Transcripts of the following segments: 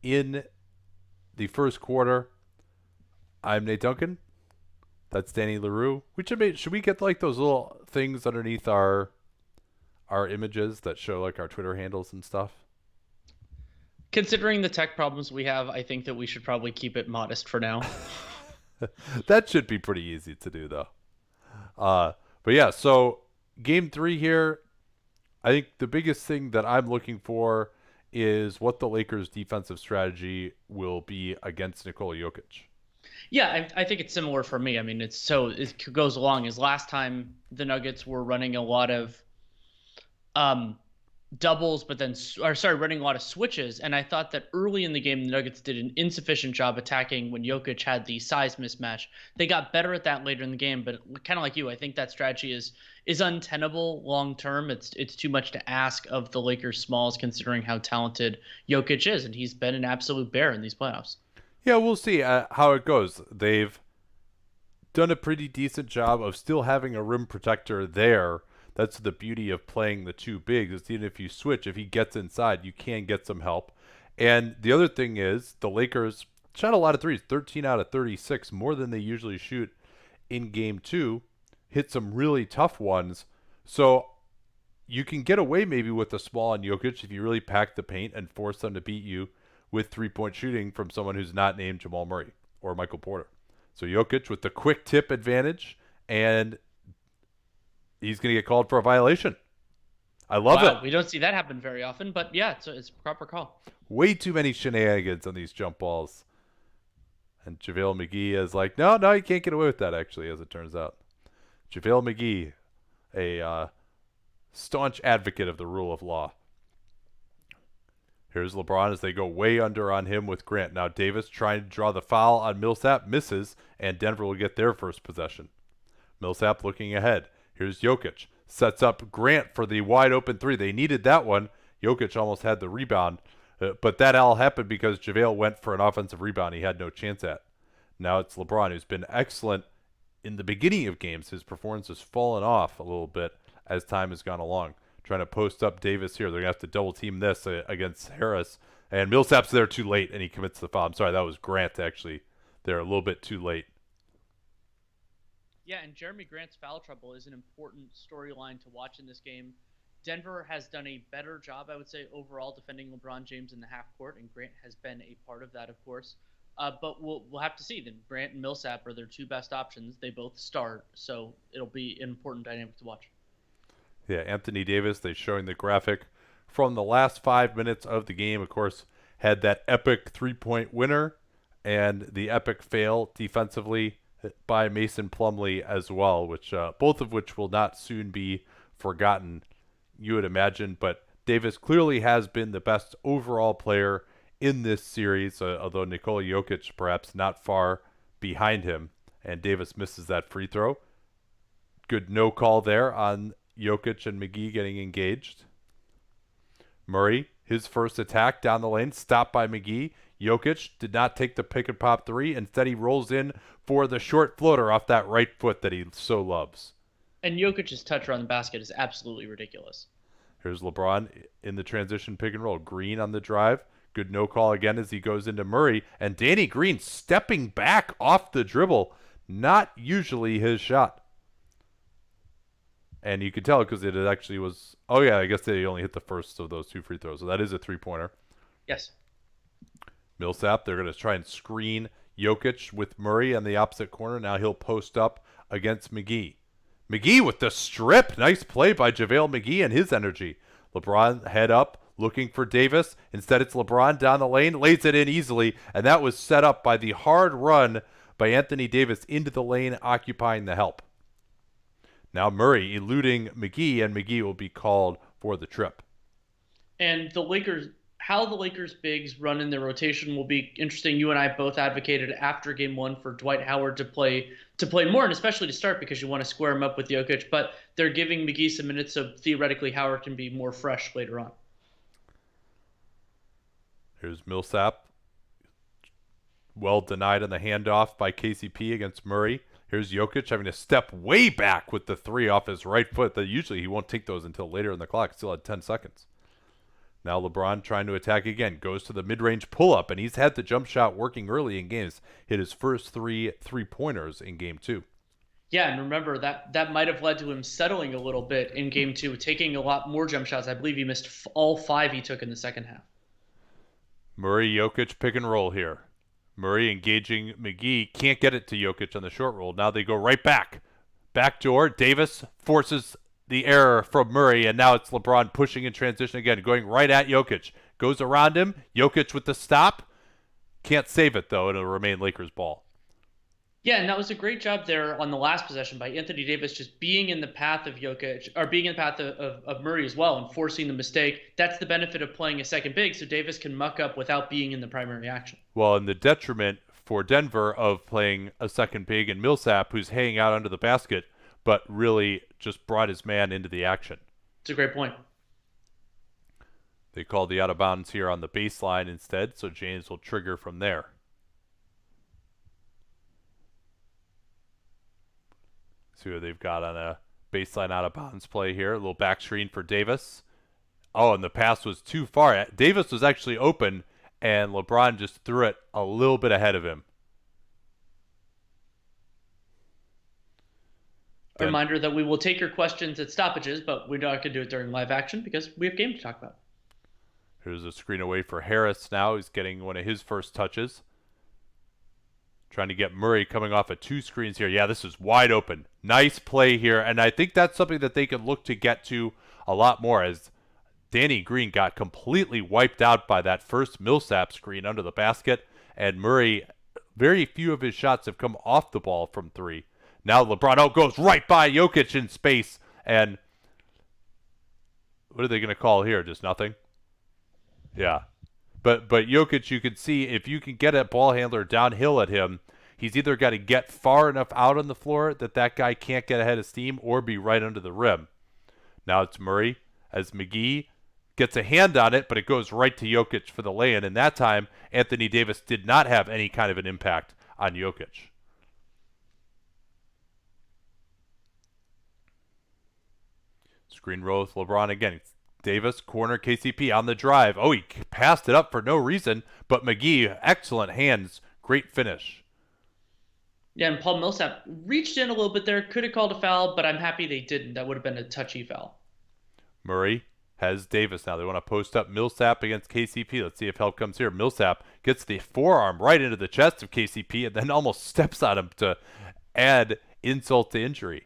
in the first quarter. I'm Nate Duncan. That's Danny LaRue. Should we get like those little things underneath our images that show like our Twitter handles and stuff? Considering the tech problems we have, I think that we should probably keep it modest for now. That should be pretty easy to do though. But yeah, so game 3 here, I think the biggest thing that I'm looking for is what the Lakers' defensive strategy will be against Nikola Jokic. Yeah, I think it's similar for me. I mean, it goes along as last time the Nuggets were running a lot of um, doubles, but then, or sorry, running a lot of switches. And I thought that early in the game, the Nuggets did an insufficient job attacking when Jokic had the size mismatch. They got better at that later in the game, but kind of like you, I think that strategy is untenable long term. It's too much to ask of the Lakers smalls, considering how talented Jokic is, and he's been an absolute bear in these playoffs. Yeah, we'll see how it goes. They've done a pretty decent job of still having a rim protector there. That's the beauty of playing the two bigs. Is even if you switch, if he gets inside, you can get some help. And the other thing is the Lakers shot a lot of threes, 13 out of 36, more than they usually shoot in game 2. Hit some really tough ones. So you can get away maybe with a small on Jokic if you really pack the paint and force them to beat you with three-point shooting from someone who's not named Jamal Murray or Michael Porter. So Jokic with the quick tip advantage, and he's going to get called for a violation. I love it. We don't see that happen very often, but yeah, it's a proper call. Way too many shenanigans on these jump balls. And JaVale McGee is like, no, you can't get away with that, actually, as it turns out. JaVale McGee, a staunch advocate of the rule of law. Here's LeBron as they go way under on him with Grant. Now Davis trying to draw the foul on Milsap, misses, and Denver will get their first possession. Milsap looking ahead. Here's Jokic. Sets up Grant for the wide open three. They needed that one. Jokic almost had the rebound. But that all happened because JaVale went for an offensive rebound he had no chance at. Now it's LeBron, who's been excellent in the beginning of games. His performance has fallen off a little bit as time has gone along. Trying to post up Davis here. They're going to have to double team this against Harris. And Millsap's there too late, and he commits the foul. I'm sorry, that was Grant, actually. They're a little bit too late. Yeah, and Jeremy Grant's foul trouble is an important storyline to watch in this game. Denver has done a better job, I would say, overall defending LeBron James in the half court, and Grant has been a part of that, of course. But we'll have to see. Then Grant and Millsap are their two best options. They both start, so it'll be an important dynamic to watch. Yeah, Anthony Davis, they're showing the graphic from the last 5 minutes of the game. Of course, had that epic three-point winner and the epic fail defensively by Mason Plumlee as well, which both of which will not soon be forgotten, you would imagine. But Davis clearly has been the best overall player in this series, although Nikola Jokic perhaps not far behind him. And Davis misses that free throw. Good no call there on Jokic and McGee getting engaged. Murray, his first attack down the lane, stopped by McGee. Jokic did not take the pick and pop three. Instead, he rolls in for the short floater off that right foot that he so loves. And Jokic's touch around the basket is absolutely ridiculous. Here's LeBron in the transition pick and roll. Green on the drive. Good no call again as he goes into Murray. And Danny Green stepping back off the dribble. Not usually his shot. And you can tell because it actually was, oh yeah, I guess they only hit the first of those two free throws. So that is a three-pointer. Yes. Millsap, they're going to try and screen Jokic with Murray on the opposite corner. Now he'll post up against McGee. McGee with the strip. Nice play by JaVale McGee and his energy. LeBron head up, looking for Davis. Instead, it's LeBron down the lane, lays it in easily, and that was set up by the hard run by Anthony Davis into the lane, occupying the help. Now Murray eluding McGee, and McGee will be called for the trip. And how the Lakers bigs run in their rotation will be interesting. You and I both advocated after game 1 for Dwight Howard to play more, and especially to start because you want to square him up with Jokic, but they're giving McGee some minutes, so theoretically Howard can be more fresh later on. Here's Milsap. Well denied on the handoff by KCP against Murray. Here's Jokic having to step way back with the three off his right foot. That usually he won't take those until later in the clock. Still had 10 seconds. Now LeBron trying to attack again. Goes to the mid-range pull-up, and he's had the jump shot working early in games. Hit his first three-pointers in Game 2. Yeah, and remember that might have led to him settling a little bit in Game 2, taking a lot more jump shots. I believe he missed all 5 he took in the second half. Murray, Jokic pick and roll here. Murray engaging McGee. Can't get it to Jokic on the short roll. Now they go right back. Backdoor. Davis forces the error from Murray, and now it's LeBron pushing in transition again, going right at Jokic. Goes around him. Jokic with the stop. Can't save it, though, and it'll remain Lakers ball. Yeah, and that was a great job there on the last possession by Anthony Davis, just being in the path of Jokic, or being in the path of Murray as well, and forcing the mistake. That's the benefit of playing a second big, so Davis can muck up without being in the primary action. Well, and the detriment for Denver of playing a second big and Milsap, who's hanging out under the basket, but really just brought his man into the action. It's a great point. They called the out of bounds here on the baseline instead, so James will trigger from there. See what they've got on a baseline out of bounds play here. A little back screen for Davis. Oh, and the pass was too far. Davis was actually open, and LeBron just threw it a little bit ahead of him. A reminder that we will take your questions at stoppages, but we're not going to do it during live action because we have game to talk about. Here's a screen away for Harris now. He's getting one of his first touches. Trying to get Murray coming off of 2 screens here. Yeah, this is wide open. Nice play here, and I think that's something that they can look to get to a lot more, as Danny Green got completely wiped out by that first Milsap screen under the basket, and Murray, very few of his shots have come off the ball from 3. Now LeBron goes right by Jokic in space, and what are they going to call here? Just nothing? Yeah. But Jokic, you can see if you can get a ball handler downhill at him, he's either got to get far enough out on the floor that guy can't get ahead of steam or be right under the rim. Now it's Murray as McGee gets a hand on it, but it goes right to Jokic for the lay-in. And that time, Anthony Davis did not have any kind of an impact on Jokic. Screen roll with LeBron again. Davis, corner, KCP on the drive. Oh, he passed it up for no reason, but McGee, excellent hands, great finish. Yeah, and Paul Millsap reached in a little bit there, could have called a foul, but I'm happy they didn't. That would have been a touchy foul. Murray has Davis now. They want to post up Milsap against KCP. Let's see if help comes here. Millsap gets the forearm right into the chest of KCP and then almost steps on him to add insult to injury.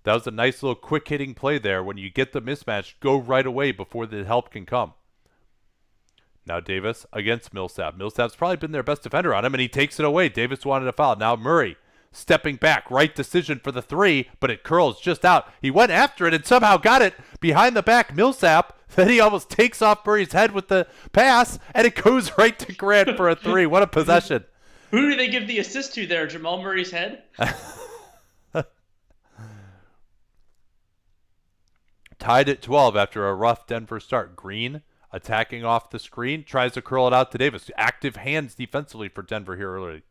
That was a nice little quick-hitting play there. When you get the mismatch, go right away before the help can come. Now Davis against Millsap. Millsap's probably been their best defender on him, and he takes it away. Davis wanted a foul. Now Murray stepping back. Right decision for the 3, but it curls just out. He went after it and somehow got it behind the back. Millsap. Then he almost takes off Murray's head with the pass, and it goes right to Grant for a 3. What a possession. Who do they give the assist to there? Jamal Murray's head? Tied at 12 after a rough Denver start. Green attacking off the screen, tries to curl it out to Davis. Active hands defensively for Denver here early.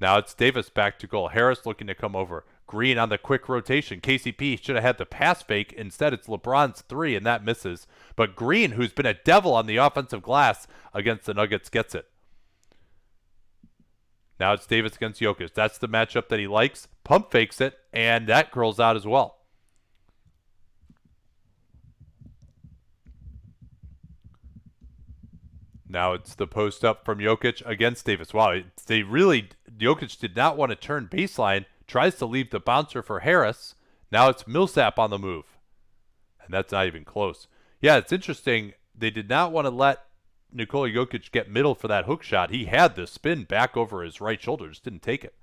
Now it's Davis back to goal. Harris looking to come over. Green on the quick rotation. KCP should have had the pass fake. Instead, it's LeBron's 3, and that misses. But Green, who's been a devil on the offensive glass against the Nuggets, gets it. Now it's Davis against Jokic. That's the matchup that he likes. Pump fakes it, and that curls out as well. Now it's the post up from Jokic against Davis. Wow, Jokic did not want to turn baseline, tries to leave the bouncer for Harris. Now it's Milsap on the move. And that's not even close. Yeah, it's interesting. They did not want to let Nikola Jokic get middle for that hook shot. He had the spin back over his right shoulder, just didn't take it.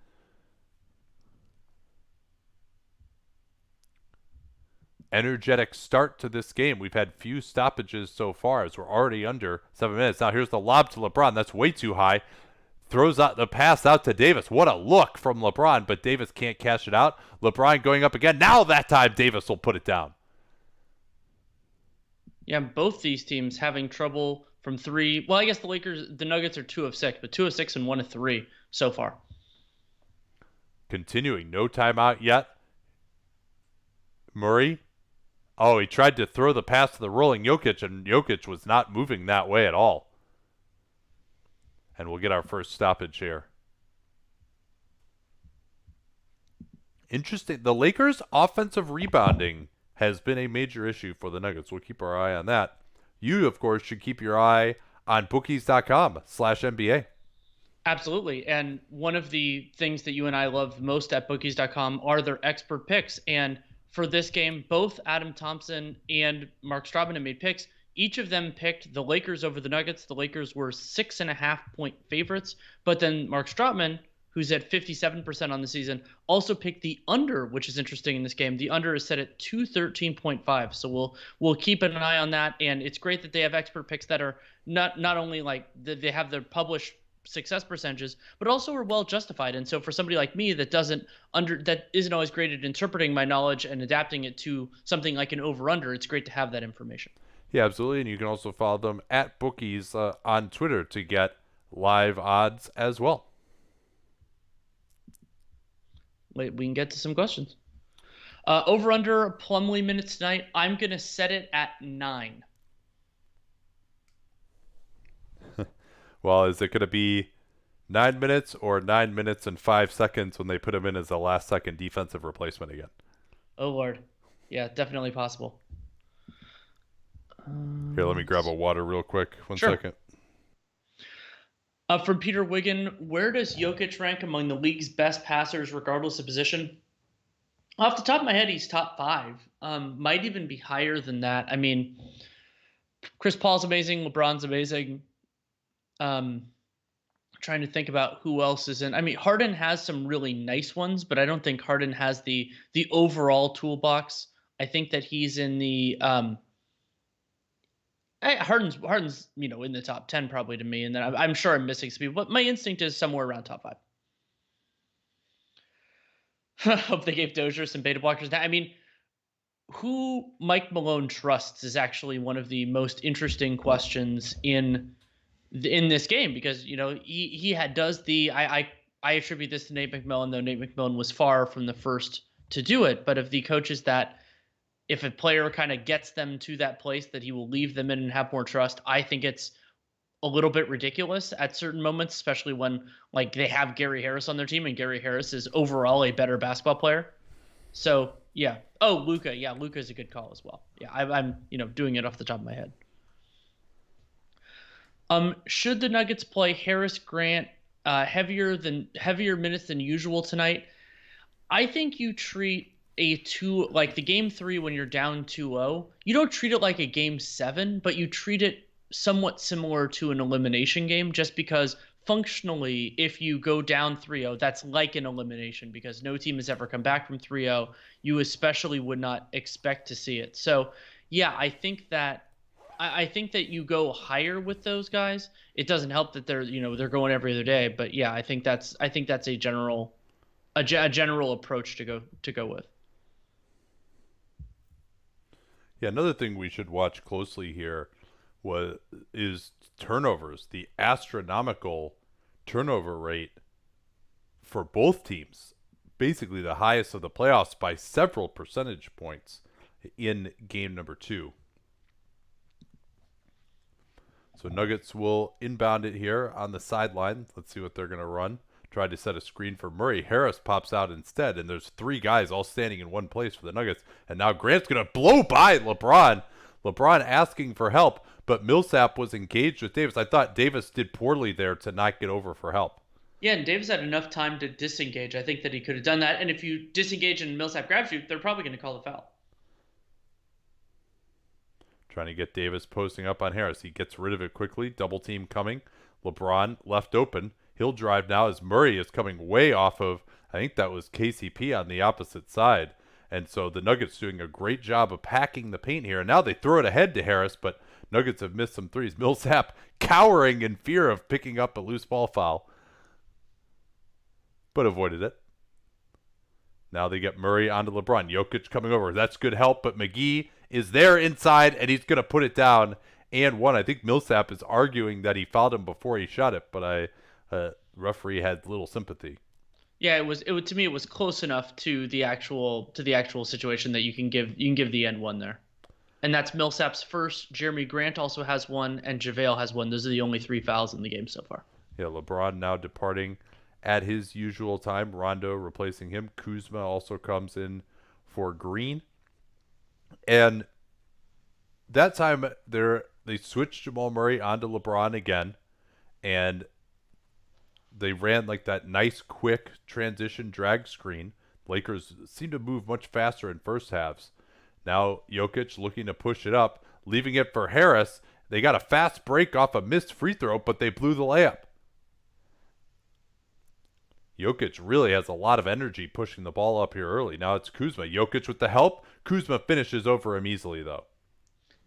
Energetic start to this game. We've had few stoppages so far as we're already under 7 minutes. Now here's the lob to LeBron. That's way too high. Throws out the pass out to Davis. What a look from LeBron, but Davis can't cash it out. LeBron going up again. Now that time Davis will put it down. Yeah, both these teams having trouble from 3. Well, I guess the Nuggets are 2 of 6, but 2 of 6 and 1 of 3 so far. Continuing. No timeout yet. Murray Oh, he tried to throw the pass to the rolling Jokic, and Jokic was not moving that way at all. And we'll get our first stoppage here. Interesting. The Lakers' offensive rebounding has been a major issue for the Nuggets. We'll keep our eye on that. You, of course, should keep your eye on bookies.com/NBA. Absolutely. And one of the things that you and I love most at bookies.com are their expert picks. And for this game, both Adam Thompson and Mark Straubman have made picks. Each of them picked the Lakers over the Nuggets. The Lakers were 6.5-point favorites. But then Mark Straubman, who's at 57% on the season, also picked the under, which is interesting in this game. The under is set at 213.5. So we'll keep an eye on that. And it's great that they have expert picks that are not only like they have their published success percentages, but also are well justified. And so for somebody like me that isn't always great at interpreting my knowledge and adapting it to something like an over-under, it's great to have that information. Yeah, absolutely. And you can also follow them at Bookies on Twitter to get live odds as well. Wait, we can get to some questions. Over-under Plumlee minutes tonight, I'm going to set it at 9. Well, is it going to be 9 minutes or 9 minutes and 5 seconds when they put him in as a last-second defensive replacement again? Oh, Lord. Yeah, definitely possible. Here, let me grab a water real quick. One Sure. second. From Peter Wiggin, where does Jokic rank among the league's best passers regardless of position? Off the top of my head, he's top 5. Might even be higher than that. I mean, Chris Paul's amazing. LeBron's amazing. Trying to think about who else is in. I mean, Harden has some really nice ones, but I don't think Harden has the overall toolbox. I think that he's in the Harden's in the top 10 probably to me, and then I'm sure I'm missing some people, but my instinct is somewhere around top 5. Hope they gave Dozier some beta blockers. Now, I mean, who Mike Malone trusts is actually one of the most interesting questions in this game, because I attribute this to Nate McMillan, though Nate McMillan was far from the first to do it. But of the coaches that, if a player kind of gets them to that place, that he will leave them in and have more trust, I think it's a little bit ridiculous at certain moments, especially when like they have Gary Harris on their team and Gary Harris is overall a better basketball player. So yeah. Oh, Luka. Yeah, Luka is a good call as well. Yeah, I'm doing it off the top of my head. Should the Nuggets play Harris Grant heavier minutes than usual tonight? I think you treat like the game 3 when you're down 2-0. You don't treat it like a game 7, but you treat it somewhat similar to an elimination game, just because functionally, if you go down 3-0, that's like an elimination because no team has ever come back from 3-0. You especially would not expect to see it. So yeah, I think that you go higher with those guys. It doesn't help that they're going every other day, but yeah, I think that's a general approach to go with. Yeah, another thing we should watch closely here is turnovers. The astronomical turnover rate for both teams, basically the highest of the playoffs by several percentage points in game number 2. So Nuggets will inbound it here on the sideline. Let's see what they're going to run. Tried to set a screen for Murray. Harris pops out instead, and there's 3 guys all standing in one place for the Nuggets. And now Grant's going to blow by LeBron. LeBron asking for help, but Milsap was engaged with Davis. I thought Davis did poorly there to not get over for help. Yeah, and Davis had enough time to disengage. I think that he could have done that. And if you disengage and Millsap grabs you, they're probably going to call the foul. Trying to get Davis posting up on Harris. He gets rid of it quickly. Double team coming. LeBron left open. He'll drive now as Murray is coming way off of, I think that was KCP on the opposite side. And so the Nuggets doing a great job of packing the paint here. And now they throw it ahead to Harris, but Nuggets have missed some threes. Millsap cowering in fear of picking up a loose ball foul, but avoided it. Now they get Murray onto LeBron. Jokic coming over. That's good help, but McGee is there inside, and he's going to put it down and one. I think Milsap is arguing that he fouled him before he shot it, but referee had little sympathy. Yeah, to me it was close enough to the actual situation that you can give the end one there. And that's Millsap's first. Jeremy Grant also has one, and JaVale has one. Those are the only 3 fouls in the game so far. Yeah, LeBron now departing at his usual time. Rondo replacing him. Kuzma also comes in for Green. And that time they switched Jamal Murray onto LeBron again, and they ran like that nice quick transition drag screen. Lakers seem to move much faster in first halves. Now Jokic looking to push it up, leaving it for Harris. They got a fast break off a missed free throw, but they blew the layup. Jokic really has a lot of energy pushing the ball up here early. Now it's Kuzma. Jokic with the help. Kuzma finishes over him easily, though.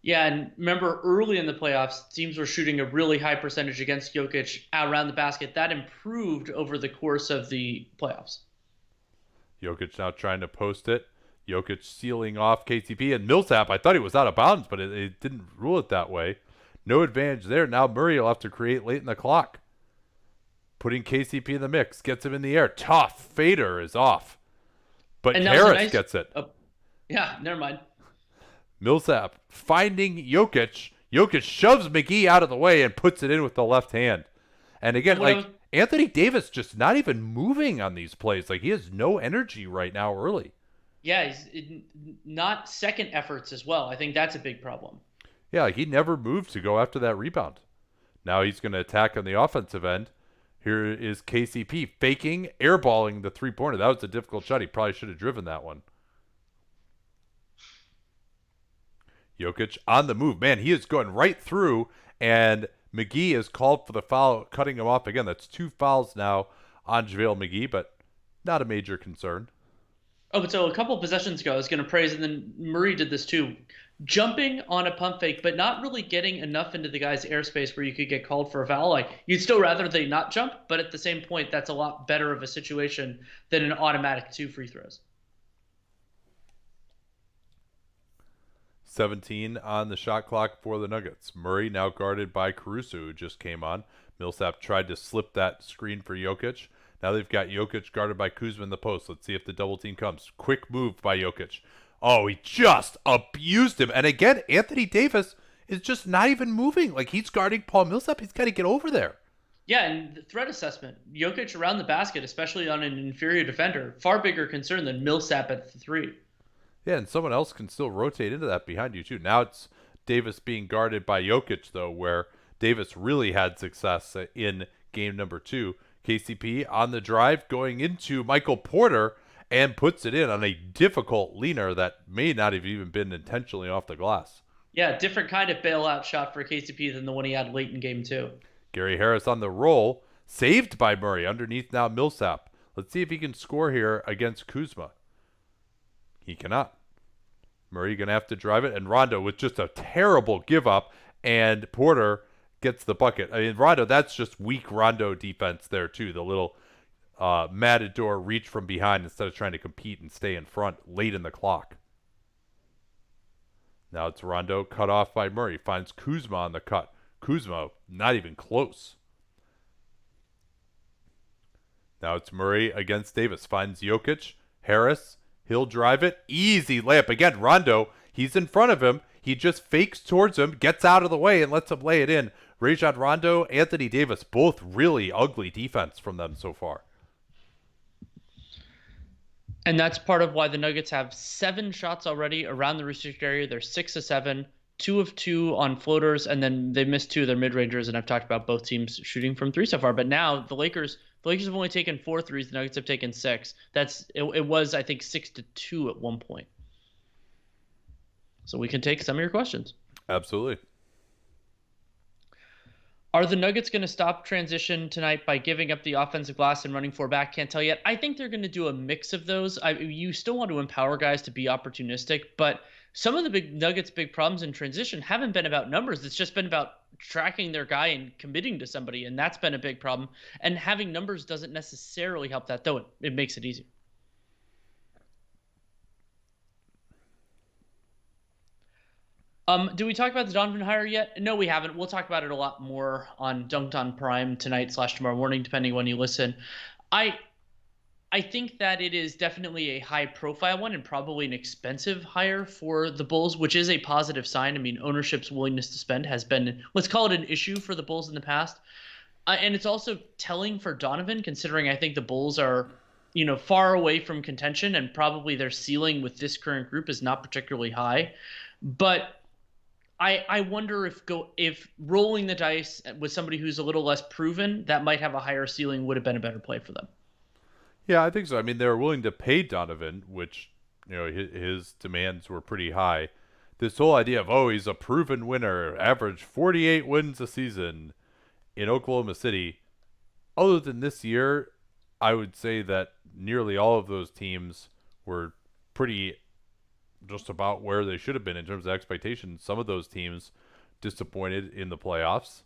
Yeah, and remember early in the playoffs, teams were shooting a really high percentage against Jokic around the basket. That improved over the course of the playoffs. Jokic now trying to post it. Jokic sealing off KCP. And Milsap, I thought he was out of bounds, but it didn't rule it that way. No advantage there. Now Murray will have to create late in the clock. Putting KCP in the mix. Gets him in the air. Tough. Fader is off. But Harris gets it. Yeah, never mind. Milsap finding Jokic. Jokic shoves McGee out of the way and puts it in with the left hand. And again, Anthony Davis just not even moving on these plays. Like, he has no energy right now early. Yeah, he's not second efforts as well. I think that's a big problem. Yeah, he never moved to go after that rebound. Now he's going to attack on the offensive end. Here is KCP faking, airballing the three-pointer. That was a difficult shot. He probably should have driven that one. Jokic on the move. Man, he is going right through, and McGee is called for the foul, cutting him off again. That's 2 fouls now on JaVale McGee, but not a major concern. Oh, but so a couple of possessions ago, I was going to praise, and then Murray did this too. Jumping on a pump fake, but not really getting enough into the guy's airspace where you could get called for a foul. Like, you'd still rather they not jump, but at the same point, that's a lot better of a situation than an automatic 2 free throws. 17 on the shot clock for the Nuggets. Murray now guarded by Caruso, who just came on. Millsap tried to slip that screen for Jokic. Now they've got Jokic guarded by Kuzma in the post. Let's see if the double team comes. Quick move by Jokic. Oh, he just abused him. And again, Anthony Davis is just not even moving. Like, he's guarding Paul Millsap. He's got to get over there. Yeah, and the threat assessment. Jokic around the basket, especially on an inferior defender, far bigger concern than Millsap at the 3. Yeah, and someone else can still rotate into that behind you, too. Now it's Davis being guarded by Jokic, though, where Davis really had success in game number 2. KCP on the drive going into Michael Porter and puts it in on a difficult leaner that may not have even been intentionally off the glass. Yeah, different kind of bailout shot for KCP than the one he had late in game 2. Gary Harris on the roll, saved by Murray underneath now Millsap. Let's see if he can score here against Kuzma. He cannot. Murray going to have to drive it, and Rondo with just a terrible give up, and Porter gets the bucket. I mean, Rondo, that's just weak Rondo defense there too. The little Matador reach from behind instead of trying to compete and stay in front late in the clock. Now it's Rondo cut off by Murray. Finds Kuzma on the cut. Kuzma not even close. Now it's Murray against Davis. Finds Jokic. Harris. He'll drive it. Easy layup. Again, Rondo, he's in front of him. He just fakes towards him, gets out of the way, and lets him lay it in. Rajon Rondo, Anthony Davis, both really ugly defense from them so far. And that's part of why the Nuggets have 7 shots already around the restricted area. They're 6 of 7, 2 of 2 on floaters, and then they missed 2 of their mid-rangers, and I've talked about both teams shooting from 3 so far. But now the Lakers have only taken 4 threes. The Nuggets have taken 6. It was, I think, 6-2 at one point. So we can take some of your questions. Absolutely. Are the Nuggets going to stop transition tonight by giving up the offensive glass and running 4 back? Can't tell yet. I think they're going to do a mix of those. You still want to empower guys to be opportunistic, but some of the big Nuggets' big problems in transition haven't been about numbers. It's just been about tracking their guy and committing to somebody, and that's been a big problem. And having numbers doesn't necessarily help that, though it makes it easier. Do we talk about the Donovan hire yet? No, we haven't. We'll talk about it a lot more on Dunked on Prime tonight / tomorrow morning, depending when you listen. I I think that it is definitely a high profile one and probably an expensive hire for the Bulls, which is a positive sign. I mean, ownership's willingness to spend has been, let's call it, an issue for the Bulls in the past. And it's also telling for Donovan, considering I think the Bulls are, far away from contention, and probably their ceiling with this current group is not particularly high. But I wonder if rolling the dice with somebody who's a little less proven that might have a higher ceiling would have been a better play for them. Yeah, I think so. I mean, they were willing to pay Donovan, which, his demands were pretty high. This whole idea of, oh, he's a proven winner, average 48 wins a season in Oklahoma City. Other than this year, I would say that nearly all of those teams were pretty just about where they should have been in terms of expectations. Some of those teams disappointed in the playoffs.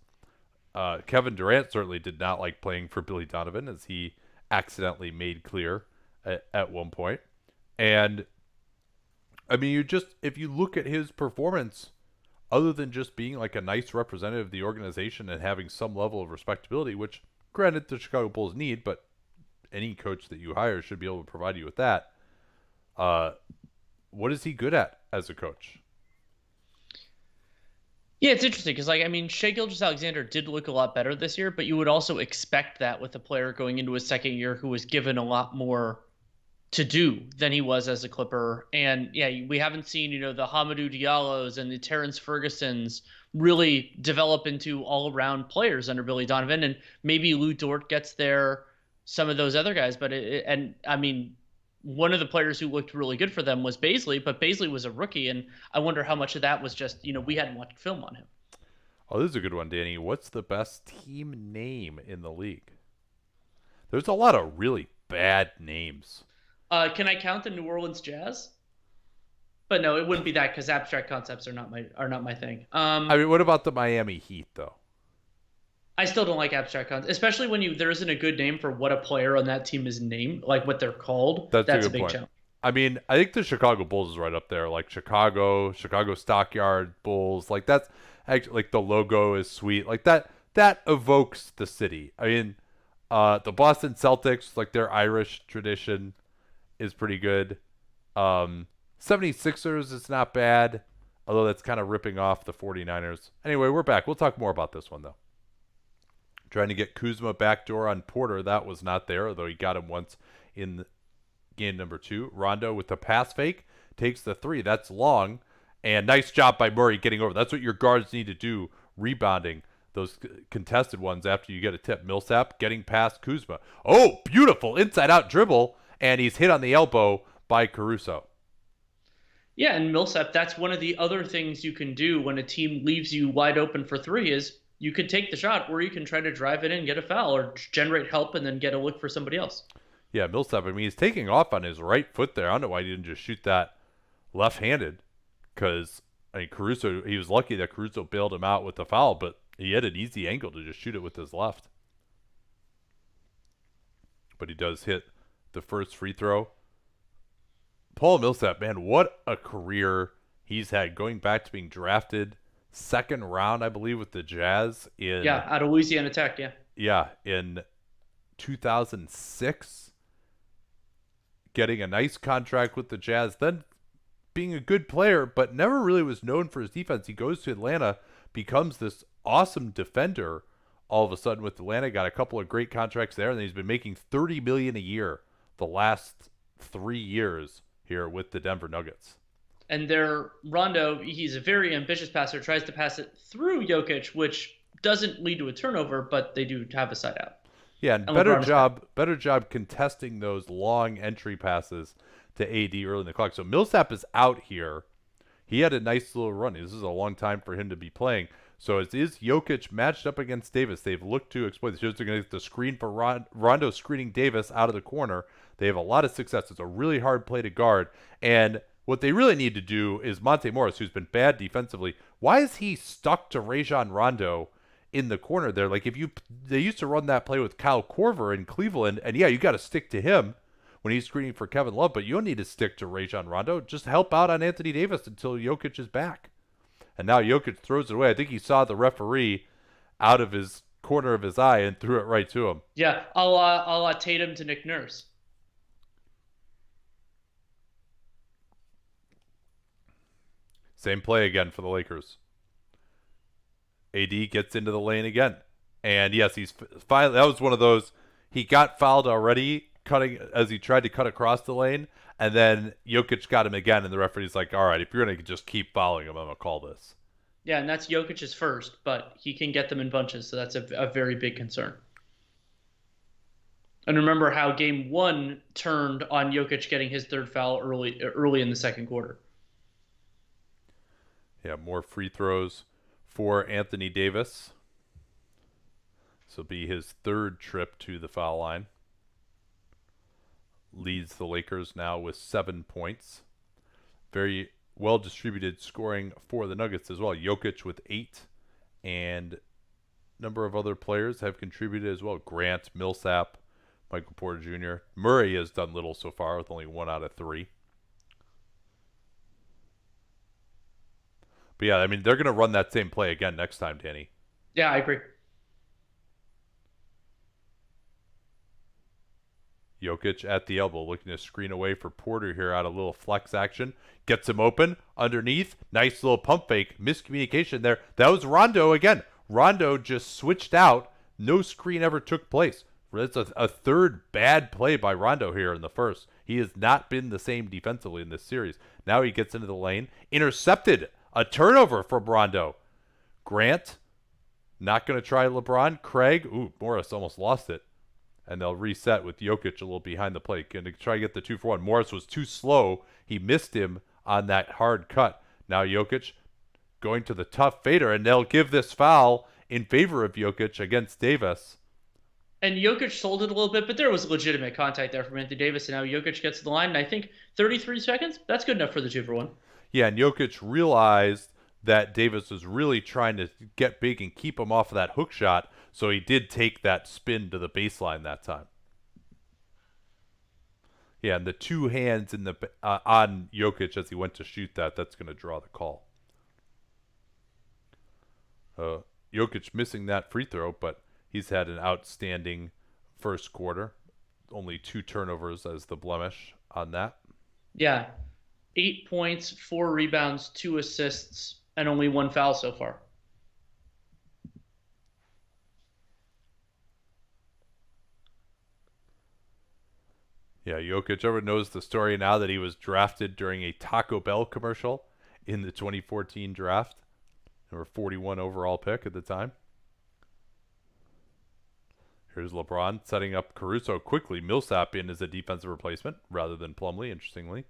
Kevin Durant certainly did not like playing for Billy Donovan, as he accidentally made clear at one point. And I mean, if you look at his performance, other than just being like a nice representative of the organization and having some level of respectability, which granted the Chicago Bulls need, but any coach that you hire should be able to provide you with that. What is he good at as a coach? Yeah, it's interesting because, Shai Gilgeous-Alexander did look a lot better this year, but you would also expect that with a player going into his second year who was given a lot more to do than he was as a Clipper. And yeah, we haven't seen, the Hamidou Diallos and the Terrence Fergusons really develop into all-around players under Billy Donovan. And maybe Lou Dort gets there, some of those other guys. But one of the players who looked really good for them was Bazley, but Bazley was a rookie, and I wonder how much of that was just, we hadn't watched film on him. Oh, this is a good one, Danny. What's the best team name in the league? There's a lot of really bad names. Can I count the New Orleans Jazz? But no, it wouldn't be that because abstract concepts are not my thing. What about the Miami Heat, though? I still don't like abstract concepts, especially when there isn't a good name for what a player on that team is named, like what they're called. That's a big challenge. I mean, I think the Chicago Bulls is right up there, like Chicago Stockyard Bulls. Like that's actually, like, the logo is sweet. Like that evokes the city. I mean, the Boston Celtics, like their Irish tradition is pretty good. 76ers is not bad, although that's kind of ripping off the 49ers. Anyway, we're back. We'll talk more about this one, though. Trying to get Kuzma backdoor on Porter. That was not there, although he got him once in game number 2. Rondo with the pass fake takes the 3. That's long. And nice job by Murray getting over. That's what your guards need to do, rebounding those contested ones after you get a tip. Millsap getting past Kuzma. Oh, beautiful inside-out dribble. And he's hit on the elbow by Caruso. Yeah, and Milsap, that's one of the other things you can do when a team leaves you wide open for 3 is you could take the shot, or you can try to drive it in, get a foul, or generate help and then get a look for somebody else. Yeah, Millsap, I mean, he's taking off on his right foot there. I don't know why he didn't just shoot that left-handed, because, Caruso, he was lucky that Caruso bailed him out with the foul, but he had an easy angle to just shoot it with his left. But he does hit the first free throw. Paul Millsap, man, what a career he's had, going back to being drafted second round, I believe, with the Jazz out of Louisiana Tech. In 2006, getting a nice contract with the Jazz, then being a good player, but never really was known for his defense. He goes to Atlanta, becomes this awesome defender all of a sudden with Atlanta, got a couple of great contracts there, and he's been making $30 million a year the last 3 years here with the Denver Nuggets. And Rondo, he's a very ambitious passer, tries to pass it through Jokic, which doesn't lead to a turnover, but they do have a side out. Yeah, and better job contesting those long entry passes to AD early in the clock. So Millsap is out here. He had a nice little run. This is a long time for him to be playing. So it is Jokic matched up against Davis. They've looked to exploit this. They're going to get the screen for Rondo screening Davis out of the corner. They have a lot of success. It's a really hard play to guard. And what they really need to do is Monte Morris, who's been bad defensively. Why is he stuck to Rajon Rondo in the corner there? Like, they used to run that play with Kyle Korver in Cleveland, and yeah, you got to stick to him when he's screening for Kevin Love, but you don't need to stick to Rajon Rondo. Just help out on Anthony Davis until Jokic is back. And now Jokic throws it away. I think he saw the referee out of his corner of his eye and threw it right to him. Yeah, I'll Tatum to Nick Nurse. Same play again for the Lakers. AD gets into the lane again. And yes, he's finally, that was one of those, he got fouled already cutting as he tried to cut across the lane, and then Jokic got him again, and the referee's like, all right, if you're going to just keep fouling him, I'm going to call this. Yeah, and that's Jokic's first, but he can get them in bunches, so that's a very big concern. And remember how game one turned on Jokic getting his third foul early in the second quarter. Yeah, more free throws for Anthony Davis. This will be his third trip to the foul line. Leads the Lakers now with 7 points. Very well distributed scoring for the Nuggets as well. Jokic with 8, and a number of other players have contributed as well. Grant, Millsap, Michael Porter Jr. Murray has done little so far with only 1 out of 3. But yeah, I mean, they're going to run that same play again next time, Danny. Yeah, I agree. Jokic at the elbow, looking to screen away for Porter here out of little flex action. Gets him open underneath. Nice little pump fake. Miscommunication there. That was Rondo again. Rondo just switched out. No screen ever took place. That's a third bad play by Rondo here in the first. He has not been the same defensively in this series. Now he gets into the lane. Intercepted. A turnover from Rondo. Grant, not going to try LeBron. Craig, Morris almost lost it. And they'll reset with Jokic a little behind the plate. Going to try to get the 2-for-1. Morris was too slow. He missed him on that hard cut. Now Jokic going to the tough fader, and they'll give this foul in favor of Jokic against Davis. And Jokic sold it a little bit, but there was legitimate contact there from Anthony Davis, and now Jokic gets to the line, and I think 33 seconds, that's good enough for the 2-for-1. Yeah, and Jokic realized that Davis was really trying to get big and keep him off of that hook shot, so he did take that spin to the baseline that time. Yeah, and the two hands in the on Jokic as he went to shoot that's going to draw the call. Jokic missing that free throw, but he's had an outstanding first quarter. Only 2 turnovers as the blemish on that. Yeah, 8 points, 4 rebounds, 2 assists, and only 1 foul so far. Yeah, Jokic, everyone knows the story now that he was drafted during a Taco Bell commercial in the 2014 draft. Number 41 overall pick at the time. Here's LeBron setting up Caruso quickly. Milsap in as a defensive replacement rather than Plumlee, interestingly.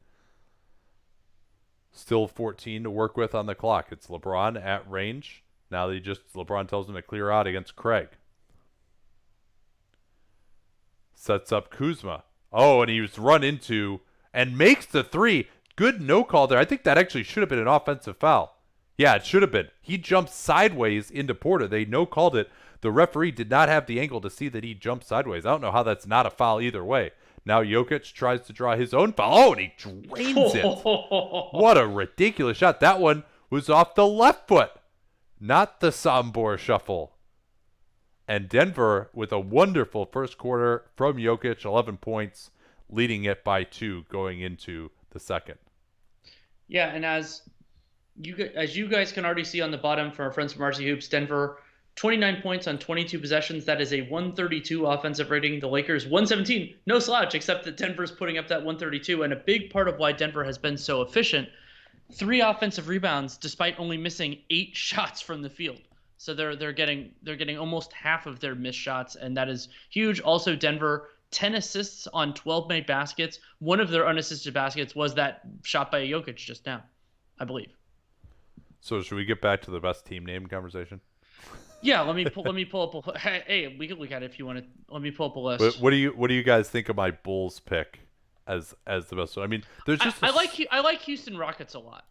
Still 14 to work with on the clock. It's LeBron at range. Now LeBron tells him to clear out against Craig. Sets up Kuzma. Oh, and he was run into and makes the 3. Good no call there. I think that actually should have been an offensive foul. Yeah, it should have been. He jumped sideways into Porter. They no called it. The referee did not have the angle to see that he jumped sideways. I don't know how that's not a foul either way. Now Jokic tries to draw his own foul. Oh, and he drains it. What a ridiculous shot. That one was off the left foot, not the Sombor shuffle. And Denver with a wonderful first quarter from Jokic, 11 points, leading it by 2 going into the second. Yeah, and as you guys can already see on the bottom from our friends from RC Hoops, Denver 29 points on 22 possessions. That is a 132 offensive rating. The Lakers 117. No slouch, except that Denver's putting up that 132. And a big part of why Denver has been so efficient, 3 offensive rebounds despite only missing 8 shots from the field. So they're getting almost half of their missed shots, and that is huge. Also, Denver 10 assists on 12 made baskets. One of their unassisted baskets was that shot by Jokic just now, I believe. So should we get back to the best team name conversation? Yeah, let me pull up. Hey, we can look at it if you want to. Let me pull up a list. What do you guys think of my Bulls pick as the best one? I mean, there's just I like Houston Rockets a lot.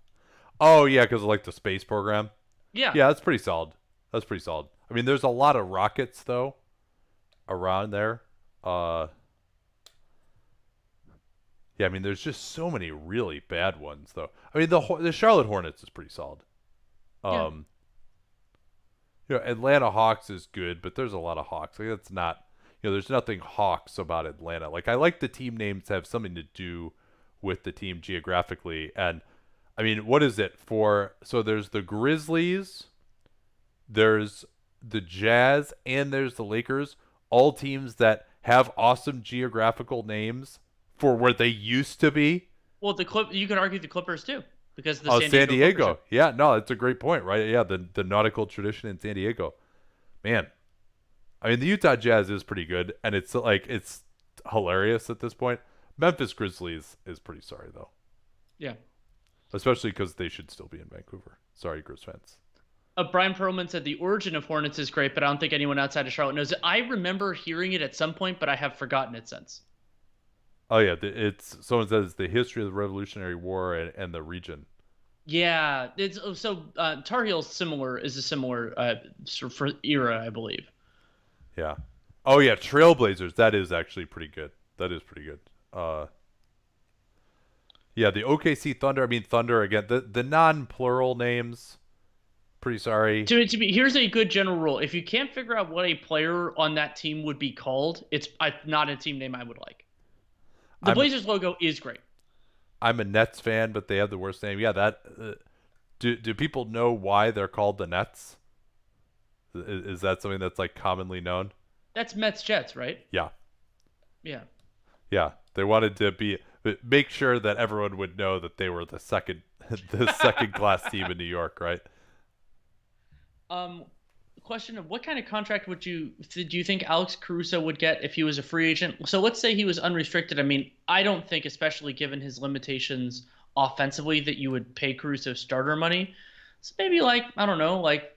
Oh yeah, because I like the space program. Yeah, that's pretty solid. I mean, there's a lot of Rockets though around there. Yeah, I mean, there's just so many really bad ones though. I mean, the Charlotte Hornets is pretty solid. Yeah. Atlanta Hawks is good, but there's a lot of Hawks. Like, that's not, there's nothing Hawks about Atlanta. Like, I like the team names to have something to do with the team geographically, and I mean, what is it for? So there's the Grizzlies, there's the Jazz, and there's the Lakers. All teams that have awesome geographical names for where they used to be. Well, you could argue the Clippers too, because the Oh, San San Diego Clippers Diego. Yeah, no, it's a great point, right? Yeah, the nautical tradition in San Diego. Man, I mean, the Utah Jazz is pretty good, and it's hilarious at this point. Memphis Grizzlies is pretty sorry though, yeah. especially because they should still be in Vancouver. Sorry, Grizz fans. Brian Perlman said the origin of Hornets is great, but I don't think anyone outside of Charlotte knows it. I remember hearing it at some point, but I have forgotten it since. Oh yeah, it's someone says the history of the Revolutionary War and the region. Yeah, it's Tar Heels is a similar for era, I believe. Yeah. Oh yeah, Trailblazers. That is actually pretty good. That is pretty good. Yeah, the OKC Thunder. I mean Thunder again. The non-plural names. Pretty sorry. Here's a good general rule: if you can't figure out what a player on that team would be called, it's not a team name I would like. The Blazers logo is great. I'm a Nets fan, but they have the worst name. Yeah, that. Do people know why they're called the Nets? Is that something that's like commonly known? That's Mets Jets, right? Yeah. Yeah. Yeah, they wanted to make sure that everyone would know that they were the second class team in New York, right? Question of what kind of contract do you think Alex Caruso would get if he was a free agent? So let's say he was unrestricted. I mean, I don't think, especially given his limitations offensively, that you would pay Caruso starter money. So maybe I don't know, like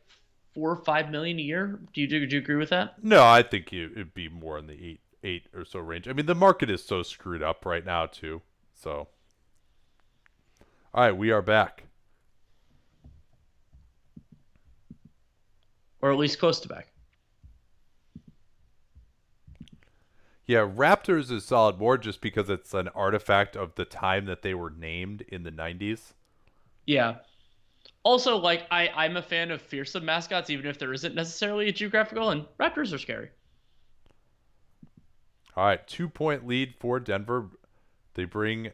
$4 or $5 million a year. Do you agree with that? No, I think it'd be more in the eight or so range. I mean, the market is so screwed up right now too. So, all right, we are back. Or at least close to back. Yeah, Raptors is solid more just because it's an artifact of the time that they were named in the 90s. Yeah. Also, I'm a fan of fearsome mascots, even if there isn't necessarily a geographical, and Raptors are scary. All right, 2-point lead for Denver. They bring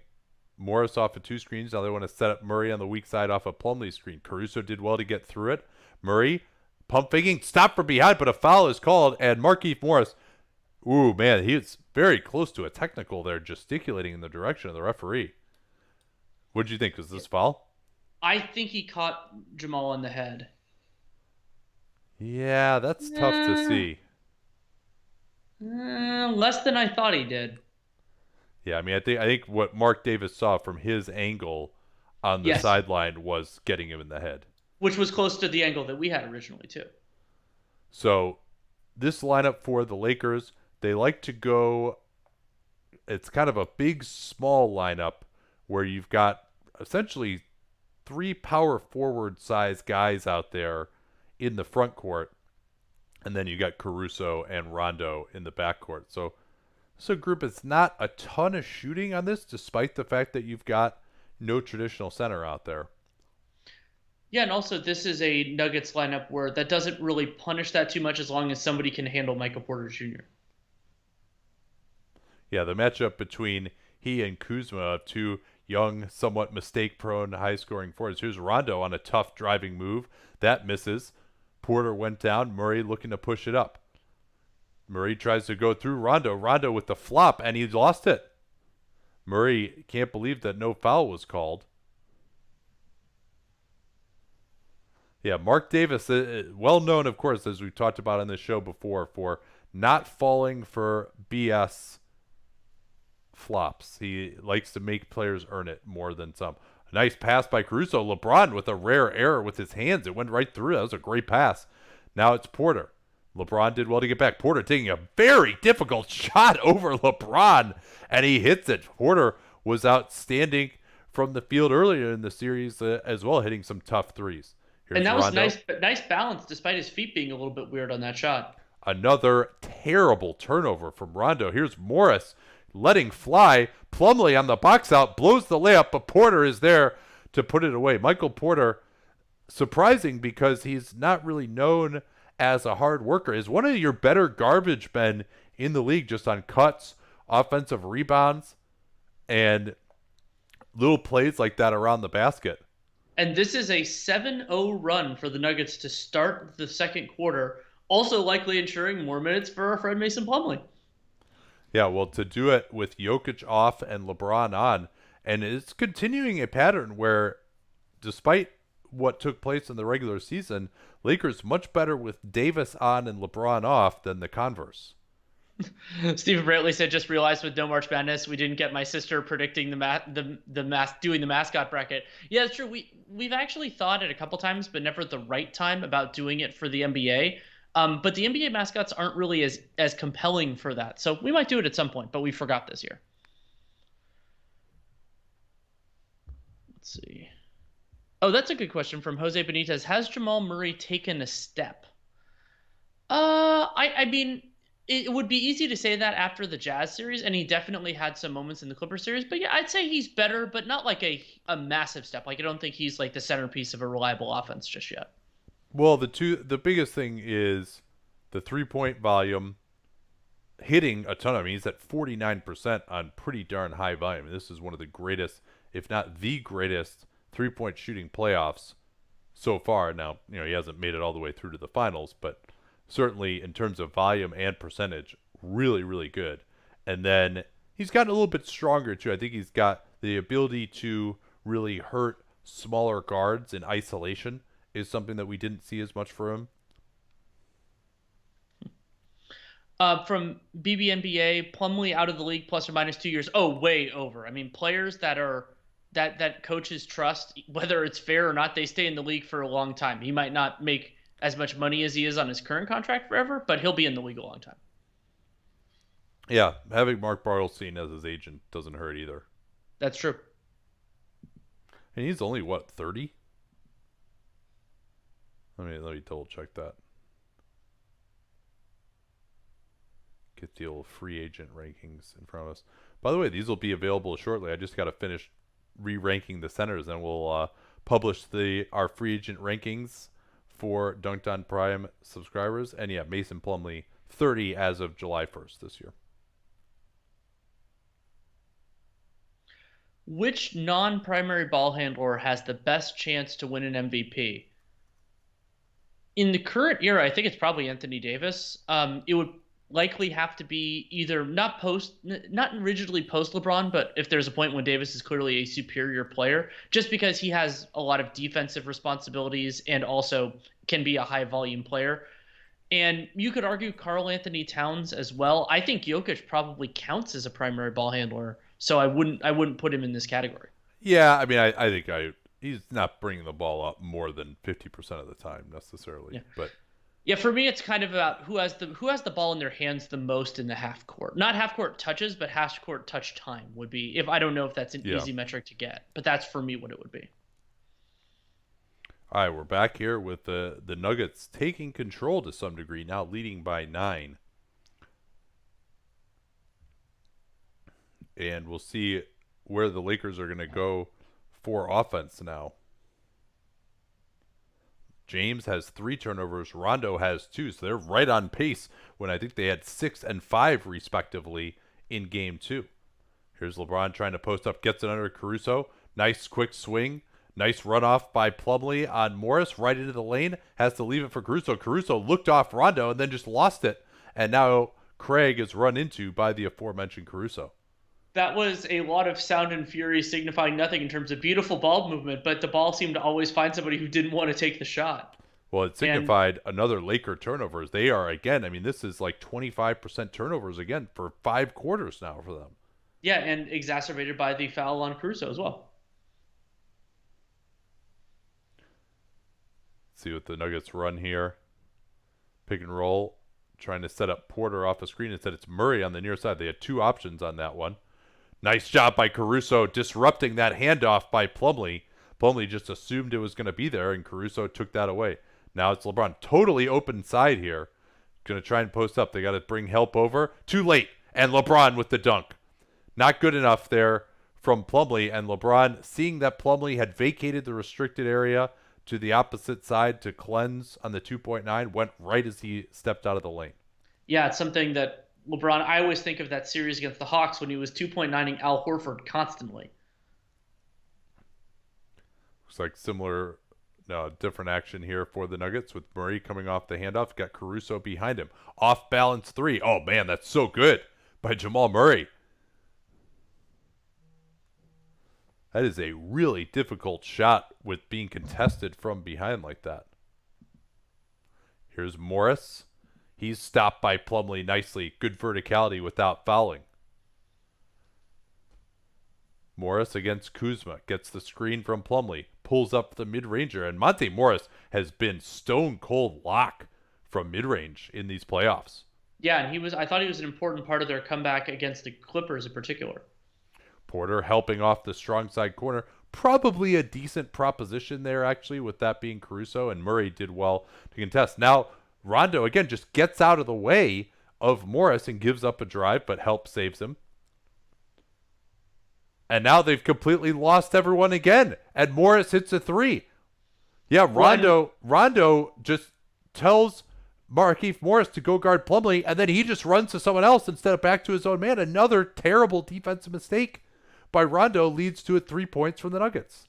Morris off of two screens. Now they want to set up Murray on the weak side off a Plumlee's screen. Caruso did well to get through it. Murray, pump faking, stop from behind, but a foul is called, and Markieff Morris, ooh, man, he is very close to a technical there, gesticulating in the direction of the referee. What did you think? Was this foul? I think he caught Jamal on the head. Yeah, that's tough to see. Less than I thought he did. Yeah, I mean, I think what Mark Davis saw from his angle on the sideline was getting him in the head. Which was close to the angle that we had originally, too. So, this lineup for the Lakers, they like to go, it's kind of a big, small lineup where you've got essentially three power forward size guys out there in the front court, and then you got Caruso and Rondo in the backcourt. So, it's a group that's not a ton of shooting on this, despite the fact that you've got no traditional center out there. Yeah, and also this is a Nuggets lineup where that doesn't really punish that too much as long as somebody can handle Michael Porter Jr. Yeah, the matchup between he and Kuzma, two young, somewhat mistake-prone, high-scoring forwards. Here's Rondo on a tough driving move. That misses. Porter went down. Murray looking to push it up. Murray tries to go through Rondo. Rondo with the flop, and he lost it. Murray can't believe that no foul was called. Yeah, Mark Davis, well known, of course, as we've talked about on this show before, for not falling for BS flops. He likes to make players earn it more than some. A nice pass by Caruso. LeBron with a rare error with his hands. It went right through. That was a great pass. Now it's Porter. LeBron did well to get back. Porter taking a very difficult shot over LeBron, and he hits it. Porter was outstanding from the field earlier in the series as well, hitting some tough threes. Here's and that Rondo. was nice balance despite his feet being a little bit weird on that shot. Another terrible turnover from Rondo. Here's Morris letting fly. Plumlee on the box out, blows the layup, but Porter is there to put it away. Michael Porter, surprising because he's not really known as a hard worker, is one of your better garbage men in the league just on cuts, offensive rebounds, and little plays like that around the basket. And this is a 7-0 run for the Nuggets to start the second quarter, also likely ensuring more minutes for our friend Mason Plumlee. Yeah, well, to do it with Jokic off and LeBron on, and it's continuing a pattern where, despite what took place in the regular season, Lakers much better with Davis on and LeBron off than the converse. Stephen Brantley said, "Just realized with no March Madness, we didn't get my sister predicting doing the mascot bracket." Yeah, it's true. We've actually thought it a couple times, but never at the right time about doing it for the NBA. But the NBA mascots aren't really as compelling for that, so we might do it at some point. But we forgot this year. Let's see. Oh, that's a good question from Jose Benitez. Has Jamal Murray taken a step? I mean, it would be easy to say that after the Jazz series, and he definitely had some moments in the Clipper series. But yeah, I'd say he's better, but not like a massive step. Like I don't think he's like the centerpiece of a reliable offense just yet. Well, the biggest thing is the 3-point volume hitting a ton. I mean, he's at 49% on pretty darn high volume. This is one of the greatest, if not the greatest, 3-point shooting playoffs so far. Now, he hasn't made it all the way through to the finals, but certainly in terms of volume and percentage, really, really good. And then he's gotten a little bit stronger too. I think he's got the ability to really hurt smaller guards in isolation is something that we didn't see as much for him. From BBNBA, Plumlee out of the league plus or minus 2 years. Oh, way over. I mean, players that coaches trust, whether it's fair or not, they stay in the league for a long time. He might not make as much money as he is on his current contract forever, but he'll be in the league a long time. Yeah, having Mark Bartelstein as his agent doesn't hurt either. That's true. And he's only what, 30? Let me double check that. Get the old free agent rankings in front of us. By the way, these will be available shortly. I just got to finish re-ranking the centers, and we'll publish our free agent rankings for Dunked on Prime subscribers. And yeah, Mason Plumlee, 30 as of July 1st this year. Which non-primary ball handler has the best chance to win an MVP? In the current era, I think it's probably Anthony Davis. It would likely have to be either not rigidly post LeBron, but if there's a point when Davis is clearly a superior player, just because he has a lot of defensive responsibilities and also can be a high volume player. And you could argue Karl Anthony Towns as well. I think Jokic probably counts as a primary ball handler, so I wouldn't put him in this category. Yeah, I mean, I think he's not bringing the ball up more than 50% of the time necessarily, Yeah. but. Yeah, for me, it's kind of about who has the ball in their hands the most in the half court. Not half court touches, but half court touch time would be. If I don't know if that's an easy metric to get, but that's for me what it would be. All right, we're back here with the Nuggets taking control to some degree, now leading by 9. And we'll see where the Lakers are going to go for offense now. James has 3 turnovers. Rondo has 2, so they're right on pace when I think they had 6 and 5 respectively in game 2. Here's LeBron trying to post up, gets it under Caruso. Nice quick swing. Nice runoff by Plumlee on Morris right into the lane. Has to leave it for Caruso. Caruso looked off Rondo and then just lost it. And now Craig is run into by the aforementioned Caruso. That was a lot of sound and fury signifying nothing in terms of beautiful ball movement, but the ball seemed to always find somebody who didn't want to take the shot. Well, it signified another Laker turnovers. They are, again, I mean, this is like 25% turnovers again for 5 quarters now for them. Yeah, and exacerbated by the foul on Caruso as well. See what the Nuggets run here. Pick and roll, trying to set up Porter off the screen. Instead, it's Murray on the near side. They had 2 options on that one. Nice job by Caruso disrupting that handoff by Plumlee. Plumlee just assumed it was going to be there, and Caruso took that away. Now it's LeBron. Totally open side here. Going to try and post up. They got to bring help over. Too late. And LeBron with the dunk. Not good enough there from Plumlee. And LeBron, seeing that Plumlee had vacated the restricted area to the opposite side to cleanse on the 2.9, went right as he stepped out of the lane. Yeah, it's something that LeBron, I always think of that series against the Hawks when he was 2.9ing Al Horford constantly. Looks like similar, no, different action here for the Nuggets with Murray coming off the handoff. Got Caruso behind him. Off balance three. Oh, man, that's so good by Jamal Murray. That is a really difficult shot with being contested from behind like that. Here's Morris. He's stopped by Plumlee nicely. Good verticality without fouling. Morris against Kuzma. Gets the screen from Plumlee. Pulls up the mid-ranger. And Monte Morris has been stone cold lock from mid-range in these playoffs. Yeah, and I thought he was an important part of their comeback against the Clippers in particular. Porter helping off the strong side corner. Probably a decent proposition there, actually, with that being Caruso, and Murray did well to contest. Now, Rondo, again, just gets out of the way of Morris and gives up a drive, but help saves him. And now they've completely lost everyone again, and Morris hits a three. Yeah, Rondo just tells Markieff Morris to go guard Plumlee, and then he just runs to someone else instead of back to his own man. Another terrible defensive mistake by Rondo leads to 3 points from the Nuggets.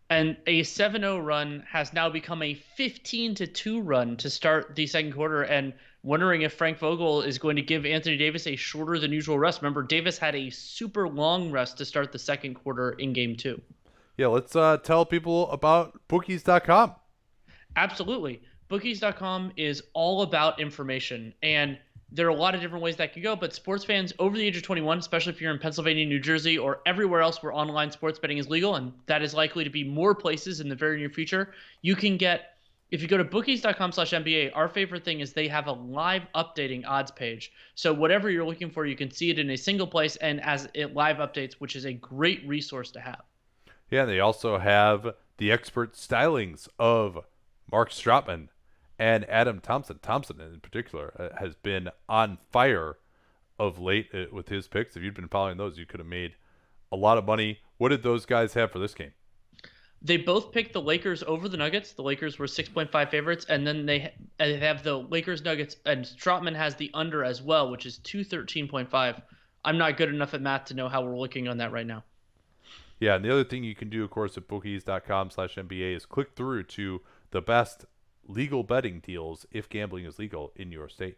And a 7-0 run has now become a 15-2 run to start the second quarter, and wondering if Frank Vogel is going to give Anthony Davis a shorter than usual rest. Remember, Davis had a super long rest to start the second quarter in Game 2. Yeah, let's tell people about Bookies.com. Absolutely. Bookies.com is all about information, and there are a lot of different ways that could go, but sports fans over the age of 21, especially if you're in Pennsylvania, New Jersey, or everywhere else where online sports betting is legal, and that is likely to be more places in the very near future, you can get, if you go to bookies.com/NBA, our favorite thing is they have a live updating odds page. So whatever you're looking for, you can see it in a single place and as it live updates, which is a great resource to have. Yeah, they also have the expert stylings of Mark Stropman and Adam Thompson. Thompson, in particular, has been on fire of late with his picks. If you'd been following those, you could have made a lot of money. What did those guys have for this game? They both picked the Lakers over the Nuggets. The Lakers were 6.5 favorites, and then they have the Lakers Nuggets, and Stropman has the under as well, which is 213.5. I'm not good enough at math to know how we're looking on that right now. Yeah, and the other thing you can do, of course, at bookies.com/NBA is click through to the best legal betting deals if gambling is legal in your state.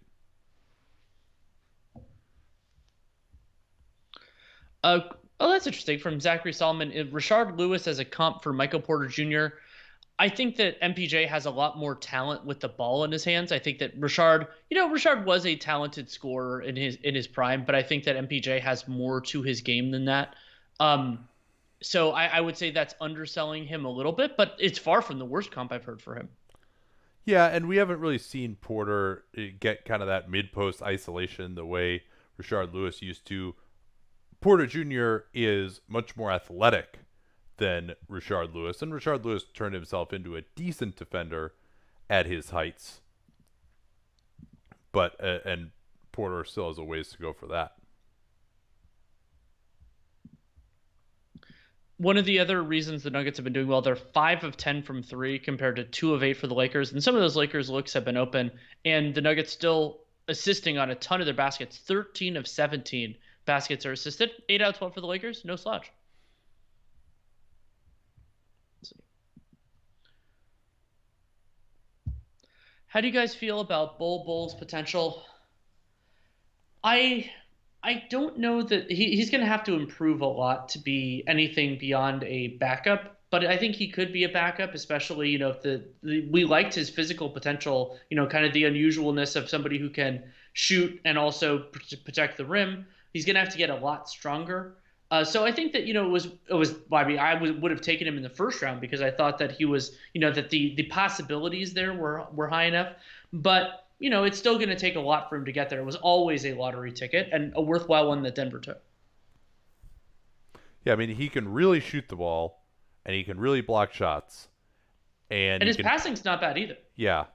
That's interesting. From Zachary Solomon, Rashard Lewis as a comp for Michael Porter Jr. I think that MPJ has a lot more talent with the ball in his hands. I think that Rashard was a talented scorer in his prime, but I think that MPJ has more to his game than that. So I would say that's underselling him a little bit, but it's far from the worst comp I've heard for him. Yeah, and we haven't really seen Porter get kind of that mid-post isolation the way Rashard Lewis used to. Porter Jr. is much more athletic than Rashard Lewis, and Rashard Lewis turned himself into a decent defender at his heights. But and Porter still has a ways to go for that. One of the other reasons the Nuggets have been doing well, they're 5 of 10 from 3 compared to 2 of 8 for the Lakers. And some of those Lakers looks have been open, and the Nuggets still assisting on a ton of their baskets. 13 of 17 baskets are assisted. 8 out of 12 for the Lakers. No slouch. Let's see. How do you guys feel about Bull's potential? I don't know that he's going to have to improve a lot to be anything beyond a backup, but I think he could be a backup, especially, if we liked his physical potential, kind of the unusualness of somebody who can shoot and also protect the rim. He's going to have to get a lot stronger. So I think that, I would have taken him in the first round because I thought that he was, that the possibilities there were high enough, but it's still going to take a lot for him to get there. It was always a lottery ticket and a worthwhile one that Denver took. Yeah, I mean, he can really shoot the ball, and he can really block shots. And his passing's not bad either. Yeah,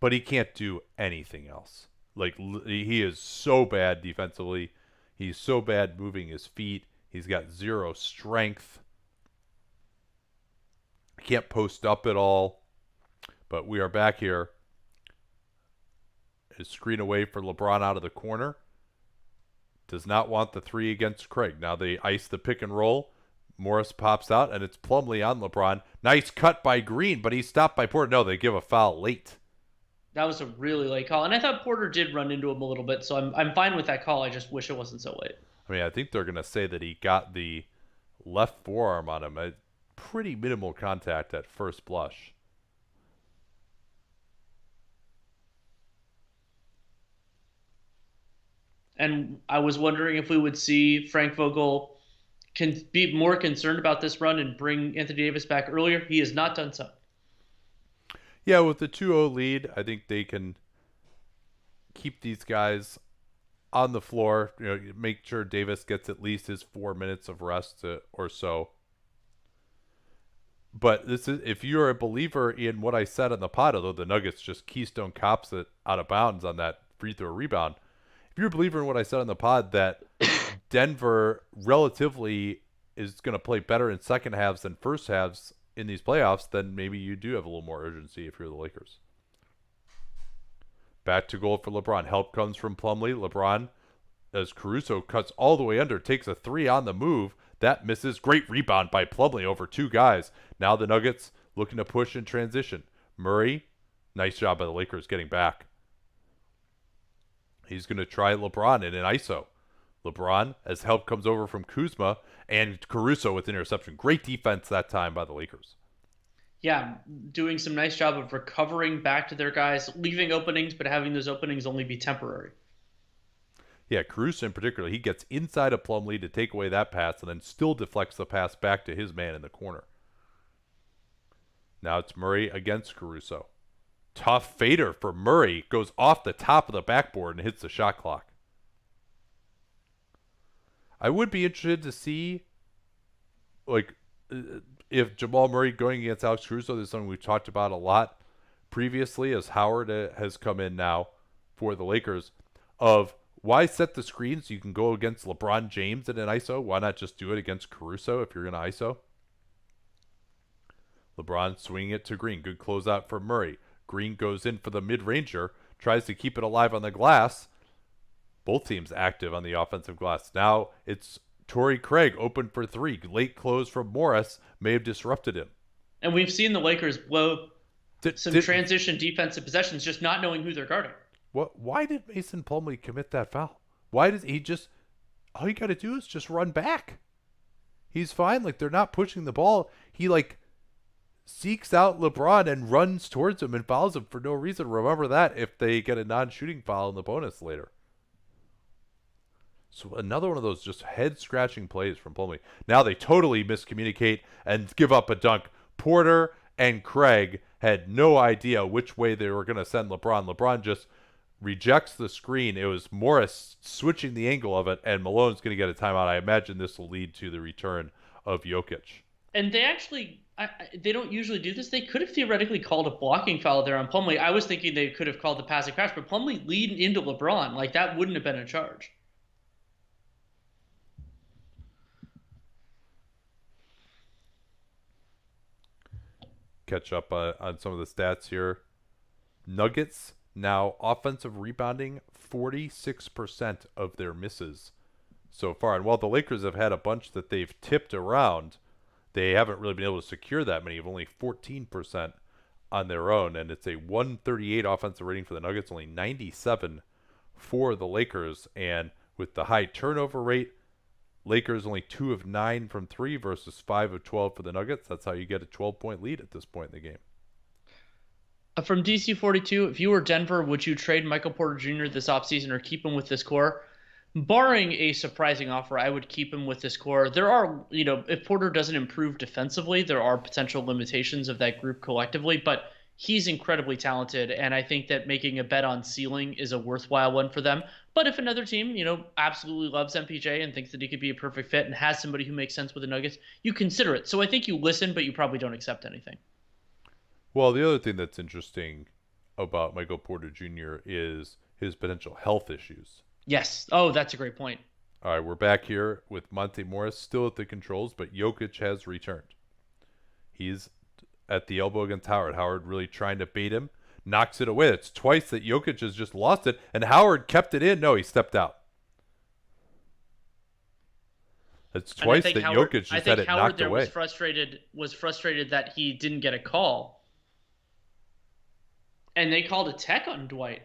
but he can't do anything else. Like, he is so bad defensively. He's so bad moving his feet. He's got zero strength. He can't post up at all. But we are back here. His screen away for LeBron out of the corner. Does not want the three against Craig. Now they ice the pick and roll. Morris pops out, and it's Plumlee on LeBron. Nice cut by Green, but he's stopped by Porter. No, they give a foul late. That was a really late call, and I thought Porter did run into him a little bit, so I'm fine with that call. I just wish it wasn't so late. I mean, I think they're going to say that he got the left forearm on him. Pretty minimal contact at first blush. And I was wondering if we would see Frank Vogel can be more concerned about this run and bring Anthony Davis back earlier. He has not done so. Yeah, with the 2-0 lead, I think they can keep these guys on the floor. Make sure Davis gets at least his 4 minutes of rest or so. But this is, if you're a believer in what I said on the pod, although the Nuggets just Keystone cops it out of bounds on that free throw rebound. If you're a believer in what I said on the pod, that Denver relatively is going to play better in second halves than first halves in these playoffs, then maybe you do have a little more urgency if you're the Lakers. Back to goal for LeBron. Help comes from Plumlee. LeBron, as Caruso cuts all the way under, takes a three on the move. That misses. Great rebound by Plumlee over two guys. Now the Nuggets looking to push in transition. Murray, nice job by the Lakers getting back. He's going to try LeBron in an ISO. LeBron, as help comes over from Kuzma, and Caruso with interception. Great defense that time by the Lakers. Yeah, doing some nice job of recovering back to their guys, leaving openings, but having those openings only be temporary. Yeah, Caruso in particular, he gets inside of Plumlee to take away that pass and then still deflects the pass back to his man in the corner. Now it's Murray against Caruso. Tough fader for Murray. Goes off the top of the backboard and hits the shot clock. I would be interested to see, if Jamal Murray going against Alex Caruso, this is something we've talked about a lot previously as Howard has come in now for the Lakers, of why set the screen so you can go against LeBron James in an ISO? Why not just do it against Caruso if you're going to ISO? LeBron swinging it to Green. Good closeout for Murray. Green goes in for the mid-ranger, tries to keep it alive on the glass. Both teams active on the offensive glass. Now it's Torrey Craig open for three. Late close from Morris may have disrupted him. And we've seen the Lakers blow some transition defensive possessions just not knowing who they're guarding. Why did Mason Plumlee commit that foul? Why does he just – all you got to do is just run back. He's fine. They're not pushing the ball. He, seeks out LeBron and runs towards him and fouls him for no reason. Remember that if they get a non-shooting foul in the bonus later. So another one of those just head-scratching plays from Plumlee. Now they totally miscommunicate and give up a dunk. Porter and Craig had no idea which way they were going to send LeBron. LeBron just rejects the screen. It was Morris switching the angle of it, and Malone's going to get a timeout. I imagine this will lead to the return of Jokic. And they actually... they don't usually do this. They could have theoretically called a blocking foul there on Plumlee. I was thinking they could have called the passing crash, but Plumlee lead into LeBron. That wouldn't have been a charge. Catch up on some of the stats here. Nuggets now offensive rebounding 46% of their misses so far. And while the Lakers have had a bunch that they've tipped around, they haven't really been able to secure that many. Of only 14% on their own, and it's a 138 offensive rating for the Nuggets, only 97 for the Lakers. And with the high turnover rate, Lakers only 2 of 9 from 3 versus 5 of 12 for the Nuggets. That's how you get a 12-point lead at this point in the game. From DC42, if you were Denver, would you trade Michael Porter Jr. this offseason or keep him with this core? Barring a surprising offer, I would keep him with this core. There are, if Porter doesn't improve defensively, there are potential limitations of that group collectively, but he's incredibly talented, and I think that making a bet on ceiling is a worthwhile one for them. But if another team, absolutely loves MPJ and thinks that he could be a perfect fit and has somebody who makes sense with the Nuggets, you consider it. So I think you listen, but you probably don't accept anything. Well, the other thing that's interesting about Michael Porter Jr. is his potential health issues. Yes. Oh, that's a great point. All right, we're back here with Monte Morris still at the controls, but Jokic has returned. He's at the elbow against Howard. Howard really trying to bait him, knocks it away. It's twice that Jokic has just lost it, and Howard kept it in. No, he stepped out. It's And twice that Jokic I just think had it Howard knocked there away. was frustrated that he didn't get a call. And they called a tech on Dwight.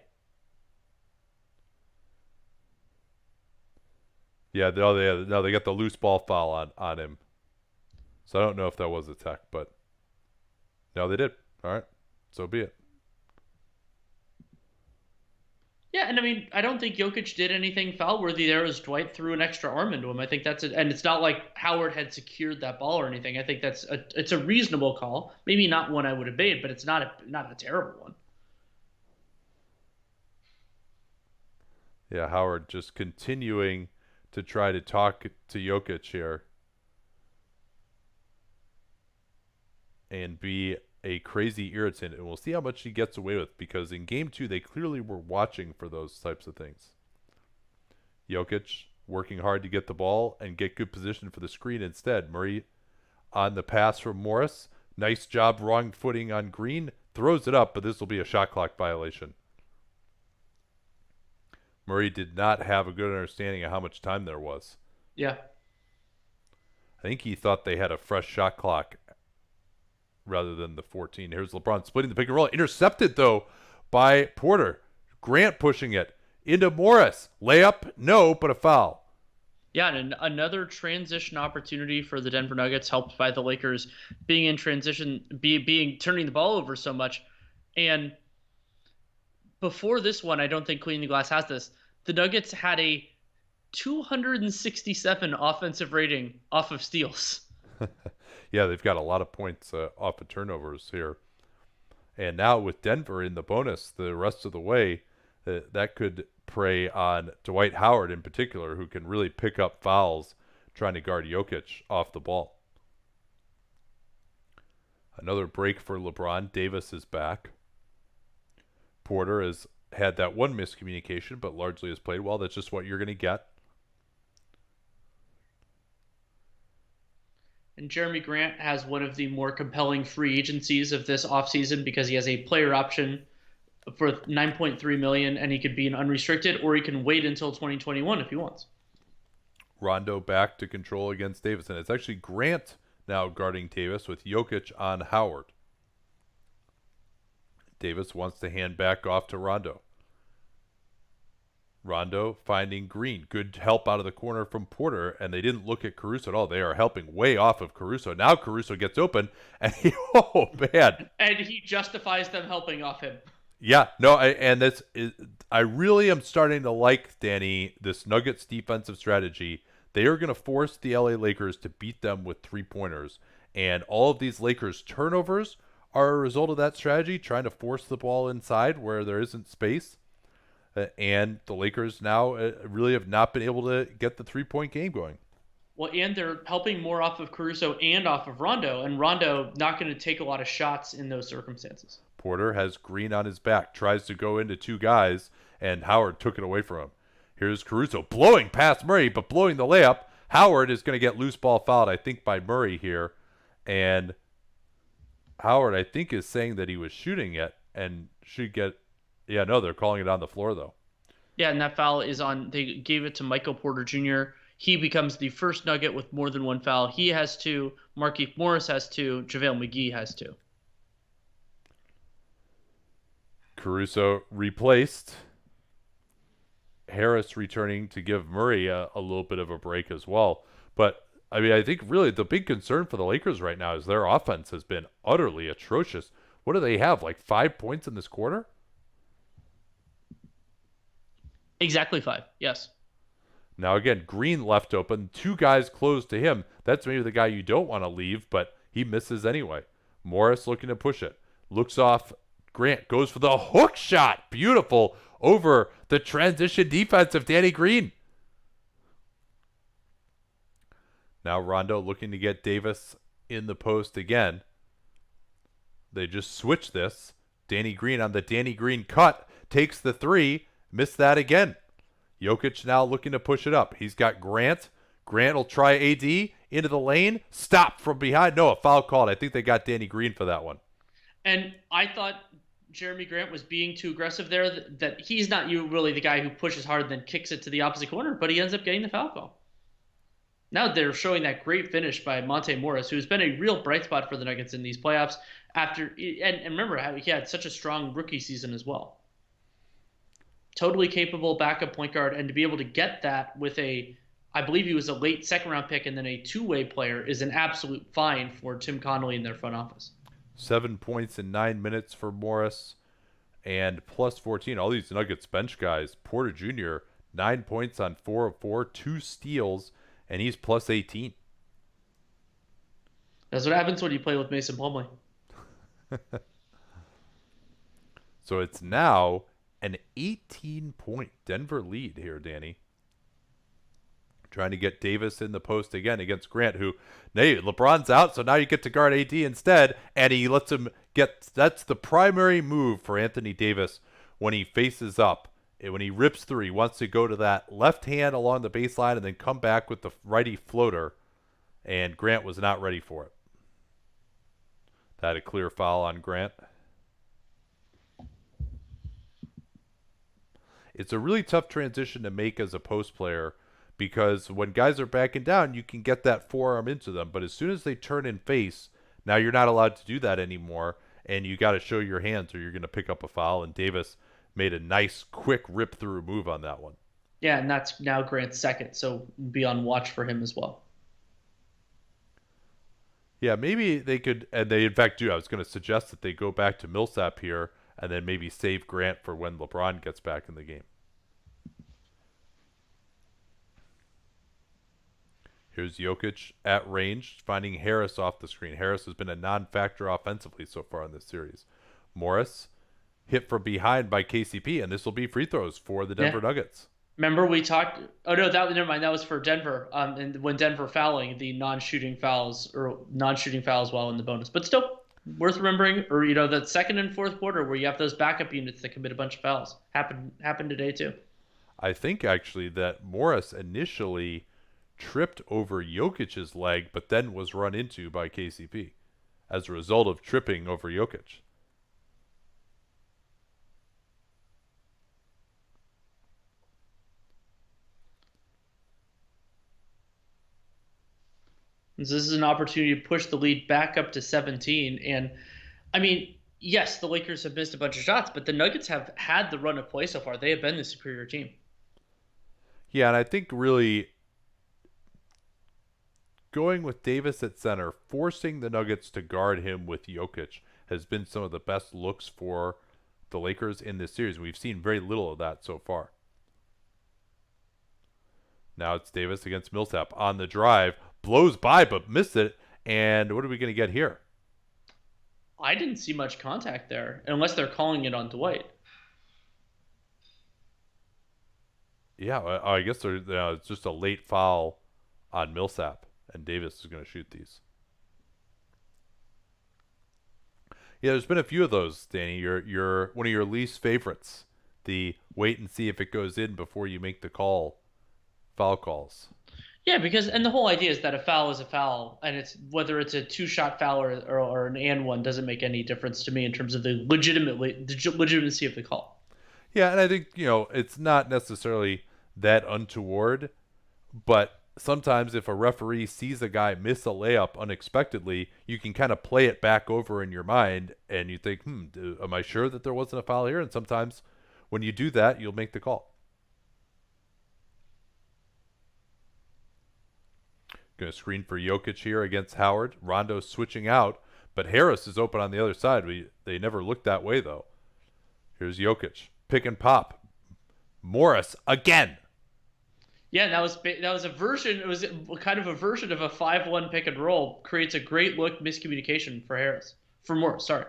Yeah, they got the loose ball foul on him. So I don't know if that was a tech, but no, they did. All right, so be it. Yeah, and I mean, I don't think Jokic did anything foul worthy there as Dwight threw an extra arm into him. I think that's it, and it's not like Howard had secured that ball or anything. I think it's a reasonable call. Maybe not one I would have made, but it's not a terrible one. Yeah, Howard just continuing to try to talk to Jokic here and be a crazy irritant, and we'll see how much he gets away with, because in game 2 they clearly were watching for those types of things. Jokic working hard to get the ball and get good position for the screen instead. Murray on the pass from Morris. Nice job wrong footing on Green. Throws it up, but this will be a shot clock violation. Murray did not have a good understanding of how much time there was. Yeah. I think he thought they had a fresh shot clock rather than the 14. Here's LeBron splitting the pick and roll. Intercepted, though, by Porter. Grant pushing it into Morris. Layup, no, but a foul. Yeah, and another transition opportunity for the Denver Nuggets, helped by the Lakers being in transition, turning the ball over so much. And before this one, I don't think Cleaning the Glass has this. The Nuggets had a 267 offensive rating off of steals. Yeah, they've got a lot of points off of turnovers here. And now with Denver in the bonus the rest of the way, that could prey on Dwight Howard in particular, who can really pick up fouls trying to guard Jokic off the ball. Another break for LeBron. Davis is back. Porter has had that one miscommunication, but largely has played well. That's just what you're going to get. And Jeremy Grant has one of the more compelling free agencies of this offseason because he has a player option for $9.3 million, and he could be an unrestricted, or he can wait until 2021 if he wants. Rondo back to control against Davis, and it's actually Grant now guarding Davis with Jokic on Howard. Davis wants to hand back off to Rondo. Rondo finding Green. Good help out of the corner from Porter, and they didn't look at Caruso at all. They are helping way off of Caruso. Now Caruso gets open, and oh, man. And he justifies them helping off him. Yeah, no, I really am starting to like, Danny, this Nuggets defensive strategy. They are going to force the LA Lakers to beat them with three-pointers, and all of these Lakers turnovers are a result of that strategy, trying to force the ball inside where there isn't space. And the Lakers now really have not been able to get the three-point game going. Well, and they're helping more off of Caruso and off of Rondo, and Rondo not going to take a lot of shots in those circumstances. Porter has Green on his back, tries to go into two guys, and Howard took it away from him. Here's Caruso blowing past Murray, but blowing the layup. Howard is going to get loose ball fouled, I think, by Murray here. And Howard, I think, is saying that he was shooting it and should get – yeah, no, they're calling it on the floor, though. Yeah, and that foul is on – they gave it to Michael Porter Jr. He becomes the first Nugget with more than one foul. He has two. Markieff Morris has two. JaVale McGee has two. Caruso replaced. Harris returning to give Murray a little bit of a break as well. But, I mean, I think really the big concern for the Lakers right now is their offense has been utterly atrocious. What do they have, like 5 points in this quarter? Exactly 5, yes. Now, again, Green left open. Two guys close to him. That's maybe the guy you don't want to leave, but he misses anyway. Morris looking to push it. Looks off. Grant goes for the hook shot. Beautiful. Over the transition defense of Danny Green. Now Rondo looking to get Davis in the post again. They just switch this. Danny Green on the Danny Green cut. Takes the three. Missed that again. Jokic now looking to push it up. He's got Grant. Grant will try AD into the lane. Stop from behind. No, a foul called. I think they got Danny Green for that one. And I thought Jeremy Grant was being too aggressive there, that he's not really the guy who pushes hard and then kicks it to the opposite corner, but he ends up getting the foul call. Now they're showing that great finish by Monte Morris, who's been a real bright spot for the Nuggets in these playoffs. And remember how he had such a strong rookie season as well. Totally capable backup point guard, and to be able to get that with I believe he was a late second round pick and then a two-way player is an absolute find for Tim Connolly in their front office. 7 points in 9 minutes for Morris, and plus 14. All these Nuggets bench guys. Porter Jr., 9 points on 4 of 4, 2 steals, and he's plus 18. That's what happens when you play with Mason Plumlee. So it's now an 18-point Denver lead here, Danny. Trying to get Davis in the post again against Grant, who, hey, LeBron's out, so now you get to guard AD instead, and he lets him get, that's the primary move for Anthony Davis when he faces up. When he rips through, he wants to go to that left hand along the baseline and then come back with the righty floater, and Grant was not ready for it. That a clear foul on Grant. It's a really tough transition to make as a post player, because when guys are backing down, you can get that forearm into them. But as soon as they turn and face, now you're not allowed to do that anymore, and you got to show your hands or you're going to pick up a foul. And Davis made a nice, quick rip-through move on that one. Yeah, and that's now Grant's second, so be on watch for him as well. Yeah, maybe they could, and they in fact do. I was going to suggest that they go back to Milsap here and then maybe save Grant for when LeBron gets back in the game. Here's Jokic at range, finding Harris off the screen. Harris has been a non-factor offensively so far in this series. Morris hit from behind by KCP, and this will be free throws for the Denver Nuggets. Remember we talked? Oh no, never mind. That was for Denver. And when Denver fouling, the non-shooting fouls while in the bonus, but still worth remembering. Or that second and fourth quarter where you have those backup units that commit a bunch of fouls happened today too. I think actually that Morris initially tripped over Jokic's leg, but then was run into by KCP as a result of tripping over Jokic. This is an opportunity to push the lead back up to 17. And I mean, yes, the Lakers have missed a bunch of shots, but the Nuggets have had the run of play so far. They have been the superior team. Yeah, and I think really going with Davis at center, forcing the Nuggets to guard him with Jokic has been some of the best looks for the Lakers in this series. We've seen very little of that so far. Now it's Davis against Millsap on the drive. Blows by but missed it. And what are we going to get here? I didn't see much contact there, unless they're calling it on Dwight. Yeah, I guess it's just a late foul on Millsap, and Davis is going to shoot these. Yeah, there's been a few of those, Danny. You're one of your least favorites. The wait and see if it goes in before you make the foul calls. Yeah, and the whole idea is that a foul is a foul, and it's whether it's a two-shot foul or an and one doesn't make any difference to me in terms of the legitimacy of the call. Yeah, and I think it's not necessarily that untoward, but sometimes if a referee sees a guy miss a layup unexpectedly, you can kind of play it back over in your mind, and you think, am I sure that there wasn't a foul here? And sometimes when you do that, you'll make the call. Going to screen for Jokic here against Howard. Rondo switching out, but Harris is open on the other side. They never looked that way, though. Here's Jokic. Pick and pop. Morris again. Yeah, that was a version. It was kind of a version of a 5-1 pick and roll. Creates a great look miscommunication for Morris. Sorry.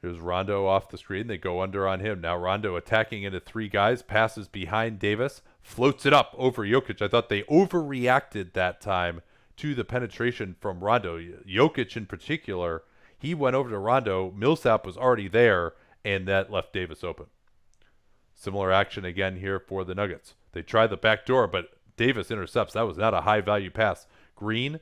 Here's Rondo off the screen. They go under on him. Now Rondo attacking into three guys. Passes behind Davis. Floats it up over Jokic. I thought they overreacted that time to the penetration from Rondo. Jokic in particular, he went over to Rondo. Milsap was already there, and that left Davis open. Similar action again here for the Nuggets. They try the back door, but Davis intercepts. That was not a high-value pass. Green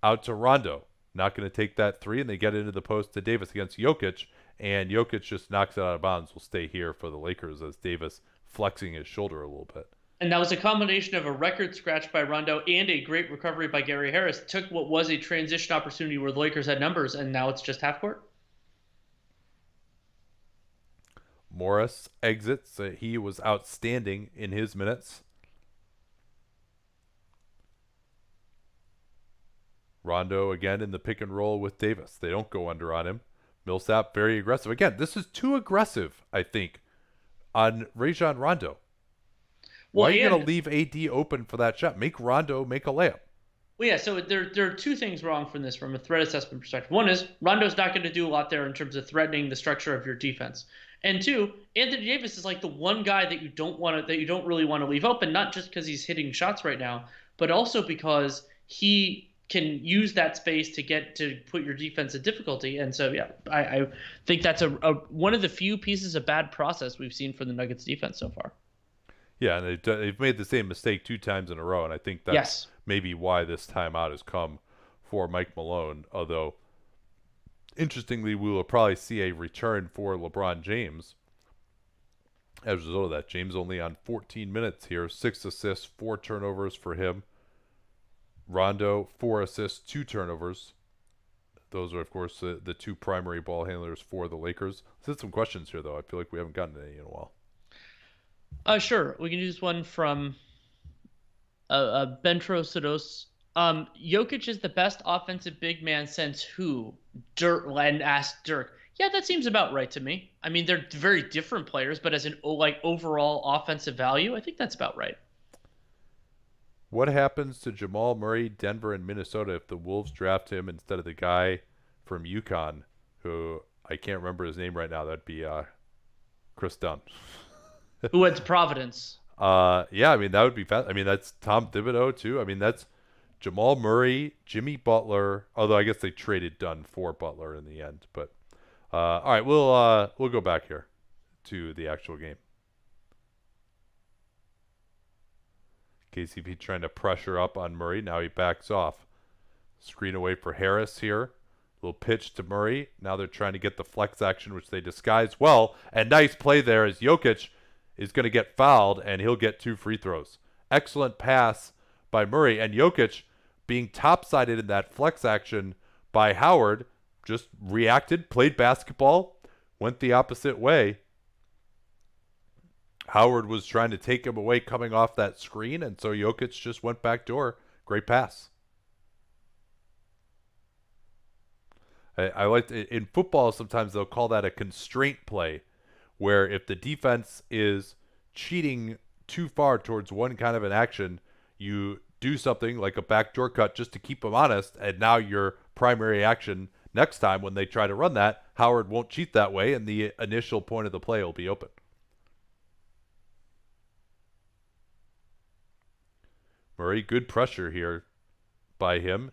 out to Rondo. Not going to take that three, and they get into the post to Davis against Jokic, and Jokic just knocks it out of bounds. Will stay here for the Lakers as Davis flexing his shoulder a little bit. And that was a combination of a record scratch by Rondo and a great recovery by Gary Harris. Took what was a transition opportunity where the Lakers had numbers, and now it's just half court. Morris exits. He was outstanding in his minutes. Rondo again in the pick and roll with Davis. They don't go under on him. Millsap very aggressive. Again, this is too aggressive, I think, on Rajon Rondo. Why are you going to leave AD open for that shot? Make Rondo make a layup. Well, yeah, so there are two things wrong from this from a threat assessment perspective. One is Rondo's not going to do a lot there in terms of threatening the structure of your defense. And two, Anthony Davis is like the one guy that you don't really want to leave open, not just because he's hitting shots right now, but also because he can use that space to put your defense in difficulty. And so, yeah, I think that's a one of the few pieces of bad process we've seen from the Nuggets defense so far. Yeah, and they've made the same mistake 2 times in a row, and I think that's maybe why this timeout has come for Mike Malone. Although, interestingly, we will probably see a return for LeBron James. As a result of that, James only on 14 minutes here, 6 assists, 4 turnovers for him. Rondo, 4 assists, 2 turnovers. Those are, of course, the 2 primary ball handlers for the Lakers. Let's hit some questions here, though. I feel like we haven't gotten any in a while. Sure. We can use one from Bentro Sodos. Jokic is the best offensive big man since who? And asked Dirk. Yeah, that seems about right to me. I mean, they're very different players, but as an overall offensive value, I think that's about right. What happens to Jamal Murray, Denver, and Minnesota if the Wolves draft him instead of the guy from UConn, who I can't remember his name right now? That'd be Chris Dunn. Who went to Providence. Yeah, I mean, that would be fast. I mean, that's Tom Thibodeau, too. I mean, that's Jamal Murray, Jimmy Butler, although I guess they traded Dunn for Butler in the end. But, all right, we'll go back here to the actual game. KCP trying to pressure up on Murray. Now he backs off. Screen away for Harris here. Little pitch to Murray. Now they're trying to get the flex action, which they disguise well. And nice play there as Jokic is going to get fouled, and he'll get 2 free throws. Excellent pass by Murray. And Jokic, being top-sided in that flex action by Howard, just reacted, played basketball, went the opposite way. Howard was trying to take him away coming off that screen, and so Jokic just went back door. Great pass. I like in football, sometimes they'll call that a constraint play, where if the defense is cheating too far towards one kind of an action, you do something like a backdoor cut just to keep them honest, and now your primary action next time when they try to run that, Howard won't cheat that way, and the initial point of the play will be open. Murray, good pressure here by him.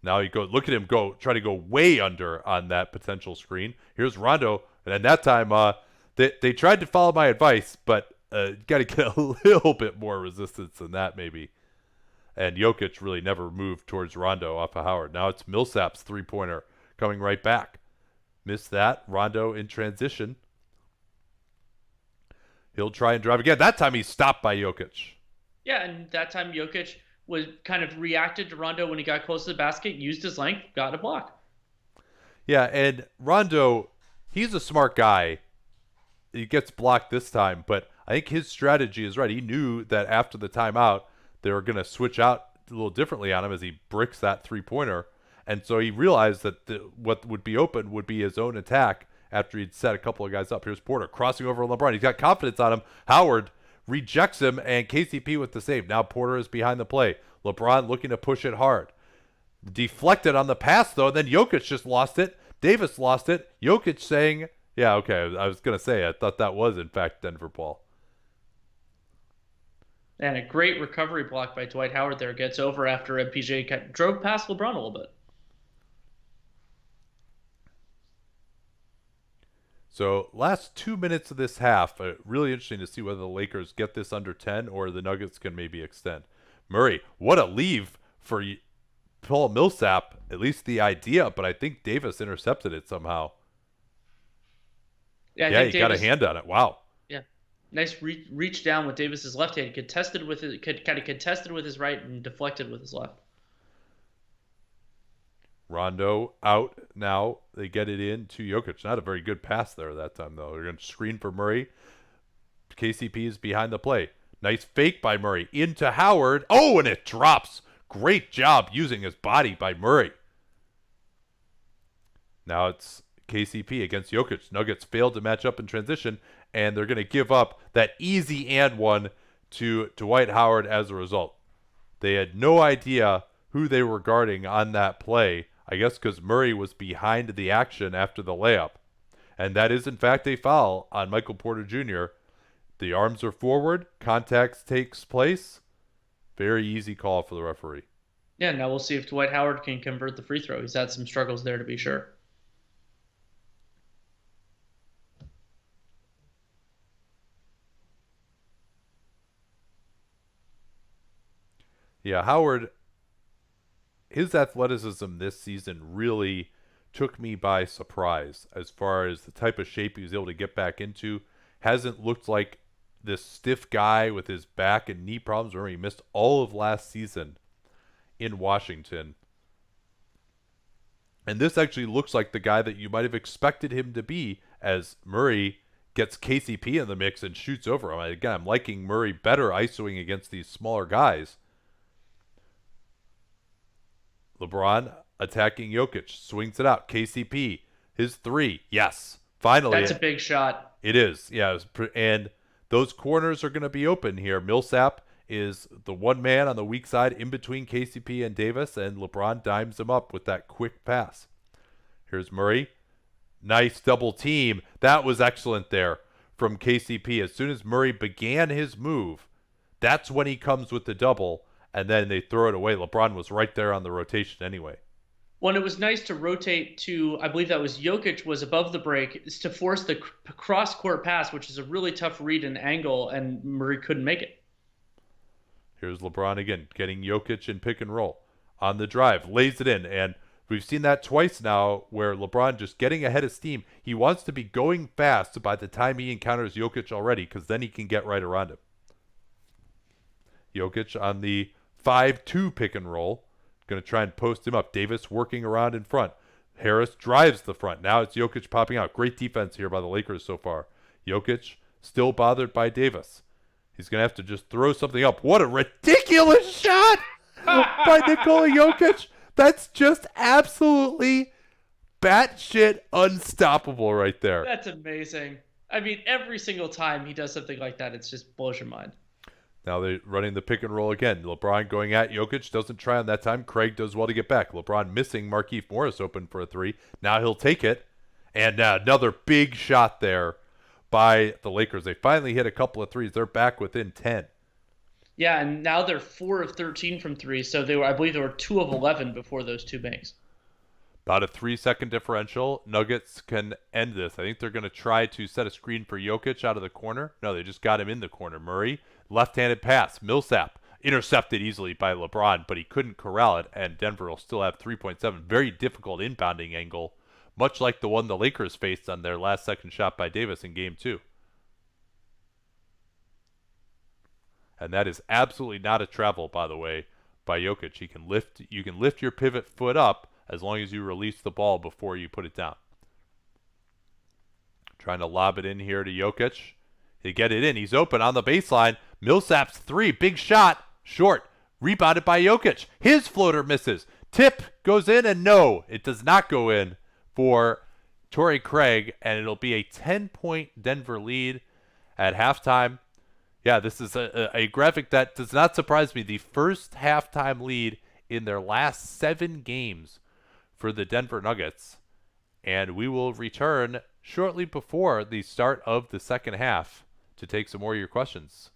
Now you go, look at him go, try to go way under on that potential screen. Here's Rondo, and at that time, they tried to follow my advice, but got to get a little bit more resistance than that maybe. And Jokic really never moved towards Rondo off of Howard. Now it's Milsap's three-pointer coming right back. Missed that. Rondo in transition. He'll try and drive again. That time he's stopped by Jokic. Yeah, and that time Jokic was kind of reacted to Rondo when he got close to the basket, used his length, got a block. Yeah, and Rondo, he's a smart guy. He gets blocked this time, but I think his strategy is right. He knew that after the timeout, they were going to switch out a little differently on him as he bricks that three-pointer. And so he realized that what would be open would be his own attack after he'd set a couple of guys up. Here's Porter crossing over LeBron. He's got confidence on him. Howard rejects him, and KCP with the save. Now Porter is behind the play. LeBron looking to push it hard. Deflected on the pass, though. Then Jokic just lost it. Davis lost it. Jokic saying, yeah, okay, I was going to say, I thought that was, in fact, Denver ball. And a great recovery block by Dwight Howard there. Gets over after MPJ drove past LeBron a little bit. So last 2 minutes of this half, really interesting to see whether the Lakers get this under 10 or the Nuggets can maybe extend. Murray, what a leave for Paul Millsap, at least the idea, but I think Davis intercepted it somehow. Yeah, he got a hand on it. Wow. Nice reach down with Davis's left hand, contested with his contested with his right and deflected with his left. Rondo out now. They get it in to Jokic. Not a very good pass there that time, though. They're going to screen for Murray. KCP is behind the play. Nice fake by Murray. Into Howard. Oh, and it drops. Great job using his body by Murray. Now it's KCP against Jokic. Nuggets failed to match up in transition, and they're going to give up that easy and one to Dwight Howard as a result. They had no idea who they were guarding on that play, I guess because Murray was behind the action after the layup. And that is, in fact, a foul on Michael Porter Jr. The arms are forward. Contact takes place. Very easy call for the referee. Yeah, now we'll see if Dwight Howard can convert the free throw. He's had some struggles there to be sure. Yeah, Howard, his athleticism this season really took me by surprise as far as the type of shape he was able to get back into. Hasn't looked like this stiff guy with his back and knee problems. Remember, he missed all of last season in Washington. And this actually looks like the guy that you might have expected him to be as Murray gets KCP in the mix and shoots over him. Again, I'm liking Murray better isoing against these smaller guys. LeBron attacking Jokic, swings it out. KCP, his three, yes, finally. That's a big shot. It is, yeah. And those corners are going to be open here. Milsap is the one man on the weak side in between KCP and Davis, and LeBron dimes him up with that quick pass. Here's Murray. Nice double team. That was excellent there from KCP. As soon as Murray began his move, that's when he comes with the double, and then they throw it away. LeBron was right there on the rotation anyway. Well, it was nice to rotate to, I believe that was Jokic was above the break, to force the cross-court pass, which is a really tough read and angle, and Murray couldn't make it. Here's LeBron again, getting Jokic in pick and roll. On the drive, lays it in, and we've seen that twice now where LeBron just getting ahead of steam. He wants to be going fast by the time he encounters Jokic already, because then he can get right around him. Jokic on the 5-2 pick and roll. Going to try and post him up. Davis working around in front. Harris drives the front. Now it's Jokic popping out. Great defense here by the Lakers so far. Jokic still bothered by Davis. He's going to have to just throw something up. What a ridiculous shot by Nikola Jokic. That's just absolutely batshit unstoppable right there. That's amazing. I mean, every single time he does something like that, it just blows your mind. Now they're running the pick and roll again. LeBron going at Jokic. Doesn't try on that time. Craig does well to get back. LeBron missing Markieff Morris open for a three. Now he'll take it. And another big shot there by the Lakers. They finally hit a couple of threes. They're back within 10. Yeah, and now they're 4 of 13 from three. So they were, I believe, they were 2 of 11 before those two banks. About a 3-second differential. Nuggets can end this. I think they're going to try to set a screen for Jokic out of the corner. No, they just got him in the corner. Murray, left-handed pass. Millsap, intercepted easily by LeBron, but he couldn't corral it, and Denver will still have 3.7. Very difficult inbounding angle, much like the one the Lakers faced on their last-second shot by Davis in Game 2. And that is absolutely not a travel, by the way, by Jokic. You can lift your pivot foot up as long as you release the ball before you put it down. Trying to lob it in here to Jokic. They get it in. He's open on the baseline. Millsap's three. Big shot. Short. Rebounded by Jokic. His floater misses. Tip goes in, and no, it does not go in for Torrey Craig, and it'll be a 10-point Denver lead at halftime. Yeah, this is a graphic that does not surprise me. The first halftime lead in their last 7 games for the Denver Nuggets. And we will return shortly before the start of the second half to take some more of your questions.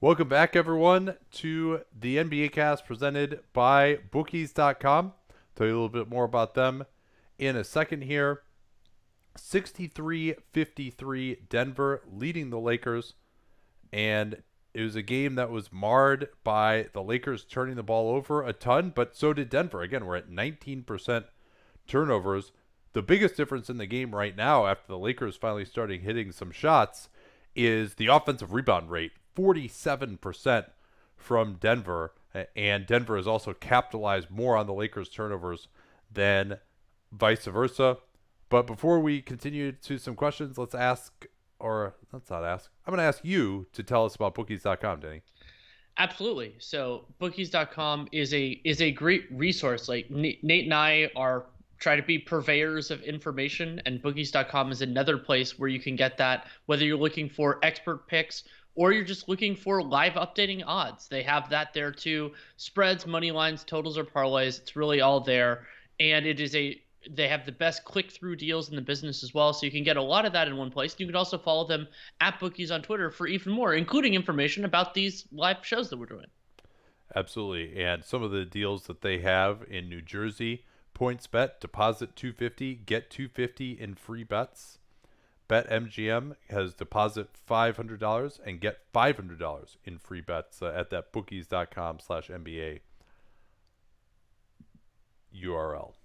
Welcome back, everyone, to the NBA cast presented by Bookies.com. Tell you a little bit more about them in a second here. 63-53 Denver leading the Lakers, and it was a game that was marred by the Lakers turning the ball over a ton, but so did Denver. Again, we're at 19% turnovers. The biggest difference in the game right now, after the Lakers finally starting hitting some shots, is the offensive rebound rate, 47% from Denver, and Denver has also capitalized more on the Lakers' turnovers than vice versa. But before we continue to some questions, let's ask, or let's not ask, I'm going to ask you to tell us about Bookies.com, Danny. Absolutely. So bookies.com is a great resource. Like Nate and I are try to be purveyors of information, and bookies.com is another place where you can get that, whether you're looking for expert picks or you're just looking for live updating odds. They have that there too. Spreads, money lines, totals, or parlays. It's really all there. And they have the best click-through deals in the business as well, so you can get a lot of that in one place. You can also follow them at Bookies on Twitter for even more, including information about these live shows that we're doing. Absolutely. And some of the deals that they have in New Jersey: points bet, deposit $250, get $250 in free bets. BetMGM has deposit $500 and get $500 in free bets at that bookies.com/NBA URL.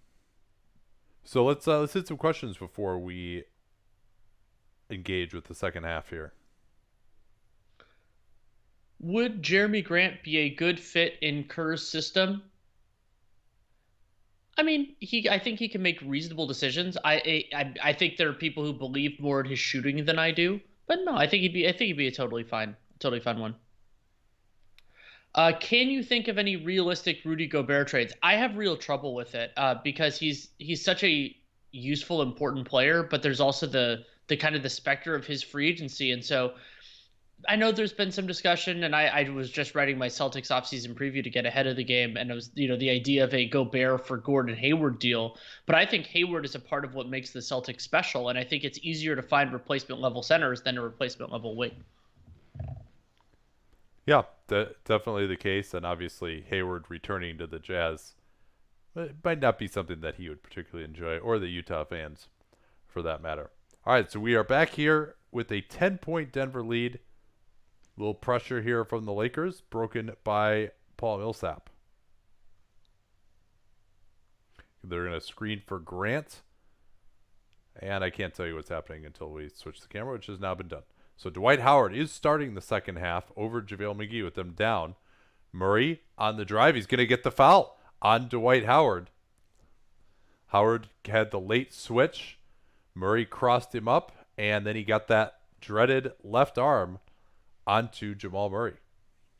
So let's hit some questions before we engage with the second half here. Would Jeremy Grant be a good fit in Kerr's system? I mean, I think he can make reasonable decisions. I think there are people who believe more in his shooting than I do, but no, I think he'd be a totally fine one. Can you think of any realistic Rudy Gobert trades? I have real trouble with it because he's such a useful, important player, but there's also the kind of the specter of his free agency, and so I know there's been some discussion, and I was just writing my Celtics offseason preview to get ahead of the game, and it was the idea of a Gobert for Gordon Hayward deal, but I think Hayward is a part of what makes the Celtics special, and I think it's easier to find replacement level centers than a replacement level wing. Yeah, definitely the case, and obviously Hayward returning to the Jazz might not be something that he would particularly enjoy, or the Utah fans, for that matter. All right, so we are back here with a 10-point Denver lead. A little pressure here from the Lakers, broken by Paul Millsap. They're going to screen for Grant, and I can't tell you what's happening until we switch the camera, which has now been done. So Dwight Howard is starting the second half over JaVale McGee with them down. Murray on the drive. He's going to get the foul on Dwight Howard. Howard had the late switch. Murray crossed him up, and then he got that dreaded left arm onto Jamal Murray.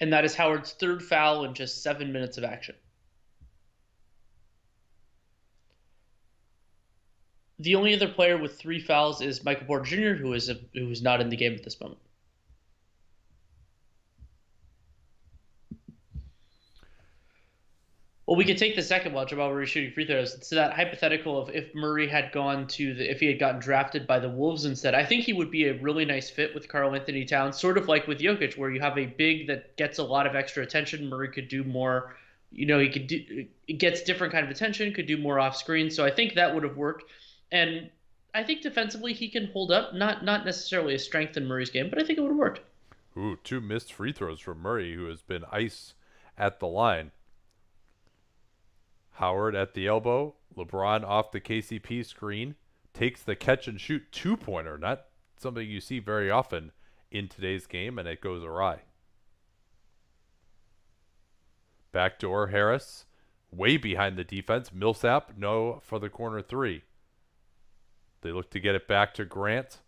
And that is Howard's third foul in just 7 minutes of action. The only other player with 3 fouls is Michael Porter Jr., who is not in the game at this moment. Well, we could take the second while Jamal Murray shooting free throws. So that hypothetical of if Murray had gone if he had gotten drafted by the Wolves instead, I think he would be a really nice fit with Karl Anthony Towns, sort of like with Jokic, where you have a big that gets a lot of extra attention. Murray could do more. It gets different kind of attention, could do more off screen. So I think that would have worked. And I think defensively he can hold up. Not necessarily a strength in Murray's game, but I think it would have worked. Ooh, 2 missed free throws from Murray, who has been ice at the line. Howard at the elbow. LeBron off the KCP screen. Takes the catch and shoot 2-pointer. Not something you see very often in today's game, and it goes awry. Backdoor Harris. Way behind the defense. Milsap, no for the corner 3. They look to get it back to Grant.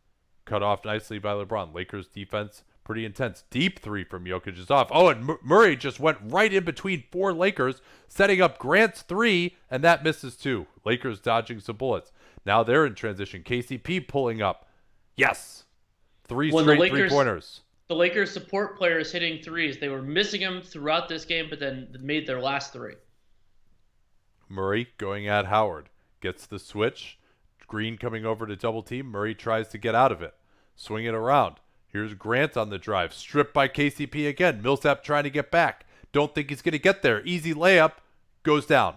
Cut off nicely by LeBron. Lakers defense pretty intense. Deep 3 from Jokic is off. Oh, and Murray just went right in between 4 Lakers, setting up Grant's 3, and that misses 2. Lakers dodging some bullets. Now they're in transition. KCP pulling up. Yes. 3 straight 3-pointers. The Lakers support players hitting threes. They were missing them throughout this game, but then made their last 3. Murray going at Howard. Gets the switch. Green coming over to double team. Murray tries to get out of it. Swing it around. Here's Grant on the drive. Stripped by KCP again. Millsap trying to get back. Don't think he's going to get there. Easy layup. Goes down.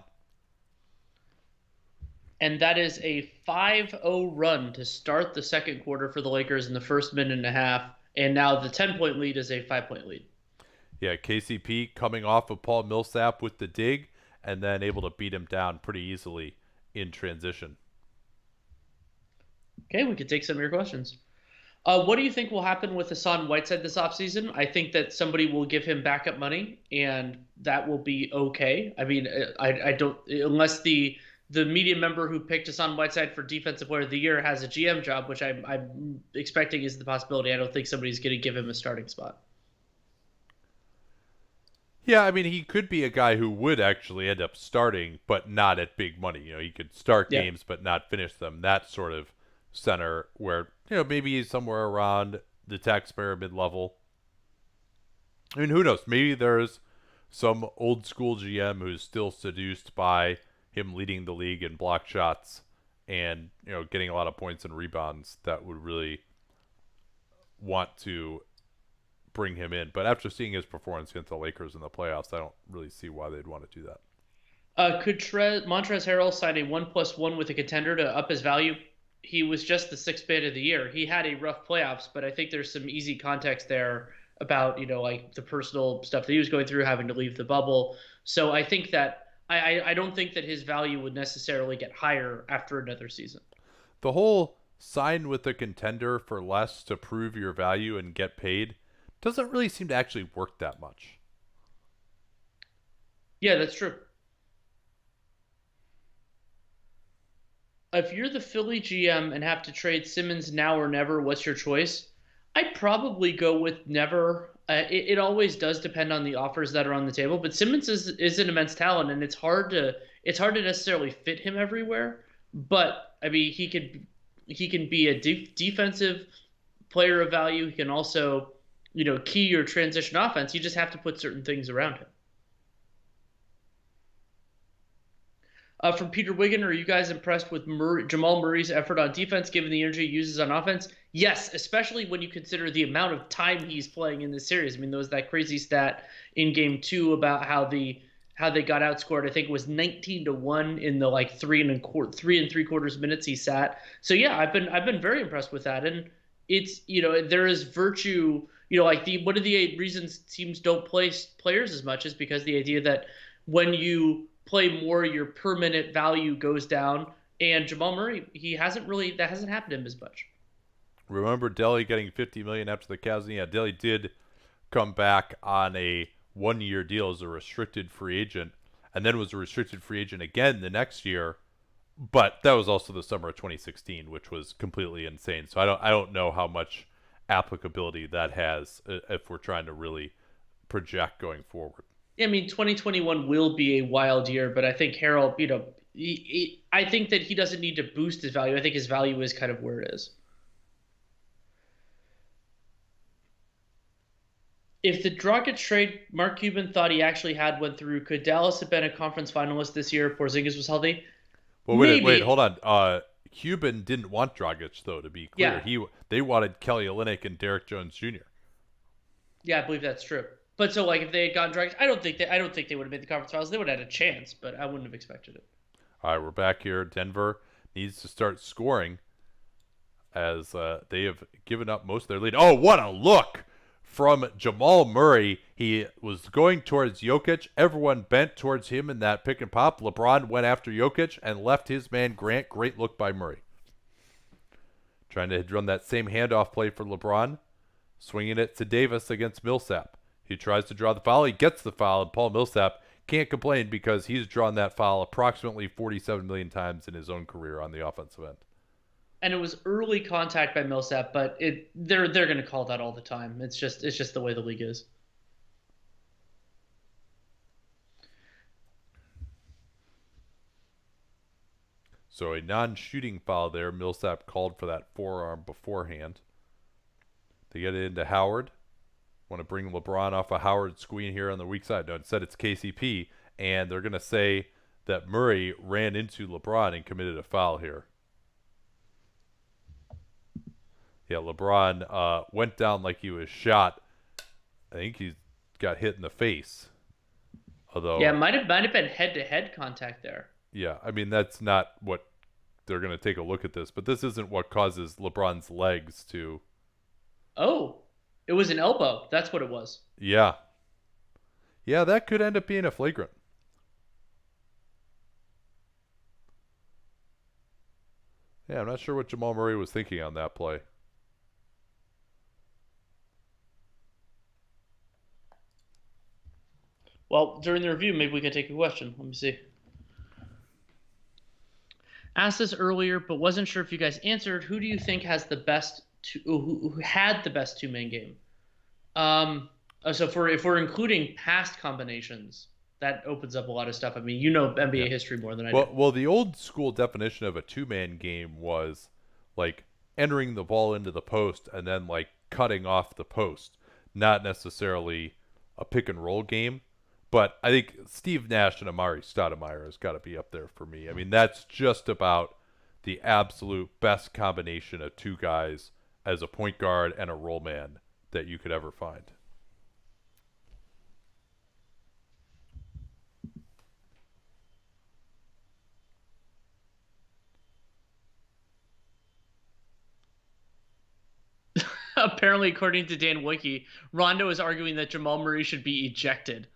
And that is a 5-0 run to start the second quarter for the Lakers in the first minute and a half. And now the 10-point lead is a 5-point lead. Yeah, KCP coming off of Paul Millsap with the dig and then able to beat him down pretty easily in transition. Okay, we can take some of your questions. What do you think will happen with Hassan Whiteside this offseason? I think that somebody will give him backup money, and that will be okay. I mean, I don't unless the media member who picked Hassan Whiteside for Defensive Player of the Year has a GM job, which I'm expecting is the possibility. I don't think somebody's going to give him a starting spot. Yeah, I mean, he could be a guy who would actually end up starting, but not at big money. You know, he could start games but not finish them. That sort of center where, you know, maybe he's somewhere around the taxpayer mid-level. I mean, who knows? Maybe there's some old school GM who's still seduced by him leading the league in block shots and, you know, getting a lot of points and rebounds that would really want to bring him in. But after seeing his performance against the Lakers in the playoffs, I don't really see why they'd want to do that. Could Montrezl Harrell sign a 1+1 with a contender to up his value? He was just the sixth man of the year. He had a rough playoffs, but I think there's some easy context there about, you know, like the personal stuff that he was going through, having to leave the bubble. So I think that I don't think that his value would necessarily get higher after another season. The whole sign with a contender for less to prove your value and get paid doesn't really seem to actually work that much. Yeah, that's true. If you're the Philly GM and have to trade Simmons now or never, what's your choice? I'd probably go with never. It always does depend on the offers that are on the table, but Simmons is an immense talent, and it's hard to necessarily fit him everywhere. But I mean, he can be a defensive player of value. He can also, you know, key your transition offense. You just have to put certain things around him. From Peter Wiggin, are you guys impressed with Jamal Murray's effort on defense, given the energy he uses on offense? Yes, especially when you consider the amount of time he's playing in this series. I mean, there was that crazy stat in Game 2 about how they got outscored. I think it was 19-1 in the like 3 3/3 minutes he sat. So yeah, I've been very impressed with that, and it's, you know, there is virtue. You know, like one of the 8 reasons teams don't play players as much is because the idea that when you play more, your per minute value goes down. And Jamal Murray, that hasn't happened to him as much. Remember Delly getting $50 million after the Cavs? Yeah, Delly did come back on a 1-year deal as a restricted free agent, and then was a restricted free agent again the next year. But that was also the summer of 2016, which was completely insane. So I don't know how much applicability that has if we're trying to really project going forward. I mean, 2021 will be a wild year, but I think Harrell, you know, I think that he doesn't need to boost his value. I think his value is kind of where it is. If the Dragic trade Mark Cuban thought he actually had went through, could Dallas have been a conference finalist this year if Porzingis was healthy? Well, wait, hold on. Cuban didn't want Dragic, though, to be clear. Yeah. They wanted Kelly Olynyk and Derek Jones Jr. Yeah, I believe that's true. But so, like, if they had gotten Dragic, I don't think they would have made the conference finals. They would have had a chance, but I wouldn't have expected it. All right, we're back here. Denver needs to start scoring as they have given up most of their lead. Oh, what a look from Jamal Murray. He was going towards Jokic. Everyone bent towards him in that pick and pop. LeBron went after Jokic and left his man Grant. Great look by Murray. Trying to run that same handoff play for LeBron. Swinging it to Davis against Milsap. He tries to draw the foul. He gets the foul, and Paul Millsap can't complain because he's drawn that foul approximately 47 million times in his own career on the offensive end. And it was early contact by Milsap, but they're going to call that all the time. It's just the way the league is. So a non-shooting foul there. Millsap called for that forearm beforehand. They get it into Howard. Want to bring LeBron off a Howard screen here on the weak side. No, instead it's KCP, and they're going to say that Murray ran into LeBron and committed a foul here. Yeah, LeBron went down like he was shot. I think he got hit in the face. Yeah, Although, might have been head to head contact there. yeah, I mean that's not what they're going to take a look at this, but this isn't what causes LeBron's legs to. Oh, it was an elbow. That's what it was. Yeah, yeah, that could end up being a flagrant. Yeah, I'm not sure what Jamal Murray was thinking on that play. Well, during the review, maybe we can take a question. Let me see. Asked this earlier, but wasn't sure if you guys answered. Who do you think has the best? Who had the best two-man game? So if we're including past combinations, that opens up a lot of stuff. I mean, you know NBA history more than I do. Well, the old school definition of a two-man game was like entering the ball into the post and then like cutting off the post, not necessarily a pick and roll game. But I think Steve Nash and Amari Stoudemire has got to be up there for me. I mean, that's just about the absolute best combination of two guys as a point guard and a roll man that you could ever find. Apparently, according to Dan Wiki, Rondo is arguing that Jamal Murray should be ejected.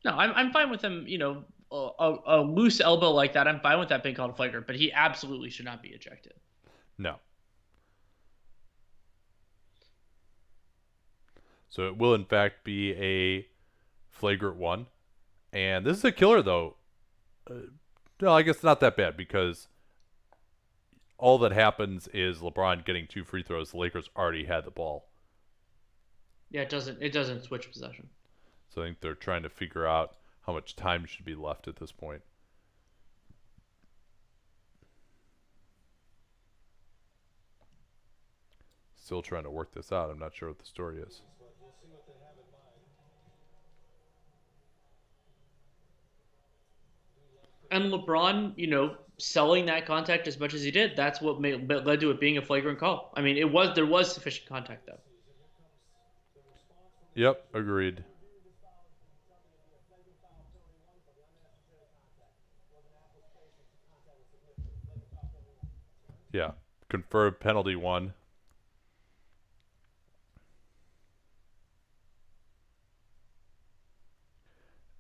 No, I'm fine with him. You know, a loose elbow like that, I'm fine with that being called a flagrant, but he absolutely should not be ejected. No. So it will, in fact, be a flagrant one. And this is a killer, though. No, I guess not that bad because all that happens is LeBron getting 2 free throws. The Lakers already had the ball. Yeah, it doesn't switch possession. So I think they're trying to figure out how much time should be left at this point. Still trying to work this out. I'm not sure what the story is. And LeBron, you know, selling that contact as much as he did, that's what led to it being a flagrant call. I mean, there was sufficient contact though. Yep, agreed. Yeah, confirmed penalty 1.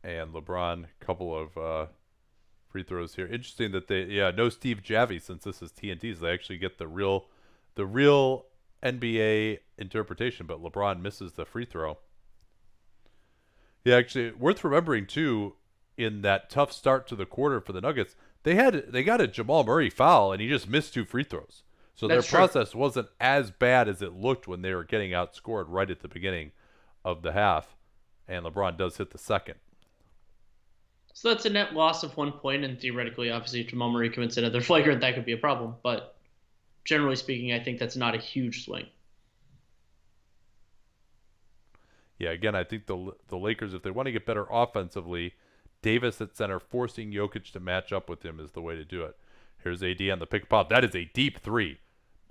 And LeBron, couple of free throws here. Interesting that no Steve Javie since this is TNT's. They actually get the real NBA interpretation, but LeBron misses the free throw. Yeah, actually, worth remembering too, in that tough start to the quarter for the Nuggets, they got a Jamal Murray foul and he just missed 2 free throws. So their process wasn't as bad as it looked when they were getting outscored right at the beginning of the half, and LeBron does hit the second. So that's a net loss of 1 point, and theoretically, obviously, if Jamal Murray commits another flagrant, that could be a problem. But generally speaking, I think that's not a huge swing. Yeah, again, I think the Lakers, if they want to get better offensively, Davis at center, forcing Jokic to match up with him is the way to do it. Here's AD on the pick and pop. That is a deep 3.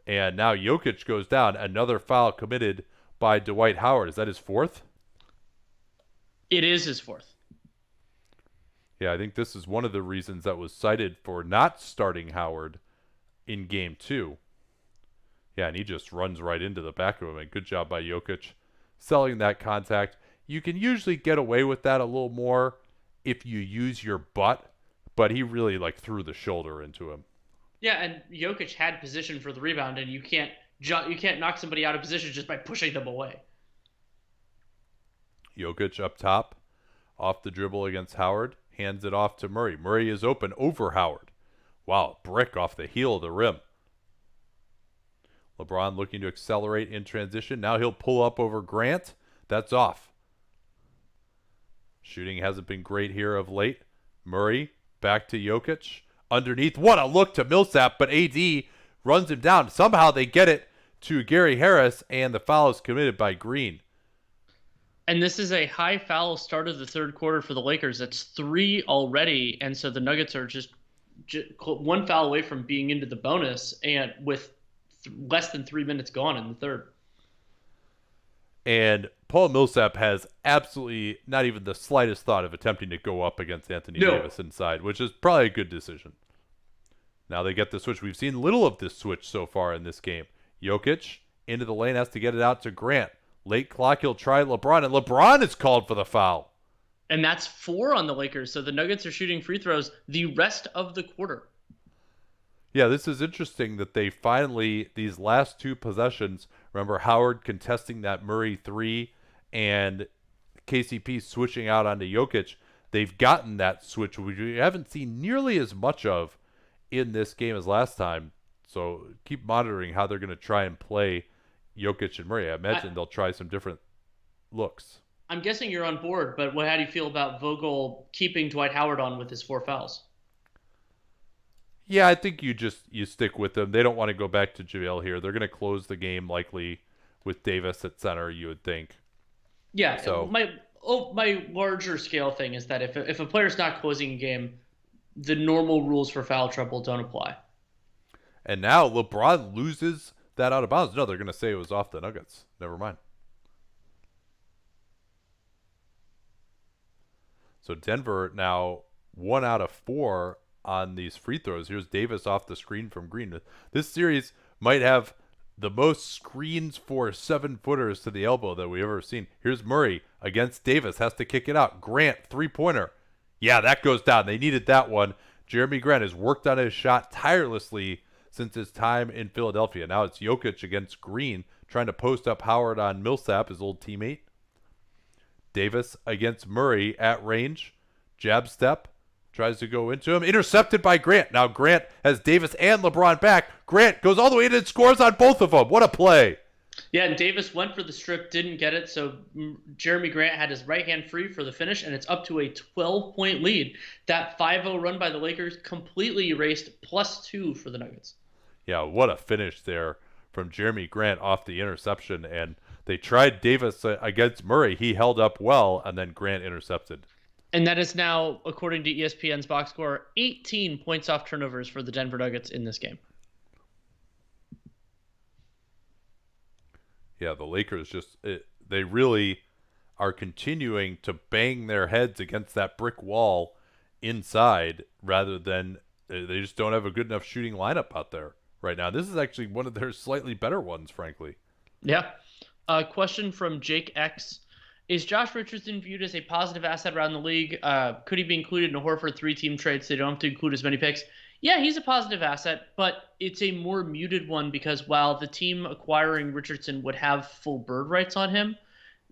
And now Jokic goes down. Another foul committed by Dwight Howard. Is that his 4th? It is his 4th. Yeah, I think this is one of the reasons that was cited for not starting Howard in game 2. Yeah, and he just runs right into the back of him. And good job by Jokic selling that contact. You can usually get away with that a little more if you use your butt, but he really threw the shoulder into him. Yeah, and Jokic had position for the rebound, and you can't knock somebody out of position just by pushing them away. Jokic up top, off the dribble against Howard, hands it off to Murray. Murray is open over Howard. Wow, brick off the heel of the rim. LeBron looking to accelerate in transition. Now he'll pull up over Grant. That's off. Shooting hasn't been great here of late. Murray back to Jokic. Underneath. What a look to Milsap, but AD runs him down. Somehow they get it to Gary Harris, and the foul is committed by Green. And this is a high foul start of the third quarter for the Lakers. That's 3 already, and so the Nuggets are just 1 foul away from being into the bonus, and with less than 3 minutes gone in the third. And Paul Millsap has absolutely not even the slightest thought of attempting to go up against Anthony No. Davis inside, which is probably a good decision. Now they get the switch. We've seen little of this switch so far in this game. Jokic into the lane, has to get it out to Grant. Late clock, he'll try LeBron, and LeBron is called for the foul. And that's 4 on the Lakers, so the Nuggets are shooting free throws the rest of the quarter. Yeah, this is interesting that they finally, these last 2 possessions, remember Howard contesting that Murray 3 and KCP switching out onto Jokic. They've gotten that switch, which we haven't seen nearly as much of in this game as last time. So keep monitoring how they're going to try and play Jokic and Murray. I imagine they'll try some different looks. I'm guessing you're on board, but how do you feel about Vogel keeping Dwight Howard on with his 4 fouls? Yeah, I think you stick with them. They don't want to go back to JaVale here. They're going to close the game likely with Davis at center, you would think. Yeah, so my larger scale thing is that if a player's not closing a game, the normal rules for foul trouble don't apply. And now LeBron loses that out of bounds. No, they're going to say it was off the Nuggets. Never mind. So Denver now 1 out of 4 on these free throws. Here's Davis off the screen from Green. This series might have the most screens for 7-footers to the elbow that we've ever seen. Here's Murray against Davis. Has to kick it out. Grant, 3-pointer. Yeah, that goes down. They needed that one. Jeremy Grant has worked on his shot tirelessly since his time in Philadelphia. Now it's Jokic against Green, trying to post up Howard on Milsap, his old teammate. Davis against Murray at range. Jab step. Tries to go into him. Intercepted by Grant. Now Grant has Davis and LeBron back. Grant goes all the way in and scores on both of them. What a play. Yeah, and Davis went for the strip, didn't get it, so Jeremy Grant had his right hand free for the finish, and it's up to a 12-point lead. That 5-0 run by the Lakers completely erased +2 for the Nuggets. Yeah, what a finish there from Jeremy Grant off the interception, and they tried Davis against Murray. He held up well, and then Grant intercepted. And that is now, according to ESPN's box score, 18 points off turnovers for the Denver Nuggets in this game. Yeah, the Lakers they really are continuing to bang their heads against that brick wall inside rather than they just don't have a good enough shooting lineup out there right now. This is actually one of their slightly better ones, frankly. Yeah. Question from Jake X. Is Josh Richardson viewed as a positive asset around the league? Could he be included in a Horford 3-team trade so they don't have to include as many picks? Yeah, he's a positive asset, but it's a more muted one because while the team acquiring Richardson would have full bird rights on him,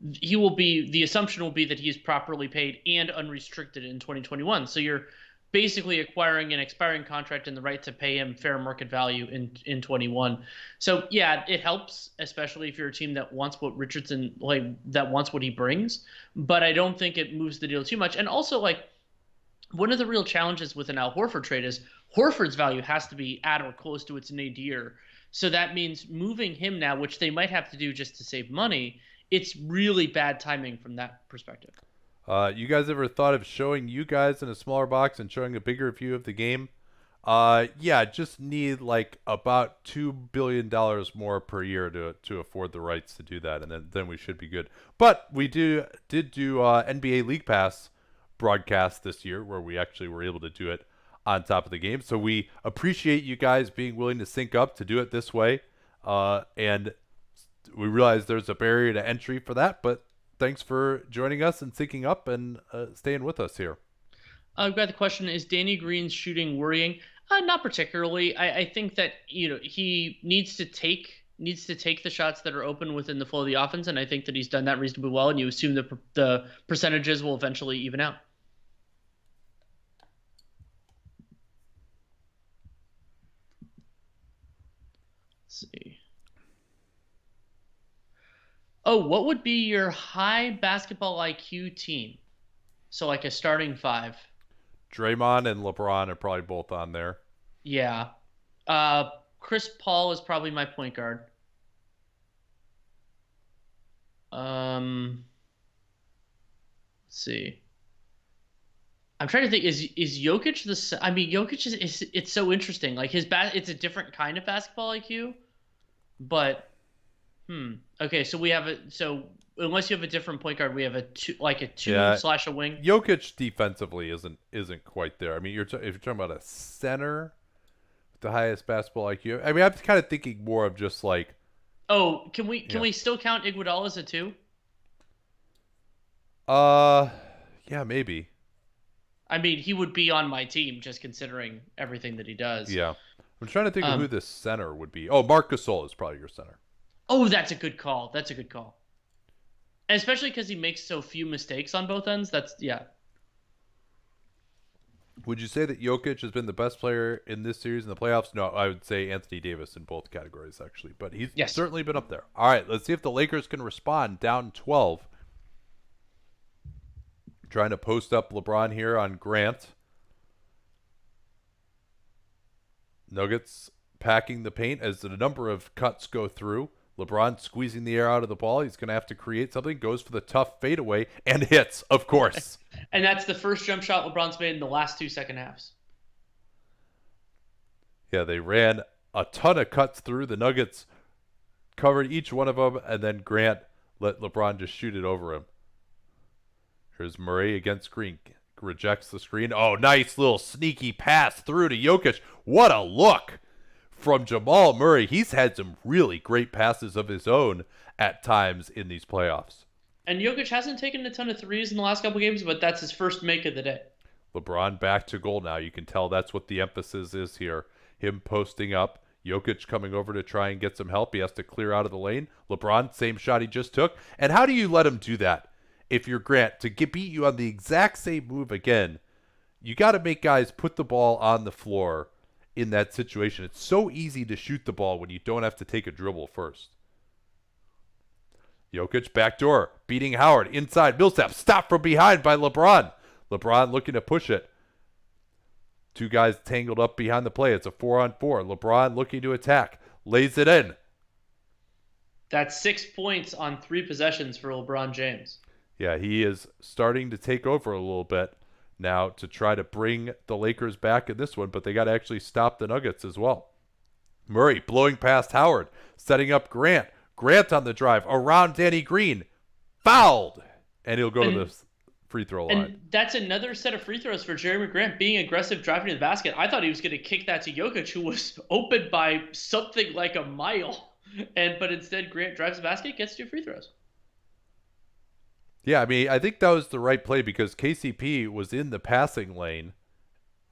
the assumption will be that he's properly paid and unrestricted in 2021. So you're basically acquiring an expiring contract and the right to pay him fair market value in 21. So yeah, it helps, especially if you're a team that wants what Richardson that wants what he brings. But I don't think it moves the deal too much. And also one of the real challenges with an Al Horford trade is Horford's value has to be at or close to its nadir. So that means moving him now, which they might have to do just to save money. It's really bad timing from that perspective. You guys ever thought of showing you guys in a smaller box and showing a bigger view of the game? Yeah, just need about $2 billion more per year to afford the rights to do that, and then we should be good. But we did do NBA League Pass broadcast this year where we actually were able to do it on top of the game. So we appreciate you guys being willing to sync up to do it this way. And we realize there's a barrier to entry for that, but thanks for joining us and syncing up and staying with us here. I've got the question, is Danny Green's shooting worrying? Not particularly. I think that he needs to take the shots that are open within the flow of the offense, and I think that he's done that reasonably well, and you assume the percentages will eventually even out. Let's see. Oh, what would be your high basketball IQ team? So a starting 5. Draymond and LeBron are probably both on there. Yeah. Chris Paul is probably my point guard. Let's see. I'm trying to think. Is Jokic I mean, Jokic is it's so interesting. It's a different kind of basketball IQ. But okay, so we have unless you have a different point guard, we have a two Yeah, slash a wing. Jokic defensively isn't quite there. I mean, if you're talking about a center with the highest basketball IQ, I mean, I'm kind of thinking more of just like, Oh, can we yeah, still count Iguodala as a two? uh, yeah, maybe, I mean, he would be on my team just considering everything that he does. yeah. I'm trying to think of who Um, the center would be. Oh, Marc Gasol is probably your center. oh, that's a good call. That's a good call. And especially because he makes so few mistakes on both ends. That's yeah. Would you say that Jokic has been the best player in this series in the playoffs? No, I would say Anthony Davis in both categories, actually. But he's Yes. certainly been up there. All right, let's see if the Lakers can respond down 12. Trying to post up LeBron here on Grant. Nuggets packing the paint as the number of cuts go through. LeBron squeezing the air out of the ball. He's going to have to create something. Goes for the tough fadeaway and hits, of course. And that's the first jump shot LeBron's made in the last two second halves. Yeah, they ran a ton of cuts through. The Nuggets covered each one of them, and then Grant let LeBron just shoot it over him. Here's Murray against Green. Rejects the screen. Oh, nice little sneaky pass through to Jokic. What a look from Jamal Murray. He's had some really great passes of his own at times in these playoffs. And Jokic hasn't taken a ton of threes in the last couple games, but that's his first make of the day. LeBron back to goal now. You can tell that's what the emphasis is here. Him posting up. Jokic coming over to try and get some help. He has to clear out of the lane. LeBron, same shot he just took. And how do you let him do that? If you're Grant, to beat you on the exact same move again, you got to make guys put the ball on the floor in that situation. It's so easy to shoot the ball when you don't have to take a dribble first. Jokic backdoor, beating Howard inside. Millsap stopped from behind by LeBron. LeBron looking to push it. Two guys tangled up behind the play. It's a 4-on-4. LeBron looking to attack. Lays it in. That's 6 points on 3 possessions for LeBron James. Yeah, he is starting to take over a little bit now to try to bring the Lakers back in this one, but they got to actually stop the Nuggets as well. Murray blowing past Howard, setting up Grant. Grant on the drive around Danny Green. Fouled. And he'll go to the free throw line. And that's another set of free throws for Jeremy Grant being aggressive, driving to the basket. I thought he was going to kick that to Jokic, who was open by something like a mile. But instead, Grant drives the basket, gets 2 free throws. Yeah, I mean, I think that was the right play because KCP was in the passing lane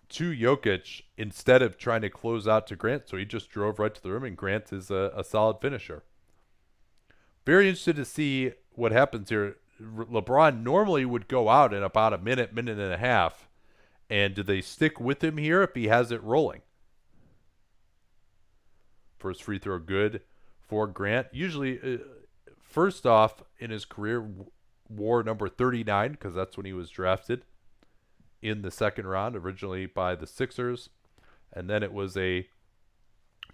to Jokic instead of trying to close out to Grant. So he just drove right to the rim, and Grant is a solid finisher. Very interested to see what happens here. LeBron normally would go out in about a minute and a half. And do they stick with him here if he has it rolling? First free throw good for Grant. Usually, first off, in his career, wore number 39 because that's when he was drafted in the second round, originally by the Sixers. And then it was a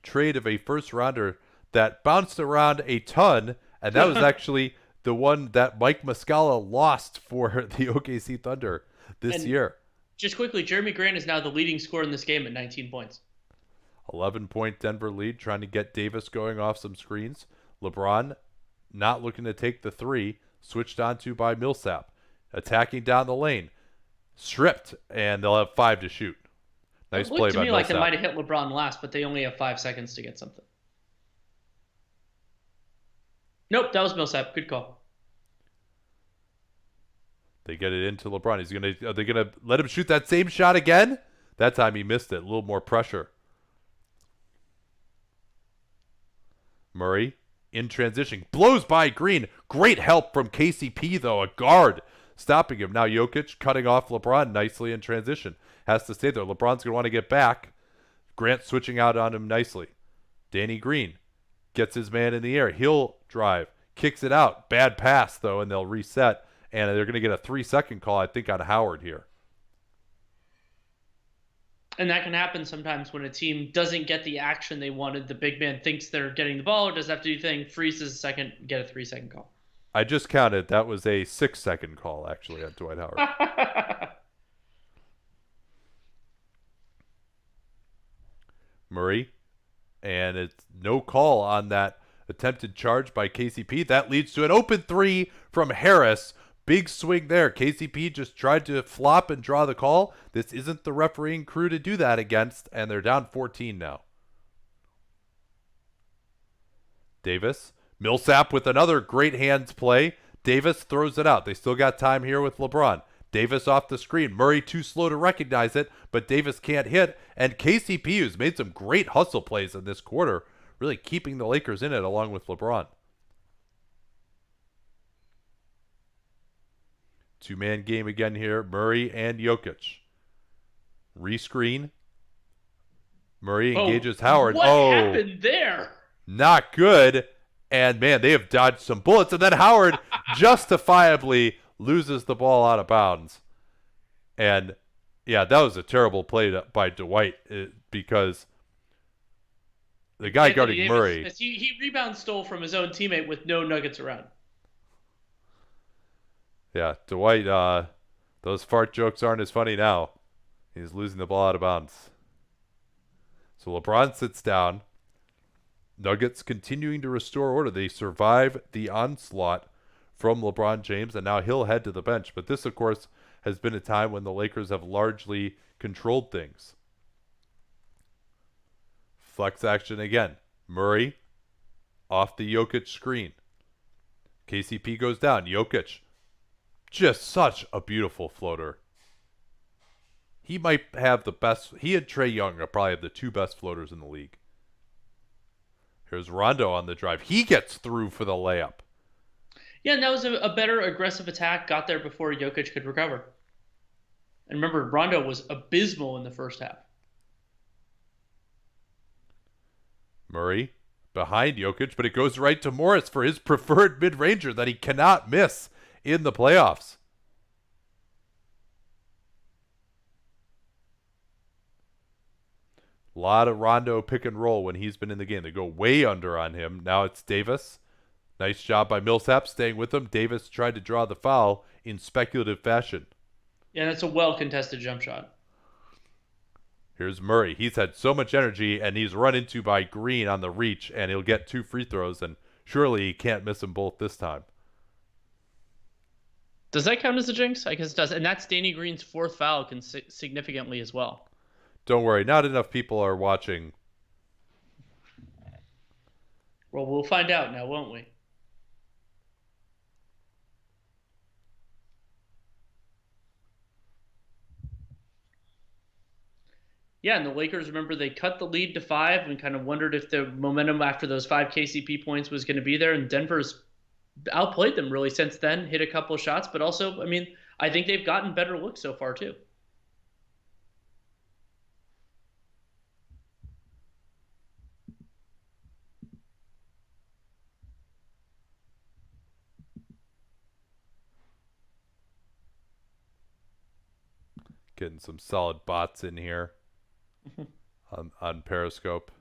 trade of a first rounder that bounced around a ton, and that was actually the one that Mike Muscala lost for the OKC Thunder this year. Just quickly, Jeremy Grant is now the leading scorer in this game at 19 points. 11-point Denver lead, trying to get Davis going off some screens. LeBron not looking to take the three, switched onto by Milsap. Attacking down the lane. Stripped, and they'll have 5 to shoot. Nice play by Millsap. It looked to me like they might have hit LeBron last, but they only have 5 seconds to get something. Nope, that was Millsap. Good call. They get it into LeBron. Are they gonna let him shoot that same shot again? That time he missed it. A little more pressure. Murray in transition. Blows by Green. Great help from KCP, though. A guard stopping him. Now Jokic cutting off LeBron nicely in transition. Has to stay there. LeBron's going to want to get back. Grant switching out on him nicely. Danny Green gets his man in the air. He'll drive. Kicks it out. Bad pass, though, and they'll reset. And they're going to get a 3-second call, I think, on Howard here. And that can happen sometimes when a team doesn't get the action they wanted. The big man thinks they're getting the ball, or doesn't have to do anything, freezes a second, get a 3-second call. I just counted. That was a 6-second call, actually, on Dwight Howard. Murray. And it's no call on that Attempted charge by KCP. That leads to an open three from Harris. Big swing there. KCP just tried to flop and draw the call. This isn't the refereeing crew to do that against, and they're down 14 now. Davis. Milsap with another great hands play. Davis throws it out. They still got time here with LeBron. Davis off the screen. Murray too slow to recognize it, but Davis can't hit. And KCP, who's made some great hustle plays in this quarter, really keeping the Lakers in it along with LeBron. Two-man game again here. Murray and Jokic. Rescreen. Murray engages Howard. What happened there? Not good. And, man, they have dodged some bullets. And then Howard justifiably loses the ball out of bounds. And, yeah, that was a terrible play by Dwight because the guy guarding Davis, Murray. He rebound stole from his own teammate with no Nuggets around. Yeah, Dwight, those fart jokes aren't as funny now. He's losing the ball out of bounds. So LeBron sits down. Nuggets continuing to restore order. They survive the onslaught from LeBron James, and now he'll head to the bench. But this, of course, has been a time when the Lakers have largely controlled things. Flex action again. Murray off the Jokic screen. KCP goes down. Jokic, just such a beautiful floater. He might have the best. He and Trae Young are probably the two best floaters in the league. Here's Rondo on the drive. He gets through for the layup. Yeah, and that was a better aggressive attack. Got there before Jokic could recover. And remember, Rondo was abysmal in the first half. Murray behind Jokic, but it goes right to Morris for his preferred mid-ranger that he cannot miss in the playoffs. A lot of Rondo pick and roll when he's been in the game. They go way under on him. Now it's Davis. Nice job by Milsap staying with him. Davis tried to draw the foul in speculative fashion. Yeah, that's a well-contested jump shot. Here's Murray. He's had so much energy, and he's run into by Green on the reach, and he'll get 2 free throws, and surely he can't miss them both this time. Does that count as a jinx? I guess it does. And that's Danny Green's 4th foul significantly as well. Don't worry. Not enough people are watching. Well, we'll find out now, won't we? Yeah, and the Lakers, remember, they cut the lead to 5 and kind of wondered if the momentum after those 5 KCP points was going to be there. And Denver's outplayed them really since then, hit a couple of shots. But also, I mean, I think they've gotten better looks so far, too. Getting some solid bots in here on Periscope.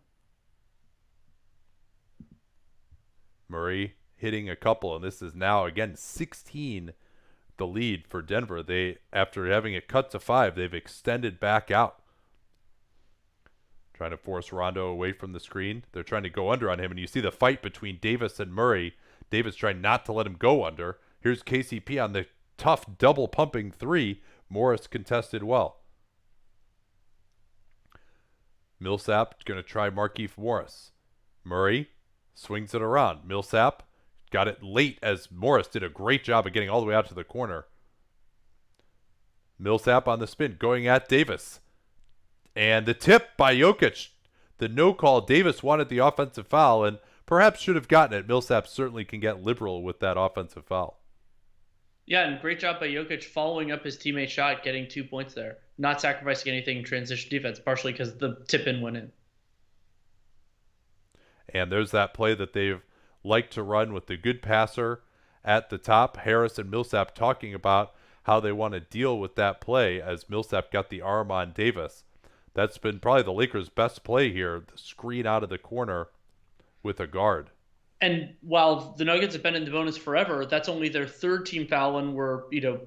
Murray hitting a couple, and this is now, again, 16 the lead for Denver. They, after having it cut to 5, they've extended back out. Trying to force Rondo away from the screen. They're trying to go under on him, and you see the fight between Davis and Murray. Davis trying not to let him go under. Here's KCP on the tough double pumping 3. Morris contested well. Milsap going to try Markieff Morris. Murray swings it around. Milsap got it late as Morris did a great job of getting all the way out to the corner. Milsap on the spin, going at Davis. And the tip by Jokic. The no call. Davis wanted the offensive foul and perhaps should have gotten it. Millsap certainly can get liberal with that offensive foul. Yeah, and great job by Jokic following up his teammate's shot, getting 2 points there. Not sacrificing anything in transition defense, partially because the tip-in went in. And there's that play that they've liked to run with the good passer at the top. Harris and Millsap talking about how they want to deal with that play as Millsap got the arm on Davis. That's been probably the Lakers' best play here, the screen out of the corner with a guard. And while the Nuggets have been in the bonus forever, that's only their 3rd team foul, and we're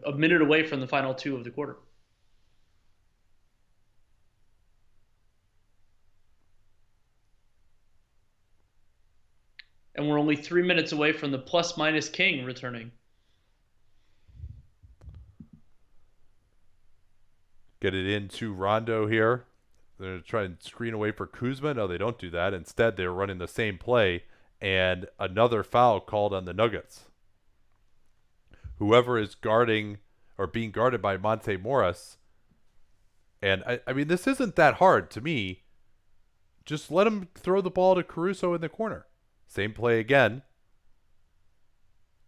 a minute away from the final 2 of the quarter. And we're only 3 minutes away from the plus-minus king returning. Get it into Rondo here. They're going to try and screen away for Kuzma. No, they don't do that. Instead, they're running the same play, and another foul called on the Nuggets. Whoever is guarding or being guarded by Monte Morris, and I mean, this isn't that hard to me. Just let him throw the ball to Caruso in the corner. Same play again.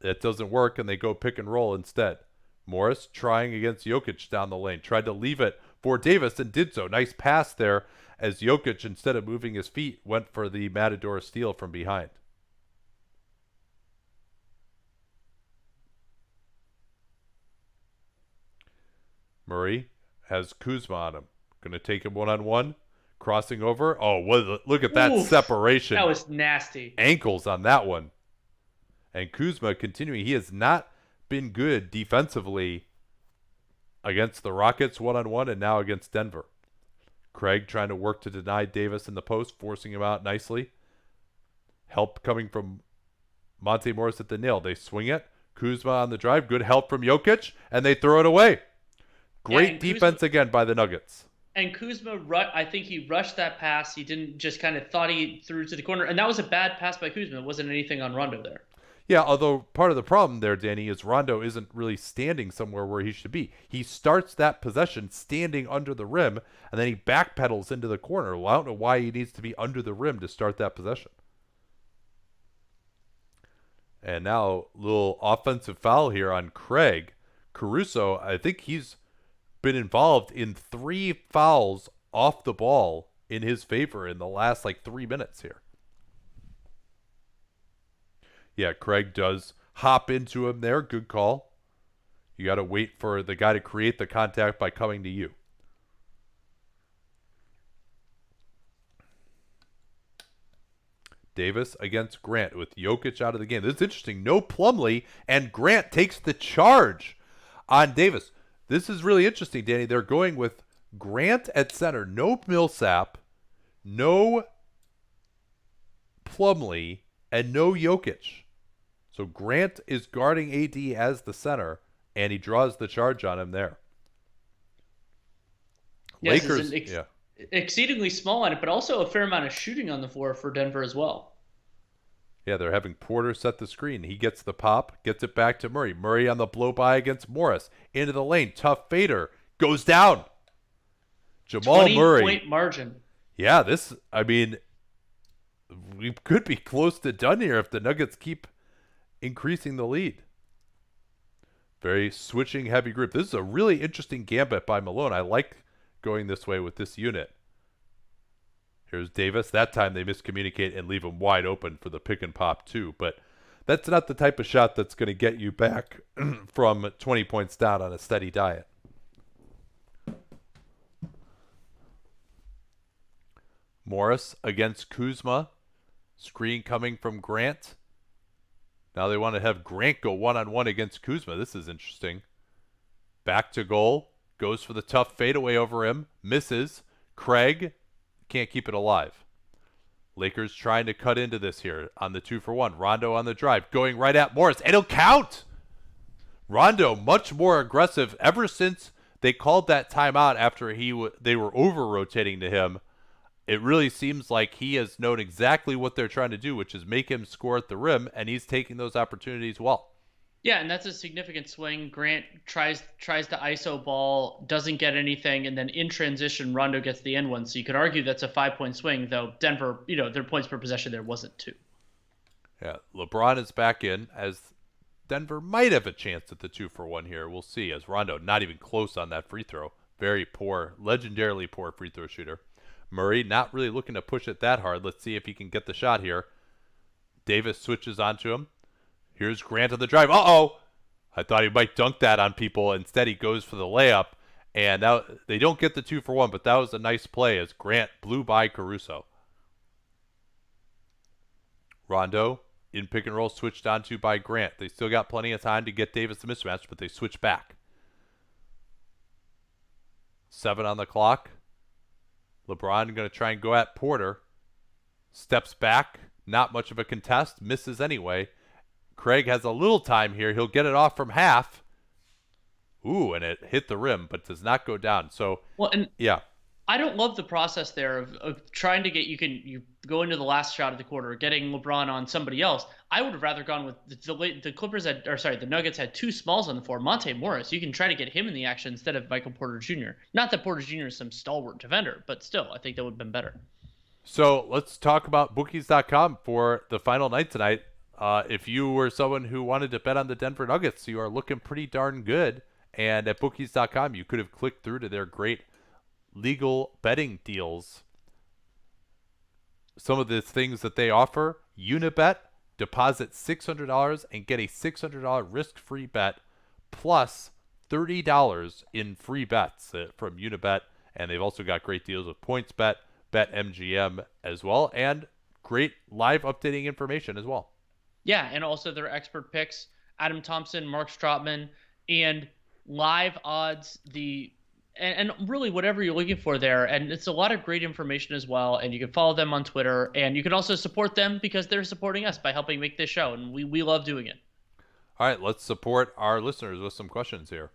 It doesn't work, and they go pick and roll instead. Morris trying against Jokic down the lane. Tried to leave it for Davis and did so. Nice pass there as Jokic, instead of moving his feet, went for the Matador steal from behind. Murray has Kuzma on him. Going to take him one-on-one. Crossing over. Oh, look at that Oof, separation. That was nasty. Ankles on that one. And Kuzma continuing. He has not been good defensively against the Rockets one-on-one and now against Denver. Craig trying to work to deny Davis in the post, forcing him out nicely. Help coming from Monte Morris at the nail. They swing it. Kuzma on the drive. Good help from Jokic, and they throw it away. Great defense again by the Nuggets. And Kuzma, I think he rushed that pass. He didn't just kind of thought he threw to the corner. And that was a bad pass by Kuzma. It wasn't anything on Rondo there. Yeah, although part of the problem there, Danny, is Rondo isn't really standing somewhere where he should be. He starts that possession standing under the rim, and then he backpedals into the corner. Well, I don't know why he needs to be under the rim to start that possession. And now, little offensive foul here on Craig. Caruso, I think he's been involved in 3 fouls off the ball in his favor in the last, 3 minutes here. Yeah, Craig does hop into him there. Good call. You got to wait for the guy to create the contact by coming to you. Davis against Grant with Jokic out of the game. This is interesting. No Plumlee, and Grant takes the charge on Davis. This is really interesting, Danny. They're going with Grant at center. No Milsap, no Plumlee, and no Jokic. So Grant is guarding AD as the center, and he draws the charge on him there. Yes, Lakers, exceedingly small on it, but also a fair amount of shooting on the floor for Denver as well. Yeah, they're having Porter set the screen. He gets the pop, gets it back to Murray. Murray on the blow-by against Morris. Into the lane. Tough fader. Goes down. Jamal Murray. 20-point margin. Yeah, we could be close to done here if the Nuggets keep increasing the lead. Very switching heavy group. This is a really interesting gambit by Malone. I like going this way with this unit. Here's Davis. That time they miscommunicate and leave him wide open for the pick and pop too. But that's not the type of shot that's going to get you back from 20 points down on a steady diet. Morris against Kuzma. Screen coming from Grant. Now they want to have Grant go one-on-one against Kuzma. This is interesting. Back to goal. Goes for the tough fadeaway over him. Misses. Craig can't keep it alive. Lakers trying to cut into this here on the 2-for-1. Rondo on the drive. Going right at Morris. And it'll count! Rondo much more aggressive ever since they called that timeout after they were over-rotating to him. It really seems like he has known exactly what they're trying to do, which is make him score at the rim, and he's taking those opportunities well. Yeah, and that's a significant swing. Grant tries to ISO ball, doesn't get anything, and then in transition, Rondo gets the end one. So you could argue that's a 5-point swing, though Denver, their points per possession there wasn't 2. Yeah, LeBron is back in, as Denver might have a chance at the 2-for-1 here. We'll see, as Rondo not even close on that free throw. Very poor, legendarily poor free throw shooter. Murray not really looking to push it that hard. Let's see if he can get the shot here. Davis switches onto him. Here's Grant on the drive. Uh-oh! I thought he might dunk that on people. Instead, he goes for the layup. And now they don't get the 2-for-1, but that was a nice play as Grant blew by Caruso. Rondo in pick and roll switched onto by Grant. They still got plenty of time to get Davis the mismatch, but they switch back. 7 on the clock. LeBron going to try and go at Porter. Steps back. Not much of a contest. Misses anyway. Craig has a little time here. He'll get it off from half. Ooh, and it hit the rim, but does not go down. So, Well, and yeah. I don't love the process there of trying to get you go into the last shot of the quarter, getting LeBron on somebody else. I would have rather gone with the Clippers had, or sorry, the Nuggets had two smalls on the floor. Monte Morris, you can try to get him in the action instead of Michael Porter Jr. Not that Porter Jr. is some stalwart defender, but still, I think that would have been better. So let's talk about bookies.com for the final night tonight. If you were someone who wanted to bet on the Denver Nuggets, you are looking pretty darn good. And at bookies.com, you could have clicked through to their great legal betting deals. Some of the things that they offer: Unibet, deposit $600 and get a $600 risk-free bet plus $30 in free bets from Unibet. And they've also got great deals with PointsBet, BetMGM as well, and great live updating information as well. Yeah, and also their expert picks, Adam Thompson, Mark Stropman, and live odds, and really whatever you're looking for there. And it's a lot of great information as well. And you can follow them on Twitter, and you can also support them because they're supporting us by helping make this show, and we love doing it. All right, let's support our listeners with some questions here.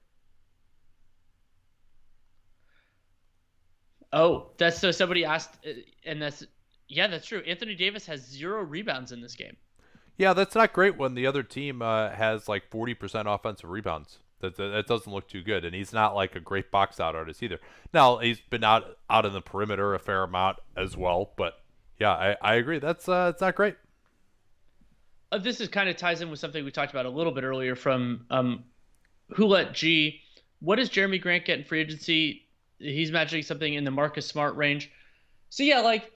Oh, that's so somebody asked, and that's true. Anthony Davis has 0 rebounds in this game. Yeah, that's not great when the other team has like 40% offensive rebounds. That doesn't look too good, and he's not like a great box out artist either. Now, he's been out in the perimeter a fair amount as well, but yeah, I agree. It's not great. This is kind of ties in with something we talked about a little bit earlier from Hulet G. What does Jeremy Grant get in free agency? He's matching something in the Marcus Smart range. So yeah, like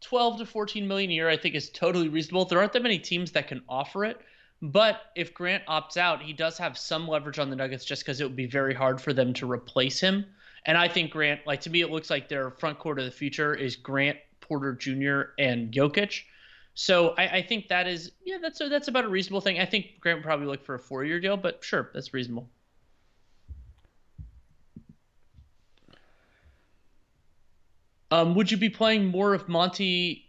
12 to 14 million a year, I think is totally reasonable. There aren't that many teams that can offer it, but if Grant opts out, he does have some leverage on the Nuggets just because it would be very hard for them to replace him. And I think Grant, like, to me, it looks like their front court of the future is Grant, Porter Jr., and Jokic. So I think that is, yeah, that's about a reasonable thing. I think Grant would probably look for a 4-year deal, but sure, that's reasonable. Would you be playing more of Monte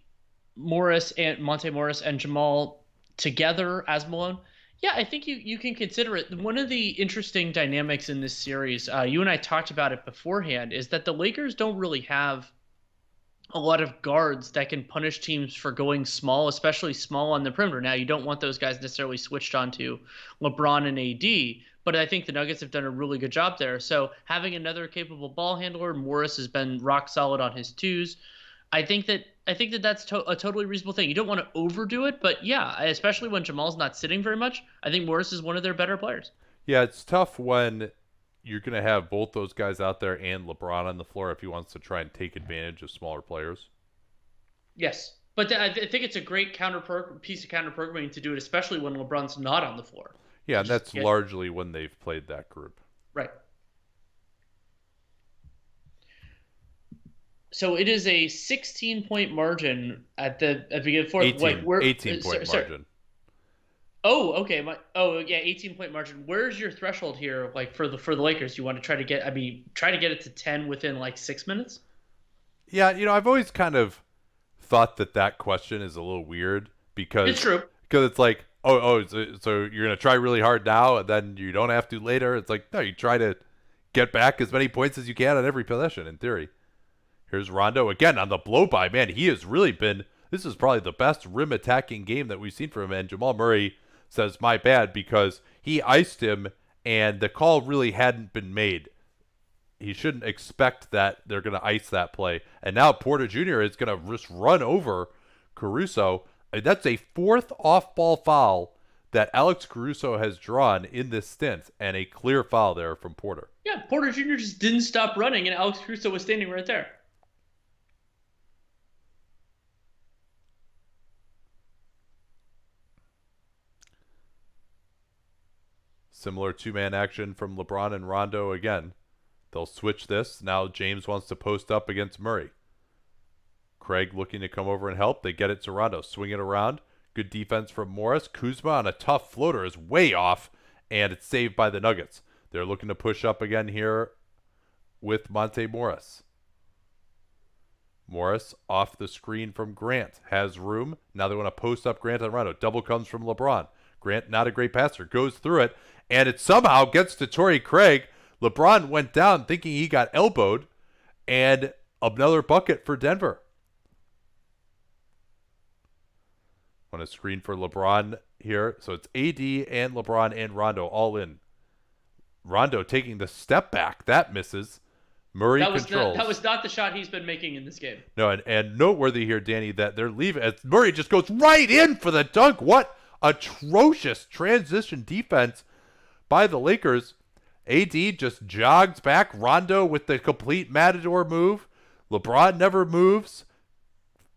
Morris and Jamal together as Malone? Yeah, I think you can consider it. One of the interesting dynamics in this series, you and I talked about it beforehand, is that the Lakers don't really have a lot of guards that can punish teams for going small, especially small on the perimeter. Now, you don't want those guys necessarily switched onto LeBron and AD, but I think the Nuggets have done a really good job there. So having another capable ball handler, Morris has been rock solid on his twos. I think that's a totally reasonable thing. You don't want to overdo it, but yeah, especially when Jamal's not sitting very much, I think Morris is one of their better players. Yeah, it's tough when you're going to have both those guys out there and LeBron on the floor if he wants to try and take advantage of smaller players. Yes, but I think it's a great piece of counter programming to do it, especially when LeBron's not on the floor. Yeah, and that's largely when they've played that group. Right. So it is a 16-point margin at the beginning of the fourth. 18-point margin. Oh, okay. 18-point margin. Where's your threshold here? Like for the Lakers, you want to try to get it to 10 within like 6 minutes? Yeah, I've always kind of thought that question is a little weird because it's true. Because it's like, so you're gonna try really hard now and then you don't have to later. It's like, no, you try to get back as many points as you can on every possession in theory. Here's Rondo again on the blow by. Man, he has really been. This is probably the best rim attacking game that we've seen from him. And Jamal Murray says, my bad, because he iced him and the call really hadn't been made. He shouldn't expect that they're going to ice that play. And now Porter Jr. is going to just run over Caruso. That's a 4th off-ball foul that Alex Caruso has drawn in this stint, and a clear foul there from Porter. Yeah, Porter Jr. just didn't stop running, and Alex Caruso was standing right there. Similar two-man action from LeBron and Rondo again. They'll switch this. Now James wants to post up against Murray. Craig looking to come over and help. They get it to Rondo. Swing it around. Good defense from Morris. Kuzma on a tough floater is way off, and it's saved by the Nuggets. They're looking to push up again here with Monte Morris. Morris off the screen from Grant. Has room. Now they want to post up Grant on Rondo. Double comes from LeBron. Grant, not a great passer, goes through it, and it somehow gets to Torrey Craig. LeBron went down thinking he got elbowed, and another bucket for Denver. On a screen for LeBron here. So it's AD and LeBron and Rondo all in. Rondo taking the step back. That misses. Murray controls. That was not the shot he's been making in this game. No, and noteworthy here, Danny, that they're leaving. Murray just goes right in for the dunk. What atrocious transition defense by the Lakers. AD just jogs back. Rondo with the complete Matador move. LeBron never moves.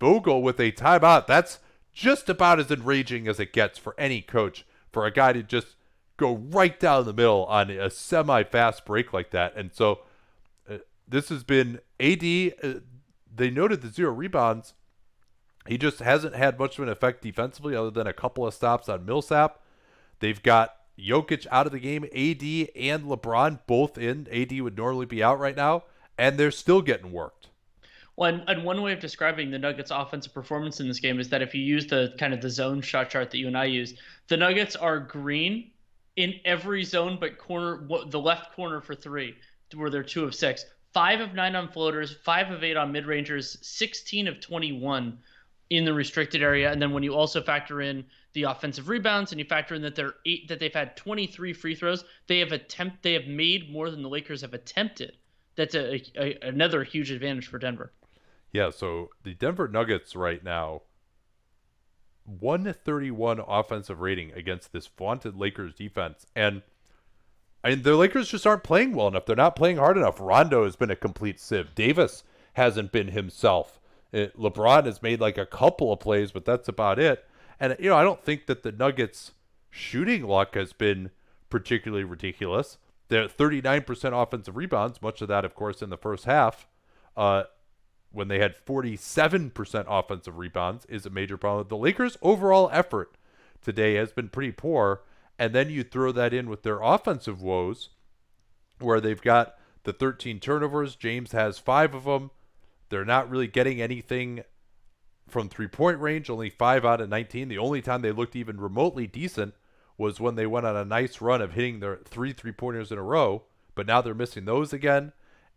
Vogel with a timeout. That's just about as enraging as it gets for any coach, for a guy to just go right down the middle on a semi-fast break like that. And so this has been AD. They noted the 0 rebounds. He just hasn't had much of an effect defensively other than a couple of stops on Milsap. They've got Jokic out of the game. AD and LeBron both in. AD would normally be out right now, and they're still getting worked. Well, and one way of describing the Nuggets' offensive performance in this game is that if you use the kind of the zone shot chart that you and I use, the Nuggets are green in every zone but the left corner for 3, where they're 2 of 6. 5 of 9 on floaters, 5 of 8 on mid-rangers, 16 of 21 in the restricted area. And then when you also factor in the offensive rebounds and you factor in that they've had 23 free throws, they have made more than the Lakers have attempted. That's another huge advantage for Denver. Yeah, so the Denver Nuggets right now, 131 offensive rating against this vaunted Lakers defense. And the Lakers just aren't playing well enough. They're not playing hard enough. Rondo has been a complete sieve. Davis hasn't been himself. LeBron has made like a couple of plays, but that's about it. And, I don't think that the Nuggets' shooting luck has been particularly ridiculous. They're 39% offensive rebounds, much of that, of course, in the first half. When they had 47% offensive rebounds is a major problem. The Lakers' overall effort today has been pretty poor, and then you throw that in with their offensive woes, where they've got the 13 turnovers. James has 5 of them. They're not really getting anything from three-point range, only 5 out of 19. The only time they looked even remotely decent was when they went on a nice run of hitting their 3 three-pointers in a row, but now they're missing those again,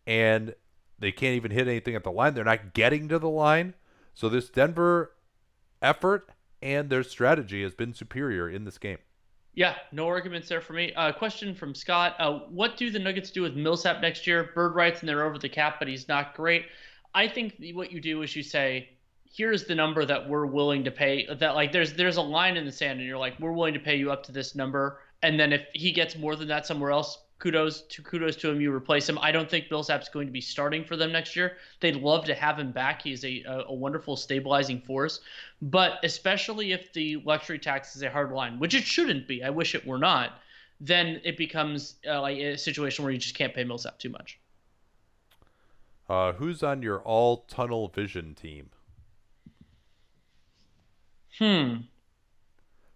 and they can't even hit anything at the line. They're not getting to the line. So this Denver effort and their strategy has been superior in this game. Yeah, no arguments there for me. Question from Scott. What do the Nuggets do with Millsap next year? Bird writes and they're over the cap, but he's not great. I think what you do is you say, here's the number that we're willing to pay. That like there's a line in the sand and you're like, we're willing to pay you up to this number. And then if he gets more than that somewhere else, kudos to him, you replace him. I don't think Millsap's going to be starting for them next year. They'd love to have him back. He's a wonderful stabilizing force. But especially if the luxury tax is a hard line, which it shouldn't be, I wish it were not, then it becomes like a situation where you just can't pay Millsap too much. Who's on your all tunnel vision team?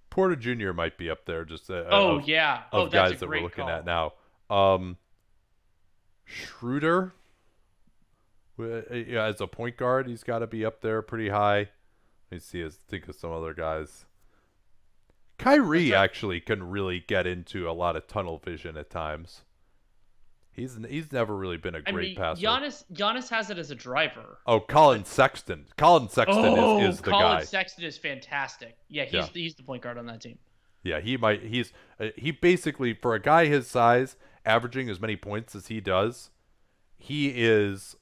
Porter Jr. might be up there. Just yeah. Of that's guys a that great we're looking call. at now. Schroeder, as a point guard, he's got to be up there pretty high. Let me think of some other guys. Kyrie actually can really get into a lot of tunnel vision at times. He's never really been a great passer. Giannis has it as a driver. Oh, Colin Sexton. Colin Sexton is the guy. Colin Sexton is fantastic. Yeah, he's the point guard on that team. Yeah, he basically, for a guy his size, averaging as many points as he does, has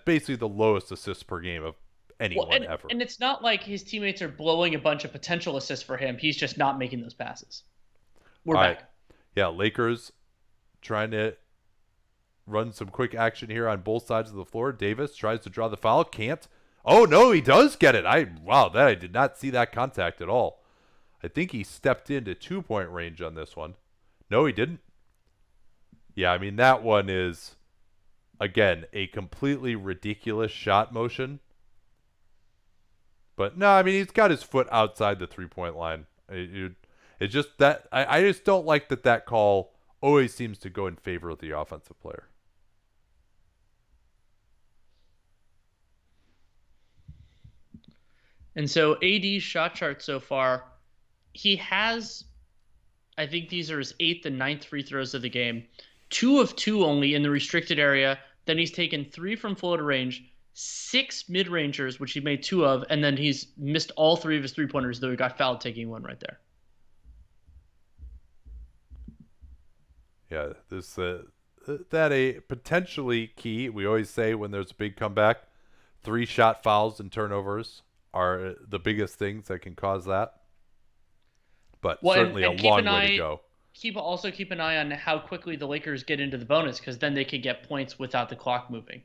basically the lowest assists per game of anyone ever. And it's not like his teammates are blowing a bunch of potential assists for him. He's just not making those passes. We're back. Right. Yeah, Lakers trying to run some quick action here on both sides of the floor. Davis tries to draw the foul. Can't. Oh, no, he does get it. I did not see that contact at all. I think he stepped into 2-point range on this one. No, he didn't. Yeah, I mean, that one is, again, a completely ridiculous shot motion. But, no, I mean, he's got his foot outside the 3-point line. It's just that I just don't like that call always seems to go in favor of the offensive player. And so AD's shot chart so far, he has, I think these are his eighth and ninth free throws of the game. 2 of 2 only in the restricted area. Then he's taken 3 from floater range, 6 mid rangers, which he made 2 of, and then he's missed all 3 of his 3-pointers, though he got fouled taking one right there. Yeah, this that a potentially key. We always say when there's a big comeback, 3 shot fouls and turnovers are the biggest things that can cause that. But Well, certainly a and keep long an way to eye go. keep an eye on how quickly the Lakers get into the bonus, because then they could get points without the clock moving.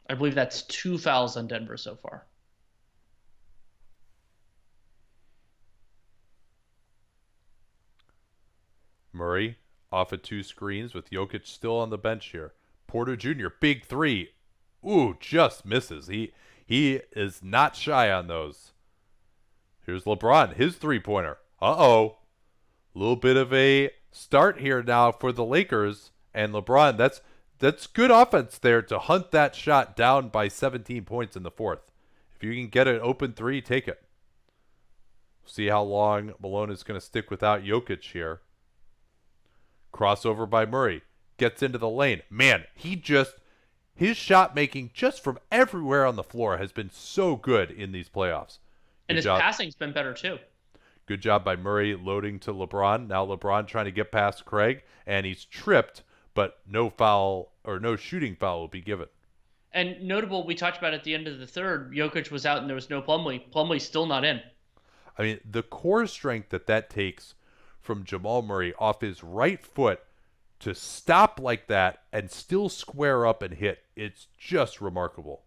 I believe that's 2 fouls on Denver so far. Murray off of 2 screens with Jokic still on the bench here. Porter Jr. big three. Ooh, just misses. He is not shy on those. Here's LeBron, his 3-pointer. Uh-oh. A little bit of a start here now for the Lakers. And LeBron, that's good offense there to hunt that shot down by 17 points in the fourth. If you can get an open 3, take it. See how long Malone is going to stick without Jokic here. Crossover by Murray. Gets into the lane. Man, his shot making just from everywhere on the floor has been so good in these playoffs. And his passing's been better too. Good job by Murray loading to LeBron. Now LeBron trying to get past Craig, and he's tripped, but no foul or no shooting foul will be given. And notable, we talked about at the end of the third, Jokic was out and there was no Plumlee. Plumlee's still not in. I mean, the core strength that takes from Jamal Murray off his right foot to stop like that and still square up and hit, it's just remarkable.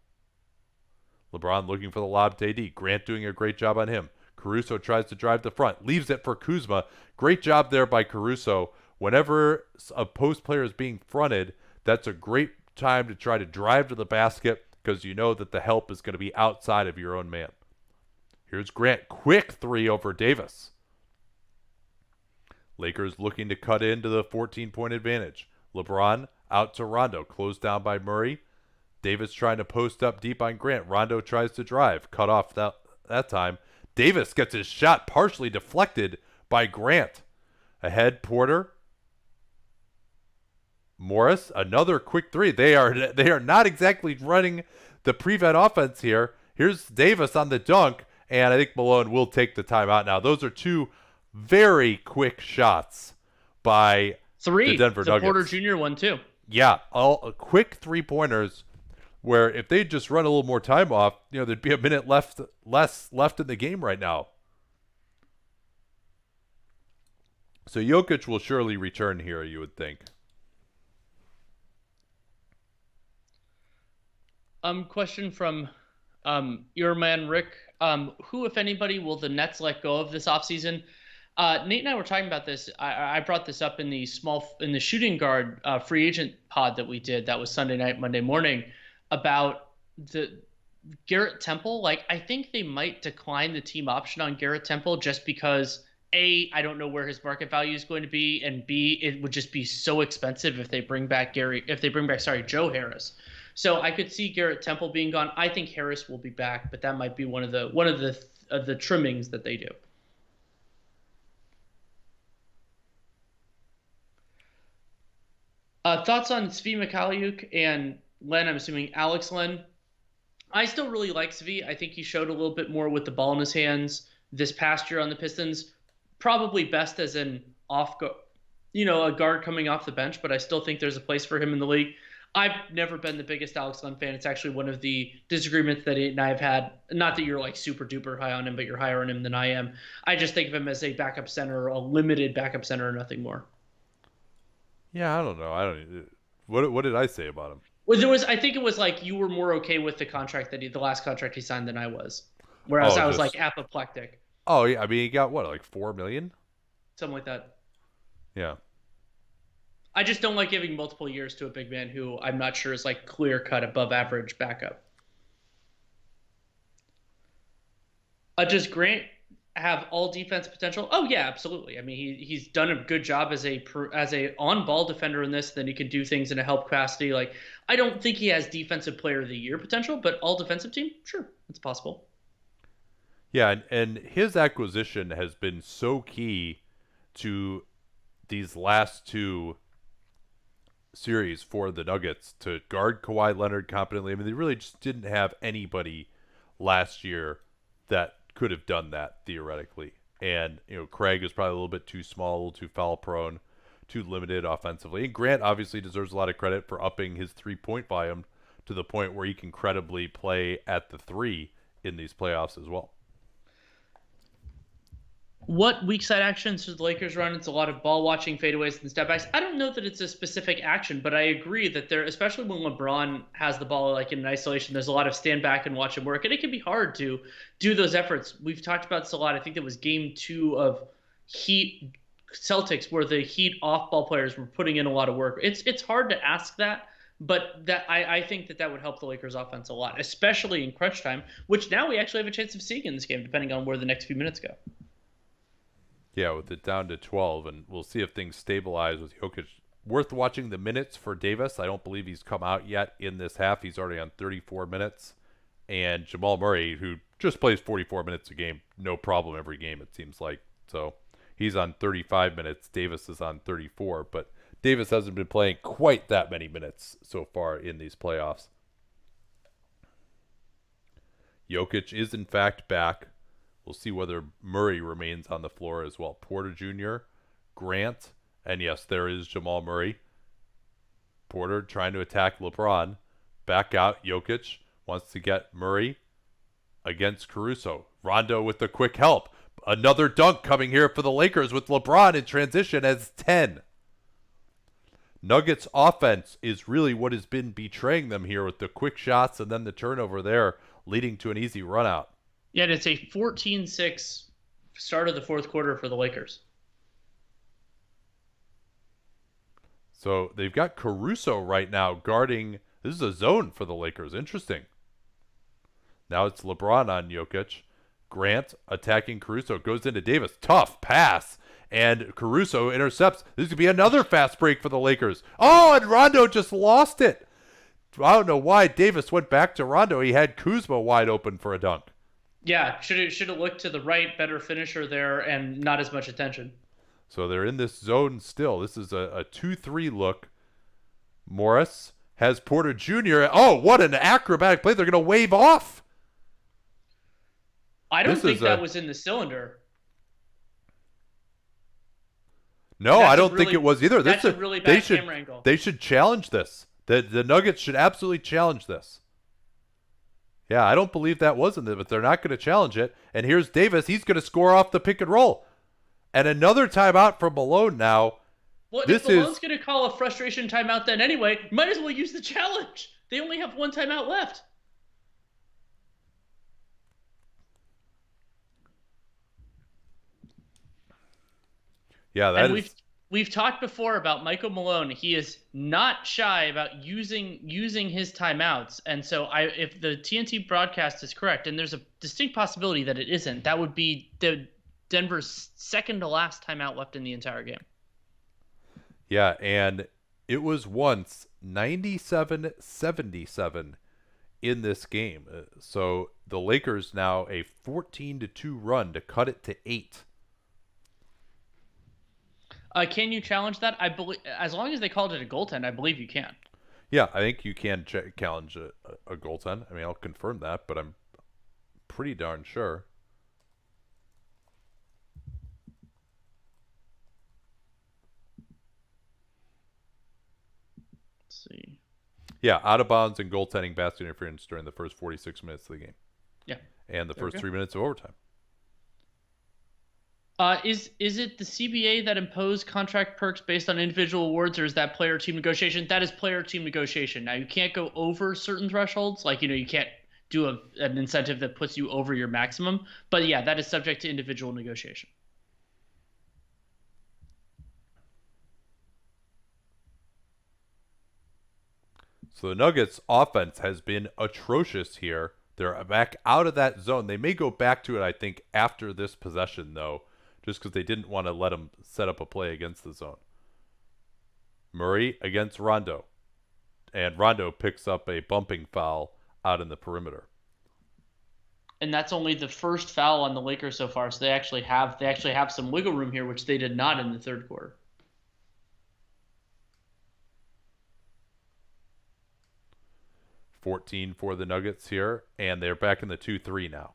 LeBron looking for the lob to AD. Grant doing a great job on him. Caruso tries to drive the front, leaves it for Kuzma. Great job there by Caruso. Whenever a post player is being fronted, that's a great time to try to drive to the basket because you know that the help is going to be outside of your own man. Here's Grant. Quick 3 over Davis. Lakers looking to cut into the 14-point advantage. LeBron out to Rondo. Closed down by Murray. Davis trying to post up deep on Grant. Rondo tries to drive. Cut off that time. Davis gets his shot partially deflected by Grant. Ahead, Porter. Morris, another quick 3. They are not exactly running the prevent offense here. Here's Davis on the dunk, and I think Malone will take the timeout now. Those are 2 very quick shots by 3. The Denver Nuggets. The Porter Jr. one too. Yeah, all quick 3-pointers where if they just run a little more time off, there'd be a minute less left in the game right now. So Jokic will surely return here, you would think. Question from your man Rick. Who, if anybody, will the Nets let go of this offseason? Nate and I were talking about this. I brought this up in the shooting guard free agent pod that we did. That was Sunday night, Monday morning, about the Garrett Temple. Like, I think they might decline the team option on Garrett Temple just because A, I don't know where his market value is going to be, and B, it would just be so expensive if they bring back Joe Harris. So I could see Garrett Temple being gone. I think Harris will be back, but that might be one of the trimmings that they do. Thoughts on Svi Mikhailiuk and Len? I'm assuming Alex Len. I still really like Svi. I think he showed a little bit more with the ball in his hands this past year on the Pistons. Probably best as a guard coming off the bench, but I still think there's a place for him in the league. I've never been the biggest Alex Len fan. It's actually one of the disagreements that he and I have had. Not that you're like super duper high on him, but you're higher on him than I am. I just think of him as a backup center, a limited backup center, and nothing more. Yeah, I don't know. What did I say about him? Well, I think it was like you were more okay with the last contract he signed than I was. Whereas I was like apoplectic. Oh yeah, I mean he got what, like $4 million? Something like that. Yeah. I just don't like giving multiple years to a big man who I'm not sure is like clear cut above average backup. Does Grant have all defense potential? Oh yeah, absolutely. I mean, he's done a good job as a on ball defender in this. Then he can do things in a help capacity. I don't think he has defensive player of the year potential, but all defensive team, sure, it's possible. Yeah, and his acquisition has been so key to these last two series for the Nuggets to guard Kawhi Leonard competently. I mean, they really just didn't have anybody last year that could have done that theoretically. And, Craig is probably a little bit too small, a little too foul prone, too limited offensively. And Grant obviously deserves a lot of credit for upping his 3-point volume to the point where he can credibly play at the three in these playoffs as well. What weak side actions does the Lakers run? It's a lot of ball watching, fadeaways, and step backs. I don't know that it's a specific action, but I agree that there, especially when LeBron has the ball like in an isolation, there's a lot of stand back and watch him work, and it can be hard to do those efforts. We've talked about this a lot. I think it was game 2 of Heat Celtics where the Heat off ball players were putting in a lot of work. It's hard to ask that, but that I think that would help the Lakers offense a lot, especially in crunch time, which now we actually have a chance of seeing in this game, depending on where the next few minutes go. Yeah, with it down to 12, and we'll see if things stabilize with Jokic. Worth watching the minutes for Davis. I don't believe he's come out yet in this half. He's already on 34 minutes. And Jamal Murray, who just plays 44 minutes a game, no problem every game, it seems like. So he's on 35 minutes. Davis is on 34, but Davis hasn't been playing quite that many minutes so far in these playoffs. Jokic is, in fact, back. We'll see whether Murray remains on the floor as well. Porter Jr., Grant, and yes, there is Jamal Murray. Porter trying to attack LeBron. Back out, Jokic wants to get Murray against Caruso. Rondo with the quick help. Another dunk coming here for the Lakers with LeBron in transition as 10. Nuggets offense is really what has been betraying them here with the quick shots and then the turnover there, leading to an easy run out. Yeah, and it's a 14-6 start of the fourth quarter for the Lakers. So they've got Caruso right now guarding. This is a zone for the Lakers. Interesting. Now it's LeBron on Jokic. Grant attacking Caruso. Goes into Davis. Tough pass. And Caruso intercepts. This could be another fast break for the Lakers. Oh, and Rondo just lost it. I don't know why Davis went back to Rondo. He had Kuzma wide open for a dunk. Yeah, should have looked to the right, better finisher there, and not as much attention. So they're in this zone still. This is a 2-3 look. Morris has Porter Jr. Oh, what an acrobatic play. They're going to wave off. I don't think that was in the cylinder. No, I don't think it was either. That's a really bad camera angle. They should challenge this. The Nuggets should absolutely challenge this. Yeah, I don't believe that was in there, but they're not going to challenge it. And here's Davis. He's going to score off the pick and roll. And another timeout from Malone now. Well, if Malone's going to call a frustration timeout then anyway, might as well use the challenge. They only have one timeout left. Yeah, We've talked before about Michael Malone. He is not shy about using his timeouts. And so if the TNT broadcast is correct, and there's a distinct possibility that it isn't, that would be Denver's second to last timeout left in the entire game. Yeah, and it was once 97-77 in this game. So the Lakers now a 14-2 run to cut it to 8. Can you challenge that? I believe, as long as they called it a goaltend, I believe you can. Yeah, I think you can challenge a goaltend. I mean, I'll confirm that, but I'm pretty darn sure. Let's see. Yeah, out of bounds and goaltending basket interference during the first 46 minutes of the game. Yeah. And the first 3 minutes of overtime. Is it the CBA that imposed contract perks based on individual awards, or is that player-team negotiation? That is player-team negotiation. Now, you can't go over certain thresholds. Like, you can't do an incentive that puts you over your maximum. But, yeah, that is subject to individual negotiation. So the Nuggets' offense has been atrocious here. They're back out of that zone. They may go back to it, I think, after this possession, though, just because they didn't want to let him set up a play against the zone. Murray against Rondo. And Rondo picks up a bumping foul out in the perimeter. and that's only the first foul on the Lakers so far. So they actually have some wiggle room here, which they did not in the third quarter. 14 for the Nuggets here, and they're back in the 2-3 now.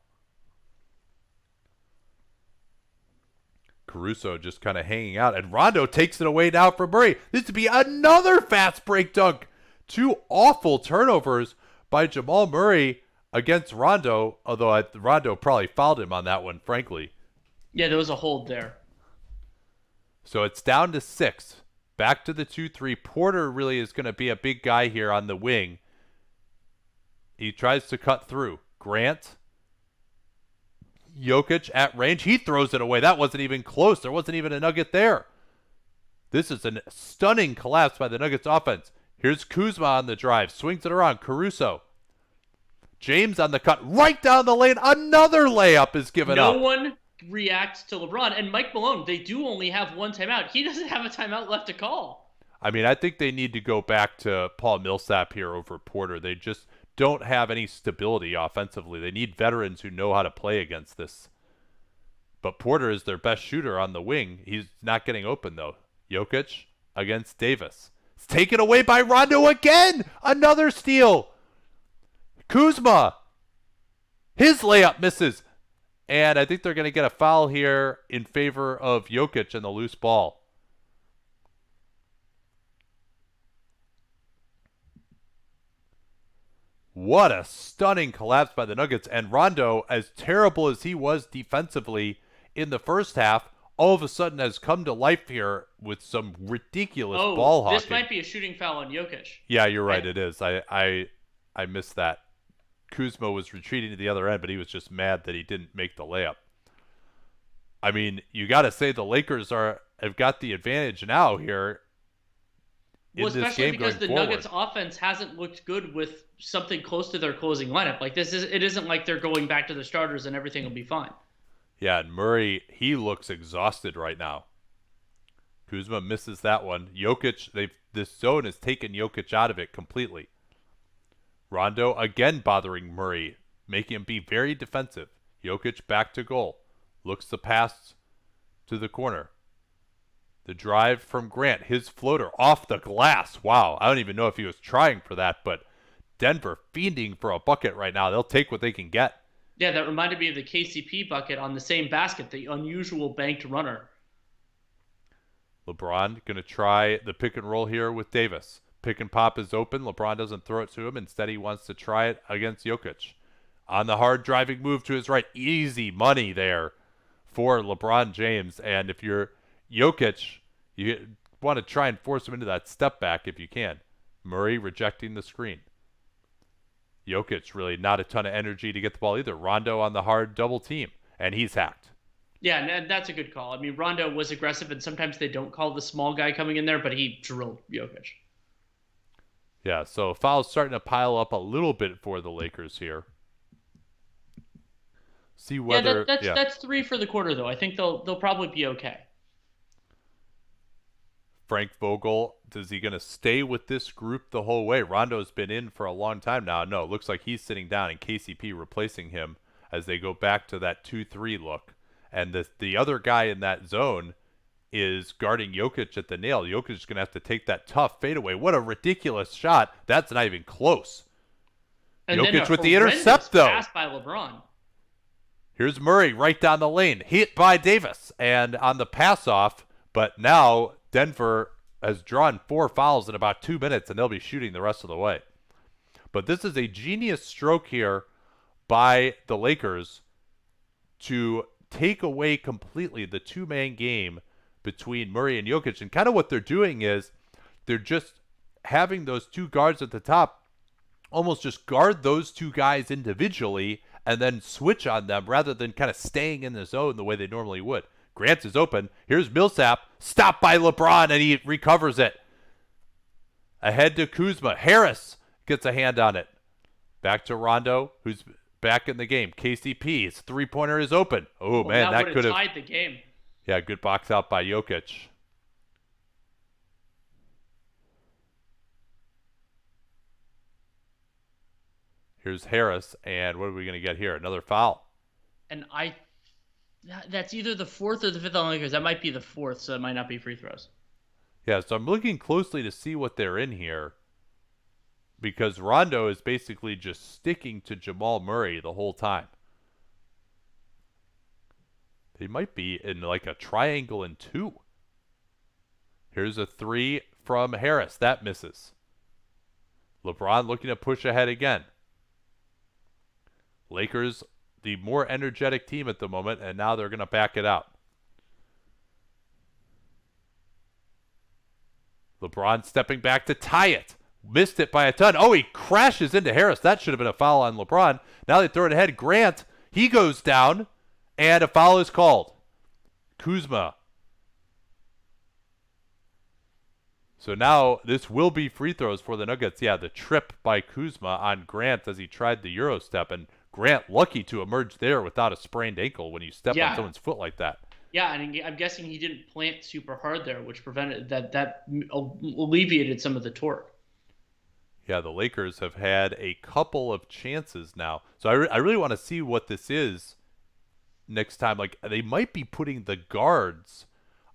Caruso just kind of hanging out, and Rondo takes it away now from Murray. This would be another fast break dunk. Two awful turnovers by Jamal Murray against Rondo, although Rondo probably fouled him on that one, frankly. Yeah, there was a hold there. So it's down to 6. Back to the 2-3. Porter really is going to be a big guy here on the wing. He tries to cut through. Grant. Jokic at range. He throws it away. That wasn't even close. There wasn't even a nugget there. This is a stunning collapse by the Nuggets offense. Here's Kuzma on the drive. Swings it around. Caruso. James on the cut. Right down the lane. Another layup is given up. No one reacts to LeBron. And Mike Malone, they do only have one timeout. He doesn't have a timeout left to call. I mean, I think they need to go back to Paul Millsap here over Porter. They just don't have any stability offensively. They need veterans who know how to play against this. But Porter is their best shooter on the wing. He's not getting open, though. Jokic against Davis. It's taken away by Rondo again. Another steal. Kuzma. His layup misses. And I think they're going to get a foul here in favor of Jokic and the loose ball. What a stunning collapse by the Nuggets. And Rondo, as terrible as he was defensively in the first half, all of a sudden has come to life here with some ridiculous ball hawking. This might be a shooting foul on Jokic. Yeah, you're right. It is. I missed that. Kuzma was retreating to the other end, but he was just mad that he didn't make the layup. I mean, you got to say the Lakers have got the advantage now here. Well, especially because the Nuggets offense hasn't looked good with something close to their closing lineup. Like it isn't like they're going back to the starters and everything will be fine. Yeah, and Murray, he looks exhausted right now. Kuzma misses that one. Jokic, this zone has taken Jokic out of it completely. Rondo again bothering Murray, making him be very defensive. Jokic back to goal. Looks the pass to the corner. The drive from Grant, his floater off the glass. Wow, I don't even know if he was trying for that, but Denver fiending for a bucket right now. They'll take what they can get. Yeah, that reminded me of the KCP bucket on the same basket, the unusual banked runner. LeBron going to try the pick and roll here with Davis. Pick and pop is open. LeBron doesn't throw it to him. Instead, he wants to try it against Jokic. On the hard driving move to his right. Easy money there for LeBron James. And if you're Jokic, you want to try and force him into that step back if you can. Murray rejecting the screen. Jokic really not a ton of energy to get the ball either. Rondo on the hard double team, and he's hacked. Yeah, and that's a good call. I mean, Rondo was aggressive, and sometimes they don't call the small guy coming in there, but he drilled Jokic. Yeah, so fouls starting to pile up a little bit for the Lakers here. See whether that's 3 for the quarter, though. I think they'll probably be okay. Frank Vogel, is he going to stay with this group the whole way? Rondo's been in for a long time now. No, it looks like he's sitting down and KCP replacing him as they go back to that 2-3 look. And the other guy in that zone is guarding Jokic at the nail. Jokic is going to have to take that tough fadeaway. What a ridiculous shot. That's not even close. And Jokic with the intercept, though. Pass by LeBron. Here's Murray right down the lane. Hit by Davis. And on the pass off, but now Denver has drawn 4 fouls in about 2 minutes, and they'll be shooting the rest of the way. But this is a genius stroke here by the Lakers to take away completely the two-man game between Murray and Jokic. And kind of what they're doing is they're just having those two guards at the top almost just guard those two guys individually and then switch on them rather than kind of staying in the zone the way they normally would. Grant is open. Here's Milsap. Stopped by LeBron, and he recovers it. Ahead to Kuzma. Harris gets a hand on it. Back to Rondo, who's back in the game. KCP, his three-pointer is open. Oh, man, that could have tied the game. Yeah, good box out by Jokic. Here's Harris, and what are we going to get here? Another foul. And that's either the fourth or the fifth on the Lakers. That might be the fourth, so it might not be free throws. Yeah, so I'm looking closely to see what they're in here because Rondo is basically just sticking to Jamal Murray the whole time. They might be in like a triangle and 2. Here's a 3 from Harris. That misses. LeBron looking to push ahead again. Lakers, the more energetic team at the moment, and now they're going to back it out. LeBron stepping back to tie it. Missed it by a ton. Oh, he crashes into Harris. That should have been a foul on LeBron. Now they throw it ahead. Grant, he goes down, and a foul is called. Kuzma. So now this will be free throws for the Nuggets. Yeah, the trip by Kuzma on Grant as he tried the Euro step, and Grant lucky to emerge there without a sprained ankle when you step on someone's foot like that. Yeah, and I'm guessing he didn't plant super hard there, which prevented that alleviated some of the torque. Yeah, the Lakers have had a couple of chances now. So I really want to see what this is next time. Like, they might be putting the guards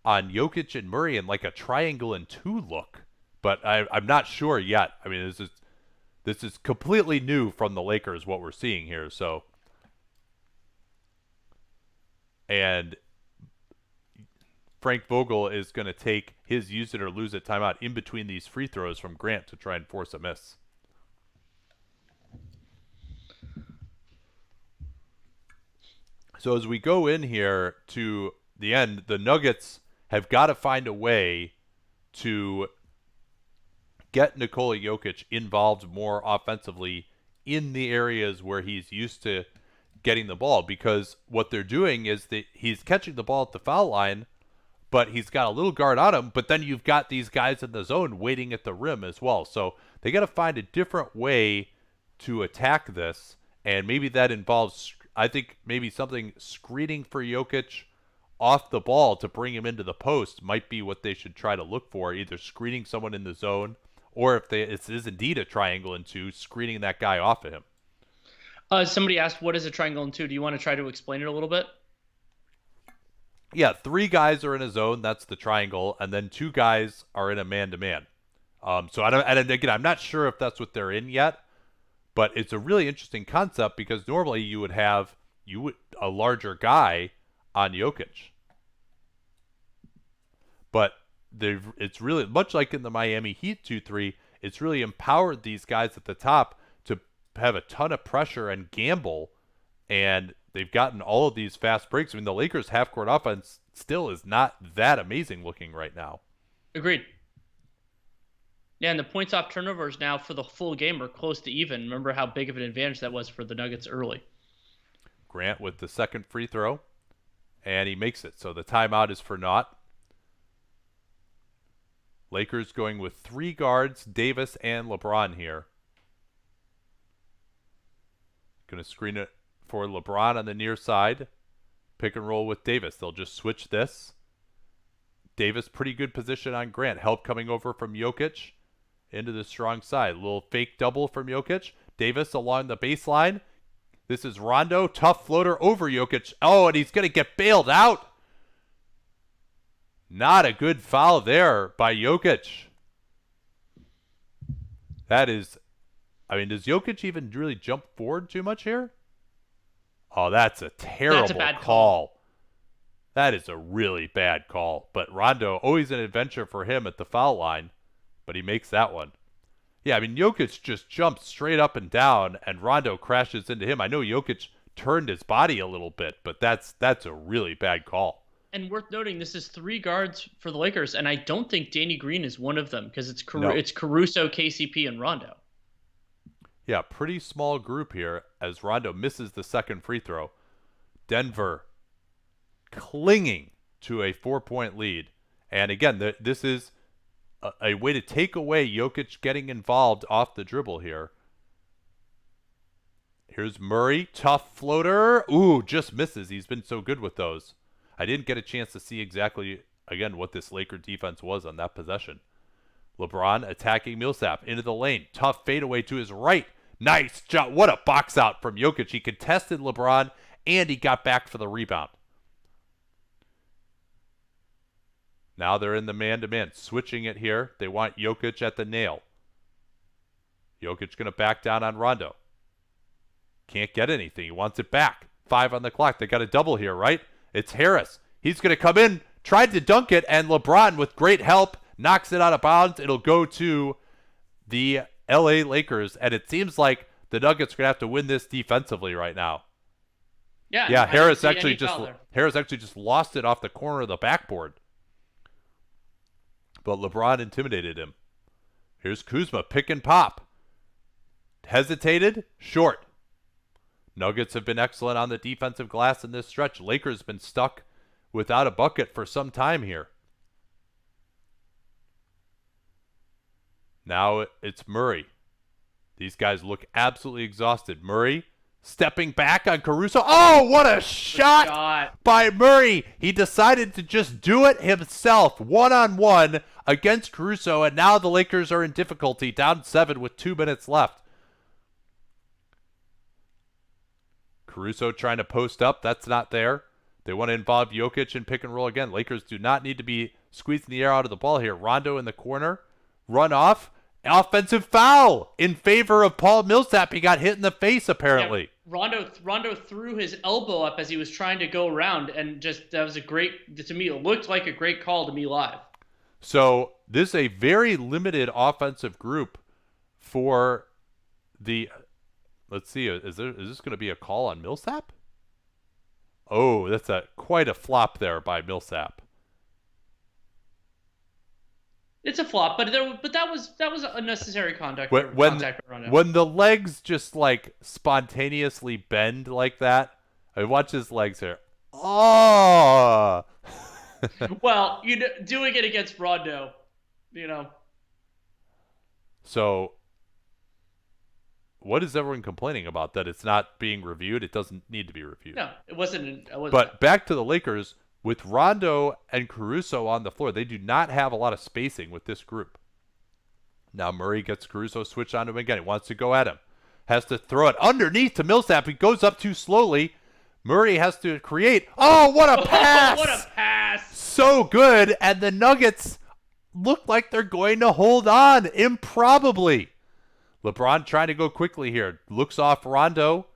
on Jokic and Murray in like a triangle and 2 look. But I'm not sure yet. I mean, this is completely new from the Lakers, what we're seeing here. So, and Frank Vogel is going to take his use it or lose it timeout in between these free throws from Grant to try and force a miss. So as we go in here to the end, the Nuggets have got to find a way to get Nikola Jokic involved more offensively in the areas where he's used to getting the ball, because what they're doing is that he's catching the ball at the foul line, but he's got a little guard on him, but then you've got these guys in the zone waiting at the rim as well. So they got to find a different way to attack this, and maybe that involves, I think, maybe something screening for Jokic off the ball to bring him into the post might be what they should try to look for, either screening someone in the zone, or if it is indeed a triangle and 2, screening that guy off of him. Somebody asked, what is a triangle and 2? Do you want to try to explain it a little bit? Yeah, 3 guys are in a zone. That's the triangle. And then 2 guys are in a man-to-man. So and again, I'm not sure if that's what they're in yet, but it's a really interesting concept because normally you would have a larger guy on Jokic. But it's really, much like in the Miami Heat 2-3, it's really empowered these guys at the top to have a ton of pressure and gamble, and they've gotten all of these fast breaks. I mean, the Lakers' half-court offense still is not that amazing looking right now. Agreed. Yeah, and the points off turnovers now for the full game are close to even. Remember how big of an advantage that was for the Nuggets early. Grant with the second free throw, and he makes it. So the timeout is for naught. Lakers going with 3 guards, Davis and LeBron here. Going to screen it for LeBron on the near side. Pick and roll with Davis. They'll just switch this. Davis, pretty good position on Grant. Help coming over from Jokic into the strong side. A little fake double from Jokic. Davis along the baseline. This is Rondo. Tough floater over Jokic. Oh, and he's going to get bailed out. Not a good foul there by Jokic. That is, I mean, does Jokic even really jump forward too much here? Oh, that's a terrible bad call. That is a really bad call. But Rondo, always an adventure for him at the foul line, but he makes that one. Yeah, I mean, Jokic just jumps straight up and down, and Rondo crashes into him. I know Jokic turned his body a little bit, but that's a really bad call. And worth noting, this is 3 guards for the Lakers, and I don't think Danny Green is one of them because it's Caruso, KCP, and Rondo. Yeah, pretty small group here as Rondo misses the second free throw. Denver clinging to a 4-point lead. And again, this is a way to take away Jokic getting involved off the dribble here. Here's Murray, tough floater. Ooh, just misses. He's been so good with those. I didn't get a chance to see exactly, again, what this Laker defense was on that possession. LeBron attacking Milsap into the lane. Tough fadeaway to his right. Nice job. What a box out from Jokic. He contested LeBron, and he got back for the rebound. Now they're in the man-to-man, switching it here. They want Jokic at the nail. Jokic going to back down on Rondo. Can't get anything. He wants it back. 5 on the clock. They got a double here, right? It's Harris. He's going to come in, tried to dunk it, and LeBron, with great help, knocks it out of bounds. It'll go to the LA Lakers, and it seems like the Nuggets are going to have to win this defensively right now. Yeah, Harris actually just lost it off the corner of the backboard. But LeBron intimidated him. Here's Kuzma, pick and pop. Hesitated, short. Nuggets have been excellent on the defensive glass in this stretch. Lakers been stuck without a bucket for some time here. Now it's Murray. These guys look absolutely exhausted. Murray stepping back on Caruso. Oh, what a shot by Murray. He decided to just do it himself, one-on-one against Caruso, and now the Lakers are in difficulty, down 7 with 2 minutes left. Caruso trying to post up. That's not there. They want to involve Jokic in pick and roll again. Lakers do not need to be squeezing the air out of the ball here. Rondo in the corner. Run off. Offensive foul in favor of Paul Millsap. He got hit in the face, apparently. Yeah, Rondo threw his elbow up as he was trying to go around, and that was a great, to me, it looked like a great call to me live. So this is a very limited offensive group for the, let's see, is this going to be a call on Milsap? Oh, that's quite a flop there by Milsap. It's a flop, but that was unnecessary contact. When the legs just like spontaneously bend like that, I watch his legs here. Oh. Well, doing it against Rondo, So, what is everyone complaining about? That it's not being reviewed? It doesn't need to be reviewed. No, it wasn't. But back to the Lakers. With Rondo and Caruso on the floor, they do not have a lot of spacing with this group. Now Murray gets Caruso switched on him again. He wants to go at him. Has to throw it underneath to Millsap. He goes up too slowly. Murray has to create. Oh, what a pass! What a pass! So good. And the Nuggets look like they're going to hold on, improbably. LeBron trying to go quickly here. Looks off Rondo.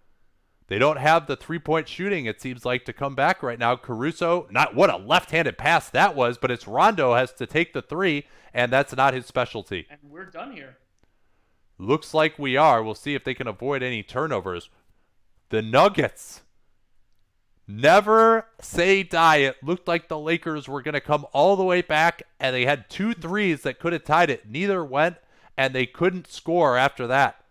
They don't have the three-point shooting, it seems like, to come back right now. Caruso, not what a left-handed pass that was, but it's Rondo has to take the three, and that's not his specialty. And we're done here. Looks like we are. We'll see if they can avoid any turnovers. The Nuggets, never say die. It looked like the Lakers were going to come all the way back, and they had 2 threes that could have tied it. Neither went, and they couldn't score after that.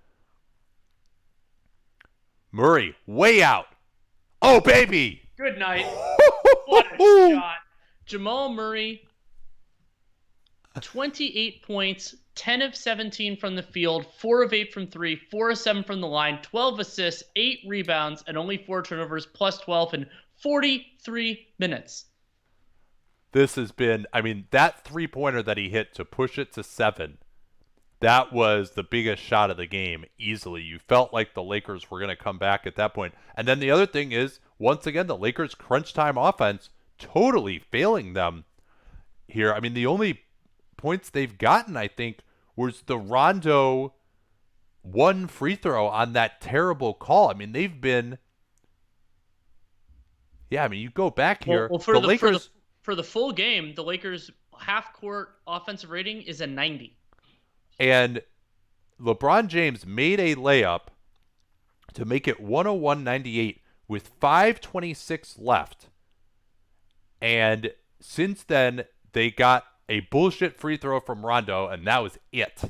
Murray, way out. Oh, baby. Good night. What a shot. Jamal Murray, 28 points, 10 of 17 from the field, 4 of 8 from 3, 4 of 7 from the line, 12 assists, 8 rebounds, and only 4 turnovers, plus 12 in 43 minutes. This has been, that three-pointer that he hit to push it to 7, that was the biggest shot of the game, easily. You felt like the Lakers were going to come back at that point. And then the other thing is, once again, the Lakers' crunch time offense totally failing them here. The only points they've gotten, I think, was the Rondo 1 free throw on that terrible call. They've been... Yeah, you go back here. Well, for the full game, the Lakers' half-court offensive rating is a 90. And LeBron James made a layup to make it 101-98 with 5:26 left. And since then, they got a bullshit free throw from Rondo, and that was it.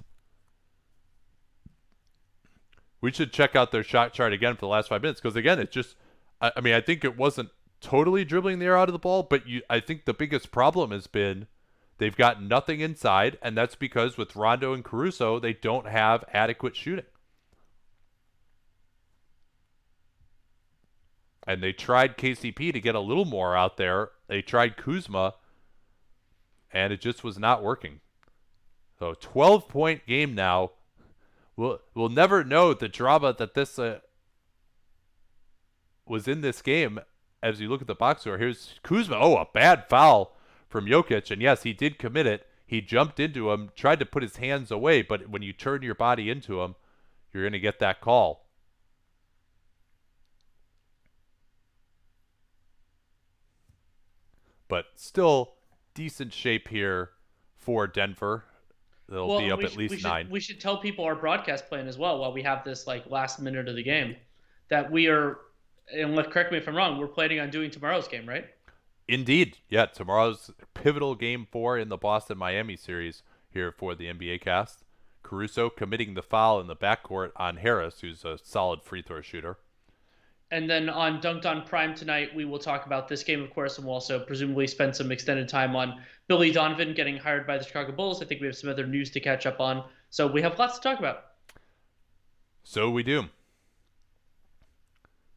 We should check out their shot chart again for the last 5 minutes, because, again, it's just, I think it wasn't totally dribbling the air out of the ball, but I think the biggest problem has been they've got nothing inside, and that's because with Rondo and Caruso, they don't have adequate shooting. And they tried KCP to get a little more out there. They tried Kuzma, and it just was not working. So 12-point game now. we'll never know the drama that this was in this game as you look at the box score. Here's Kuzma. Oh, a bad foul from Jokic. And yes, he did commit it. He jumped into him, tried to put his hands away, but when you turn your body into him, you're going to get that call. But still decent shape here for Denver. They'll be up at least 9. We should tell people our broadcast plan as well while we have this like last minute of the game that we are, and correct me if I'm wrong, we're planning on doing tomorrow's game, right? Indeed. Yeah, tomorrow's pivotal game 4 in the Boston-Miami series here for the NBA cast. Caruso committing the foul in the backcourt on Harris, who's a solid free throw shooter. And then on Dunked on Prime tonight, we will talk about this game, of course, and we'll also presumably spend some extended time on Billy Donovan getting hired by the Chicago Bulls. I think we have some other news to catch up on. So we have lots to talk about. So we do.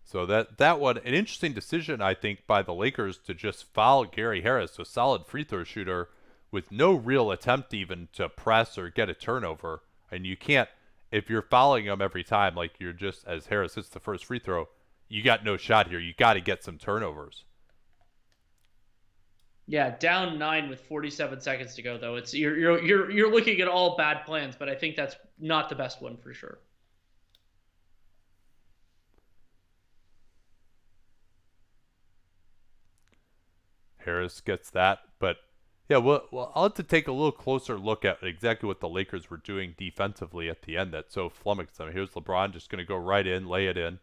So that one, an interesting decision, I think, by the Lakers to just foul Gary Harris, a solid free throw shooter, with no real attempt even to press or get a turnover. And you can't, if you're fouling him every time, like you're just, as Harris hits the first free throw, you got no shot here. You got to get some turnovers. Yeah, down 9 with 47 seconds to go, though. It's you're looking at all bad plans, but I think that's not the best one for sure. Harris gets that, but yeah, well, I'll have to take a little closer look at exactly what the Lakers were doing defensively at the end that so flummoxed them. Here's LeBron just going to go right in, lay it in.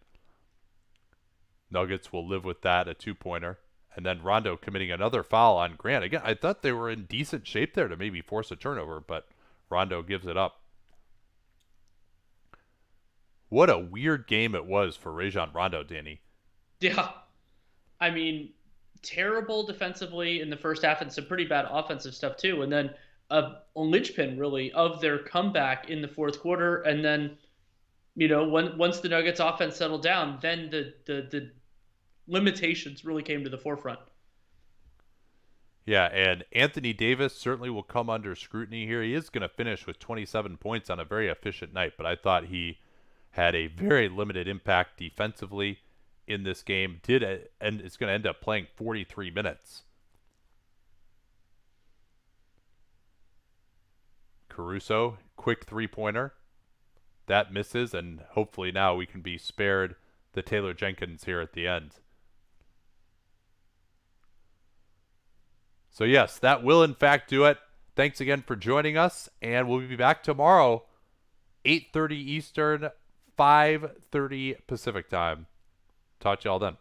Nuggets will live with that, a 2-pointer. And then Rondo committing another foul on Grant. Again, I thought they were in decent shape there to maybe force a turnover, but Rondo gives it up. What a weird game it was for Rajon Rondo, Danny. Yeah. I mean, terrible defensively in the first half and some pretty bad offensive stuff too. And then a linchpin, really, of their comeback in the fourth quarter. And then, once the Nuggets offense settled down, then the limitations really came to the forefront. Yeah, and Anthony Davis certainly will come under scrutiny here. He is going to finish with 27 points on a very efficient night, but I thought he had a very limited impact defensively in this game. And it's going to end up playing 43 minutes. Caruso, quick 3-pointer. That misses, and hopefully now we can be spared the Taylor Jenkins here at the end. So yes, that will in fact do it. Thanks again for joining us, and we'll be back tomorrow, 8:30 Eastern, 5:30 Pacific time. Talk to y'all then.